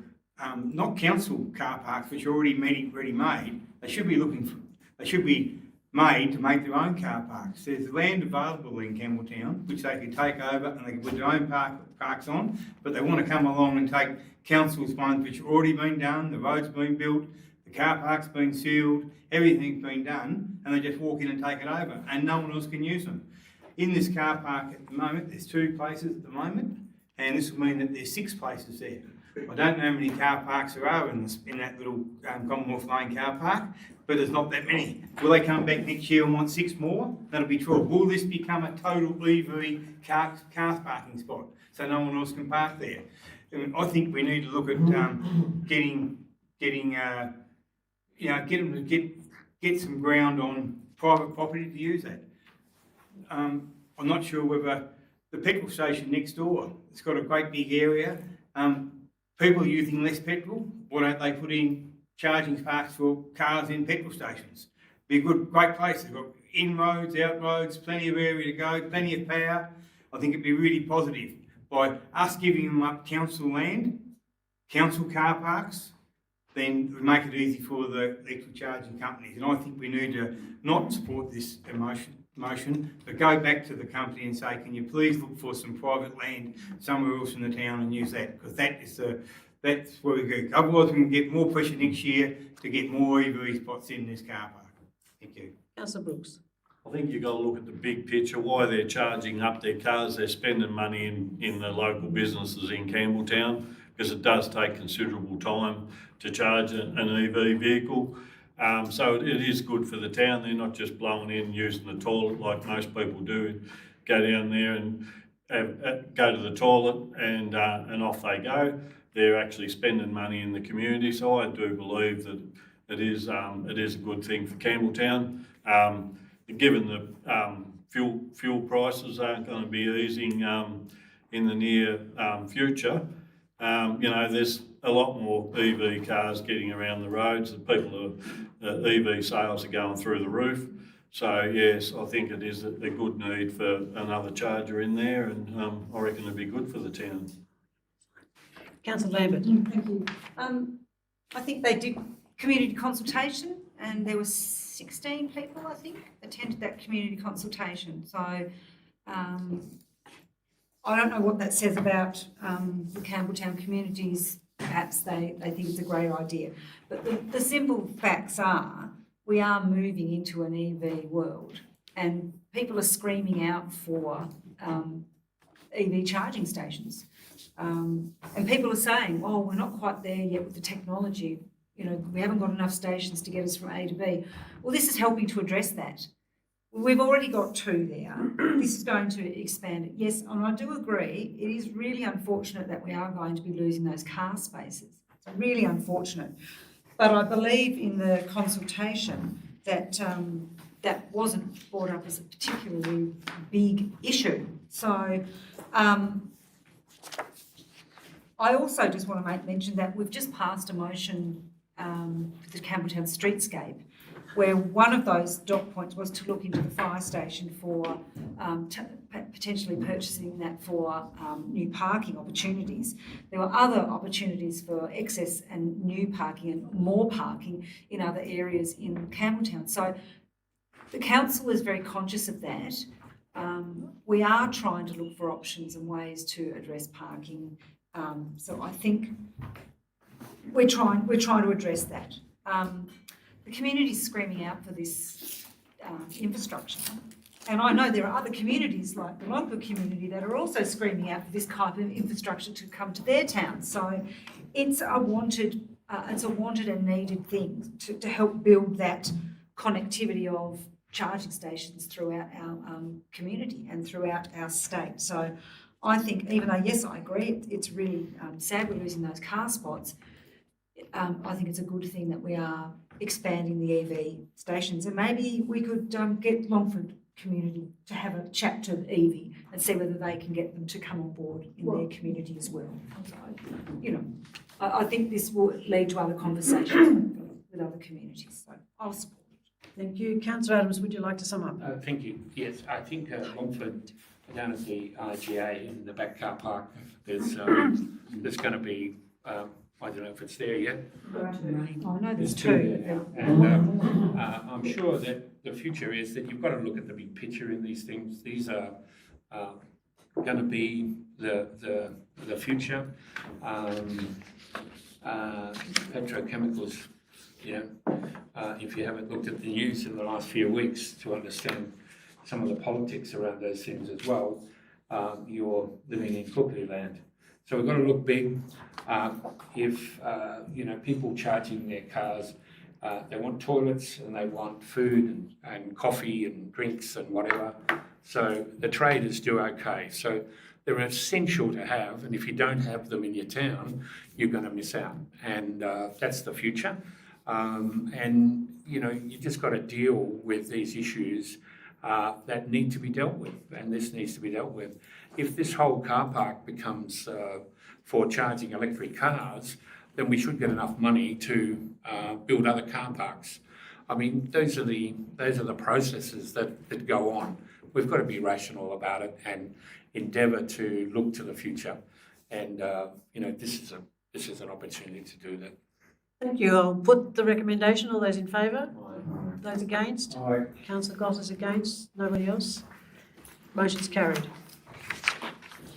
not council car parks, which are already ready-made. They should be made to make their own car parks. There's land available in Campbelltown, which they could take over and they could put their own parks on, but they want to come along and take council's ones which have already been done, the road's been built, the car park's been sealed, everything's been done, and they just walk in and take it over, and no one else can use them. In this car park at the moment, there's 2 places at the moment, and this will mean that there's 6 places there. I don't know how many car parks there are in that little Commonwealth Lane car park, but there's not that many. Will they come back next year and want 6 more? That'll be true. Will this become a total EV car parking spot so no one else can park there? I think we need to look at get them to get some ground on private property to use that. I'm not sure whether the petrol station next door, it's got a great big area. People are using less petrol. Why don't they put in charging parks for cars in petrol stations? Be a great place. They've got in-roads, out-roads, plenty of area to go, plenty of power. I think it'd be really positive. By us giving them up council land, council car parks, then it would make it easy for the electric charging companies. And I think we need to not support this motion, but go back to the company and say, can you please look for some private land somewhere else in the town and use that? Because that's where we go. Otherwise, we can get more pressure next year to get more EV spots in this car park. Thank you. Councillor Brooks. I think you've got to look at the big picture, why they're charging up their cars. They're spending money in the local businesses in Campbelltown, because it does take considerable time to charge an EV vehicle. So it is good for the town. They're not just blowing in using the toilet like most people do. Go down there and go to the toilet and off they go. They're actually spending money in the community. So I do believe that it is a good thing for Campbelltown. Given the fuel prices aren't going to be easing in the near future, there's a lot more EV cars getting around the roads. EV sales are going through the roof. So yes, I think it is a good need for another charger in there, and I reckon it'd be good for the town. Councillor Lambert. Thank you. I think they did community consultation, and there were 16 people, I think, attended that community consultation. So I don't know what that says about the Campbelltown communities. Perhaps they think it's a great idea. But the simple facts are we are moving into an EV world, and people are screaming out for EV charging stations. And people are saying, oh, we're not quite there yet with the technology. We haven't got enough stations to get us from A to B. Well, this is helping to address that. We've already got 2 there. This is going to expand it. Yes, and I do agree, it is really unfortunate that we are going to be losing those car spaces. It's really unfortunate. But I believe in the consultation that that wasn't brought up as a particularly big issue. So I also just want to make mention that we've just passed a motion for the Campbelltown Streetscape, where one of those dot points was to look into the fire station for potentially purchasing that for new parking opportunities. There were other opportunities for excess and new parking and more parking in other areas in Campbelltown. So the council is very conscious of that. We are trying to look for options and ways to address parking. So I think we're trying to address that. The community's screaming out for this infrastructure. And I know there are other communities like the Longport community that are also screaming out for this type of infrastructure to come to their town. So it's a wanted and needed thing to help build that connectivity of charging stations throughout our community and throughout our state. So I think, even though, yes, I agree, it's really sad we're losing those car spots, I think it's a good thing that we are expanding the EV stations, and maybe we could get Longford community to have a chat to EV and see whether they can get them to come on board in their community as well. I think this will lead to other conversations with other communities, so I'll support it. Thank you. Councillor Adams, would you like to sum up? Thank you. Yes, I think Longford, down at the IGA in the back car park, there's going to be, I don't know if it's there yet. Oh, no, there's 2 there now. And I'm sure that the future is that you've got to look at the big picture in these things. These are going to be the future. Petrochemicals, if you haven't looked at the news in the last few weeks to understand some of the politics around those things as well, you're living in cuckoo land. So we've got to look big. If people charging their cars, they want toilets and they want food and coffee and drinks and whatever. So the traders do okay. So they're essential to have, and if you don't have them in your town, you're going to miss out. And that's the future. You just got to deal with these issues that need to be dealt with, and this needs to be dealt with. If this whole car park becomes for charging electric cars, then we should get enough money to build other car parks. I mean, those are the processes that go on. We've got to be rational about it and endeavour to look to the future. And this is an opportunity to do that. Thank you. I'll put the recommendation. All those in favour? Those against? Aye. Councillor Goss is against. Nobody else? Motion's carried.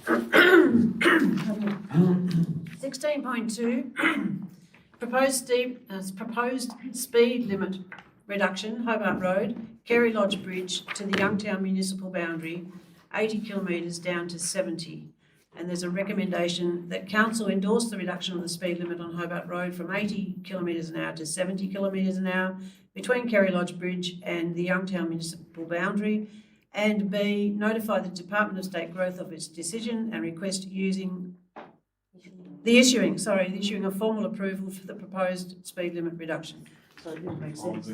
16.2, proposed speed limit reduction, Hobart Road, Kerry Lodge Bridge to the Youngtown municipal boundary, 80 kilometres down to 70. And there's a recommendation that council endorse the reduction of the speed limit on Hobart Road from 80 kilometres an hour to 70 kilometres an hour between Kerry Lodge Bridge and the Youngtown municipal boundary. And B, notify the Department of State Growth of its decision and request the issuing of formal approval for the proposed speed limit reduction. So it didn't make sense.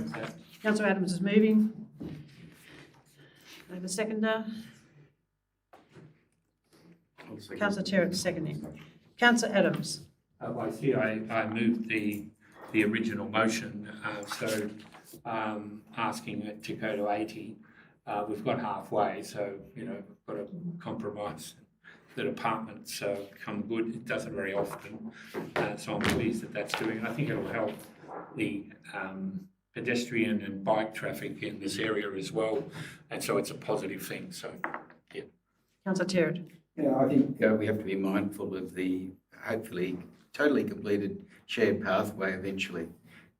Councillor Adams is moving. I have a seconder. Councillor Terrick seconding. Councillor Adams. I see I moved the original motion, asking it to go to 80. We've got halfway, so, you know, got to compromise. The department's come good. It does it very often, so I'm pleased that that's doing it. I think it'll help the pedestrian and bike traffic in this area as well, and so it's a positive thing, so, yeah. Councillor Terrick. Yeah, I think we have to be mindful of the hopefully totally completed shared pathway eventually,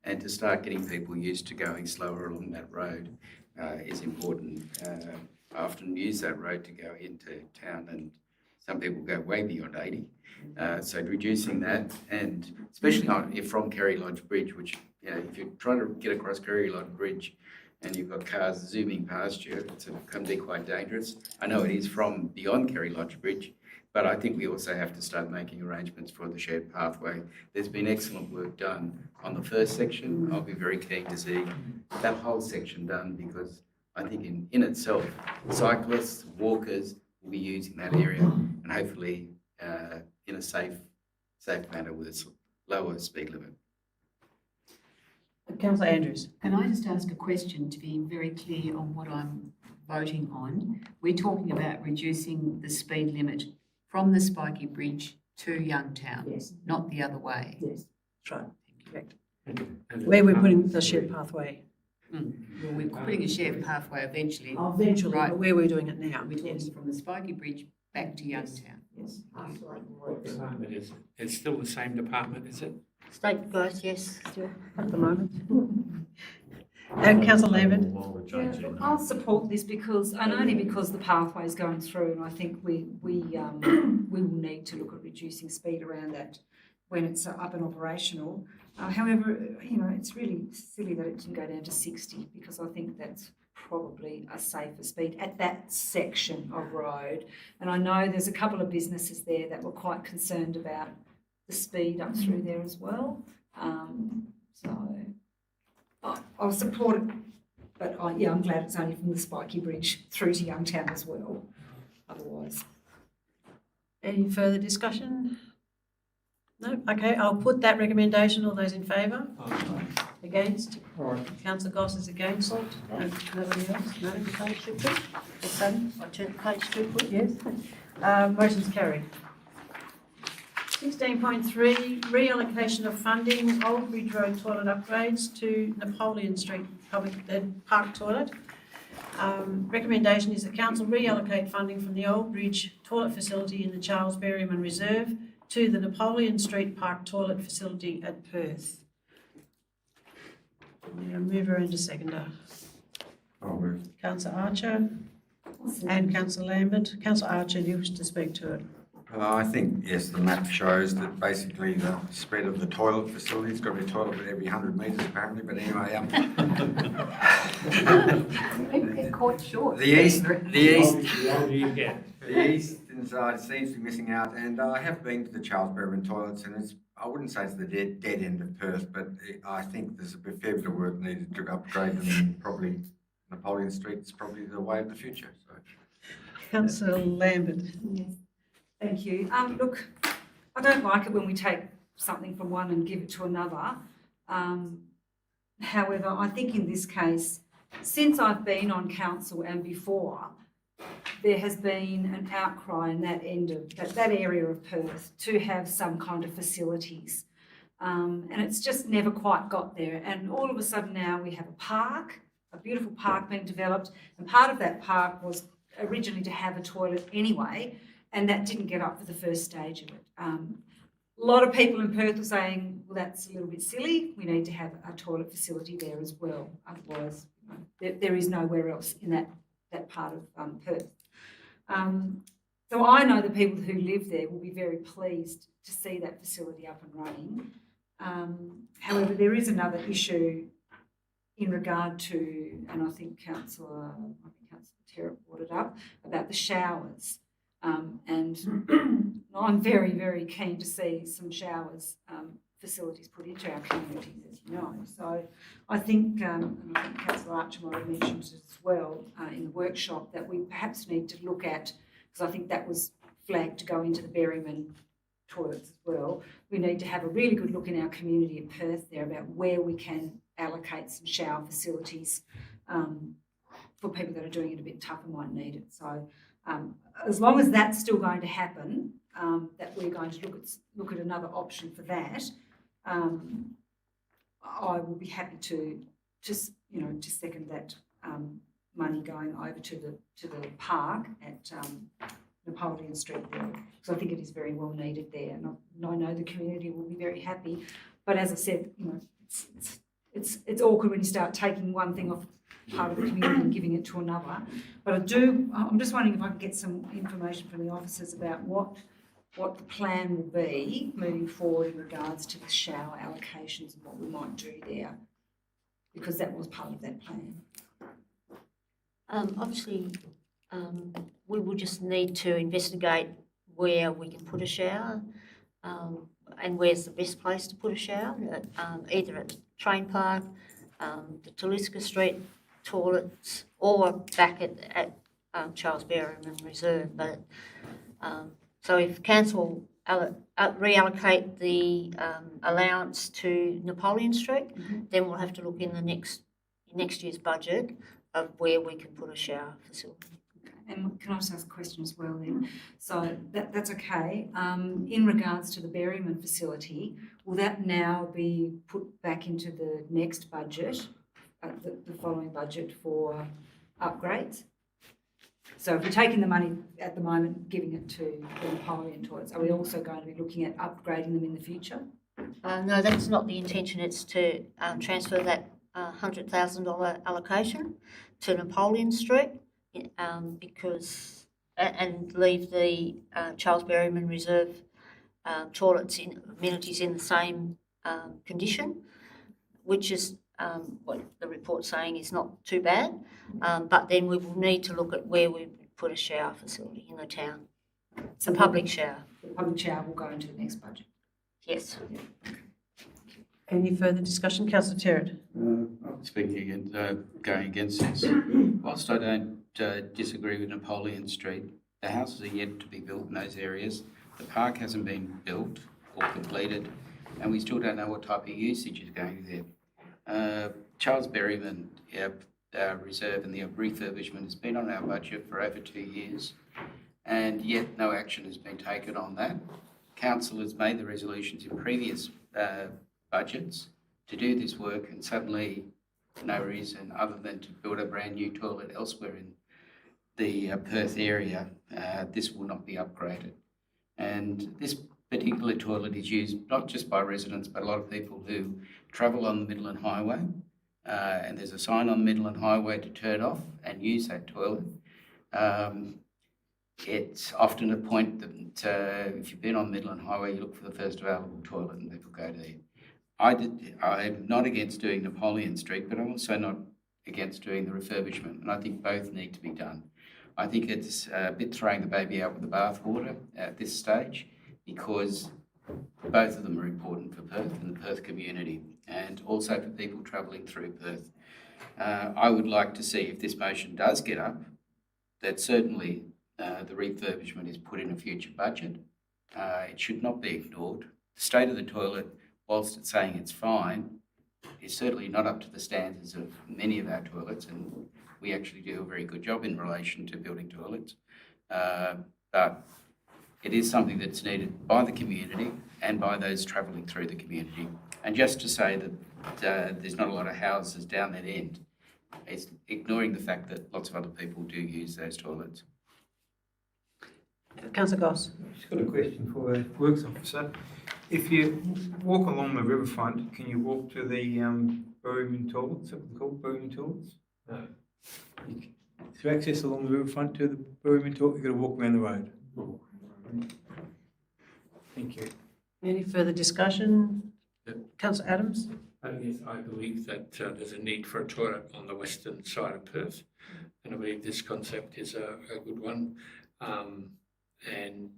and to start getting people used to going slower along that road is important. I often use that road to go into town, and some people go way beyond 80. So reducing that, and especially if from Kerry Lodge Bridge, which, you know, if you're trying to get across Kerry Lodge Bridge and you've got cars zooming past you, it can be quite dangerous. I know it is from beyond Kerry Lodge Bridge, but I think we also have to start making arrangements for the shared pathway. There's been excellent work done on the first section. I'll be very keen to see that whole section done, because I think in itself, cyclists, walkers will be using that area, and hopefully in a safe manner with a lower speed limit. Councillor Andrews. Can I just ask a question to be very clear on what I'm voting on? We're talking about reducing the speed limit from the Spiky Bridge to Youngtown, Yes. not the other way. Yes, that's right. Correct. Where we're putting the shared pathway. Well, we're putting a shared pathway eventually. Eventually, Right. but where we're doing it now. We're talking Yes. from the Spiky Bridge back to Youngtown. Yes. What department is it? It's still the same department, is it? State growth, yes, still. At the moment. And Councillor Lambert. Yeah, I'll support this because, and only because the pathway is going through, and I think we will need to look at reducing speed around that when it's up and operational. However, you know, it's really silly that it didn't go down to 60, because I think that's probably a safer speed at that section of road. And I know there's a couple of businesses there that were quite concerned about the speed up through there as well. So I'll support it, but I'm glad it's only from the Spiky Bridge through to Youngtown as well. Otherwise. Any further discussion? No? Okay, I'll put that recommendation. All those in favour? Against? Councillor Goss is against. Nobody else? No? Page two, please. Same? I turn page two, please. Yes. Motion's carried. 16.3, reallocation of funding, Old Bridge Road toilet upgrades to Napoleon Street public park toilet. Recommendation is that council reallocate funding from the Old Bridge toilet facility in the Charles Berryman Reserve to the Napoleon Street Park toilet facility at Perth. Need a mover and a seconder. I'll move. Councillor Archer and Councillor Lambert. Councillor Archer, do you wish to speak to it? I think, yes, the map shows that basically the spread of the toilet facility, it's got to be a toilet every 100 metres apparently, but anyway. People get caught short. The eastern side seems to be missing out, and I have been to the Charles Berryman toilets, and I wouldn't say it's the dead end of Perth, but I think there's a fair bit of work needed to upgrade them, and probably Napoleon Street is probably the way of the future. So. Councillor Lambert. Yes. Thank you. Look, I don't like it when we take something from one and give it to another. However, I think in this case, since I've been on council and before, there has been an outcry in that end of that area of Perth to have some kind of facilities. And it's just never quite got there. And all of a sudden now we have a park, a beautiful park being developed, and part of that park was originally to have a toilet anyway, and that didn't get up for the first stage of it. A lot of people in Perth were saying, well, that's a little bit silly. We need to have a toilet facility there as well. Otherwise, There is nowhere else in that part of Perth. So I know the people who live there will be very pleased to see that facility up and running. However, there is another issue in regard to, and I think Councillor Terrett brought it up, about the showers. And I'm very, very keen to see some showers facilities put into our communities, as you know. So I think, and I think Councillor Archer might have mentioned it as well in the workshop, that we perhaps need to look at, because I think that was flagged to go into the Berryman toilets as well. We need to have a really good look in our community of Perth there about where we can allocate some shower facilities for people that are doing it a bit tougher, might need it. So as long as that's still going to happen, that we're going to look at another option for that, I will be happy to second that money going over to the park at Napoleon Street there, because I think it is very well needed there, and I know the community will be very happy. But as I said, it's awkward when you start taking one thing off part of the community and giving it to another. But I'm just wondering if I can get some information from the officers about what the plan will be moving forward in regards to the shower allocations and what we might do there, because that was part of that plan. Obviously, we will just need to investigate where we can put a shower and where's the best place to put a shower, either at Train Park, the Taliska Street toilets, or back at Charles Berryman Reserve. But so if council reallocate the allowance to Napoleon Street, then we'll have to look in the next year's budget of where we can put a shower facility. And can I just ask a question as well then? So that's okay. In regards to the Berryman facility, will that now be put back into the next budget, the following budget for upgrades? So if we're taking the money at the moment, giving it to the Napoleon toilets, are we also going to be looking at upgrading them in the future? No, that's not the intention. It's to transfer that $100,000 allocation to Napoleon Street because and leave the Charles Berryman Reserve toilets amenities in the same condition, which is what the report's saying is not too bad. But then we will need to look at where we put a shower facility in the town. It's a public shower. The public shower will go into the next budget. Yes. Any further discussion? Councillor Terrett. I'm speaking going against this. Whilst I don't disagree with Napoleon Street, the houses are yet to be built in those areas. The park hasn't been built or completed, and we still don't know what type of usage is going there. Charles Berryman Reserve and the refurbishment has been on our budget for over 2 years, and yet no action has been taken on that. Council has made the resolutions in previous budgets to do this work, and suddenly, for no reason other than to build a brand new toilet elsewhere in the Perth area, this will not be upgraded. And this particular toilet is used not just by residents, but a lot of people who travel on the Midland Highway. And there's a sign on the Midland Highway to turn off and use that toilet. It's often a point that if you've been on the Midland Highway, you look for the first available toilet and people go there. I'm not against doing Napoleon Street, but I'm also not against doing the refurbishment, and I think both need to be done. I think it's a bit throwing the baby out with the bathwater at this stage, because both of them are important for Perth and the Perth community, and also for people travelling through Perth. I would like to see, if this motion does get up, that certainly the refurbishment is put in a future budget. It should not be ignored. The state of the toilet, whilst it's saying it's fine, is certainly not up to the standards of many of our toilets, and we actually do a very good job in relation to building toilets. But it is something that's needed by the community and by those travelling through the community. And just to say that there's not a lot of houses down that end, it's ignoring the fact that lots of other people do use those toilets. Councillor Goss. I've just got a question for the Works Officer. If you walk along the riverfront, can you walk to the Berryman toilets? Is that what they're called, Berryman toilets? To access along the riverfront to the Birmingham Talk, you've got to walk around the road. Thank you. Any further discussion? Councillor Adams? Yes, I believe that there's a need for a toilet on the western side of Perth, and I believe this concept is a good one. And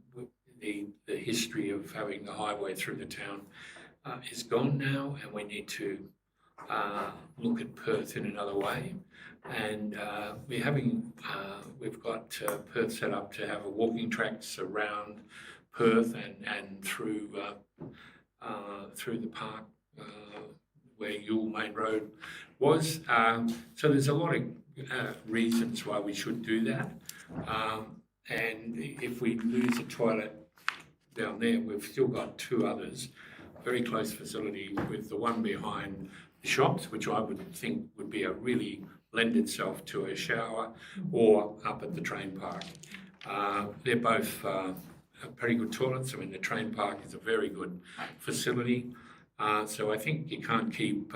the history of having the highway through the town is gone now, and we need to look at Perth in another way. And we've got Perth set up to have a walking tracks around Perth and through the park where Yule Main Road was. So there's a lot of reasons why we should do that. And if we lose a toilet down there, we've still got two others, very close facility, with the one behind the shops, which I would think would be really lend itself to a shower, or up at the train park. They're both pretty good toilets. I mean, the train park is a very good facility. So I think you can't keep,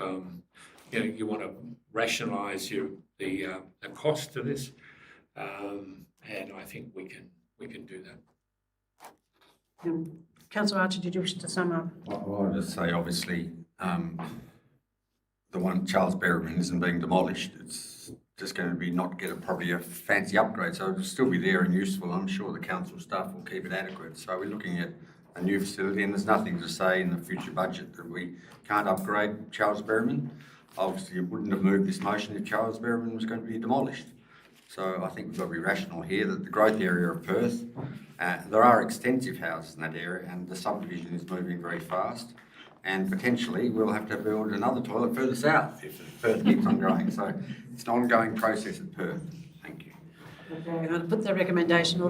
you want to rationalise the cost of this, and I think we can do that. Councillor Archer, did you wish to sum up? Well, I'll just say, obviously, the one Charles Berryman isn't being demolished. It's just going to be not get probably a fancy upgrade, so it'll still be there and useful. I'm sure the council staff will keep it adequate. So we're looking at a new facility, and there's nothing to say in the future budget that we can't upgrade Charles Berryman. Obviously, you wouldn't have moved this motion if Charles Berryman was going to be demolished. So I think we've got to be rational here that the growth area of Perth, there are extensive houses in that area, and the subdivision is moving very fast. And potentially we'll have to build another toilet further south if Perth keeps on growing. So it's an ongoing process at Perth. Thank you. Okay, I'm going to put the recommendation.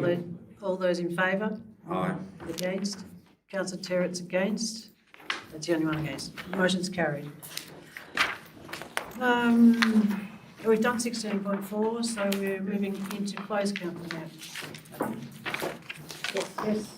All those in favour? Aye. Against? Councillor Terrett's against. That's the only one against. Motion's carried. We've done 16.4, so we're moving into closed council now. Yes.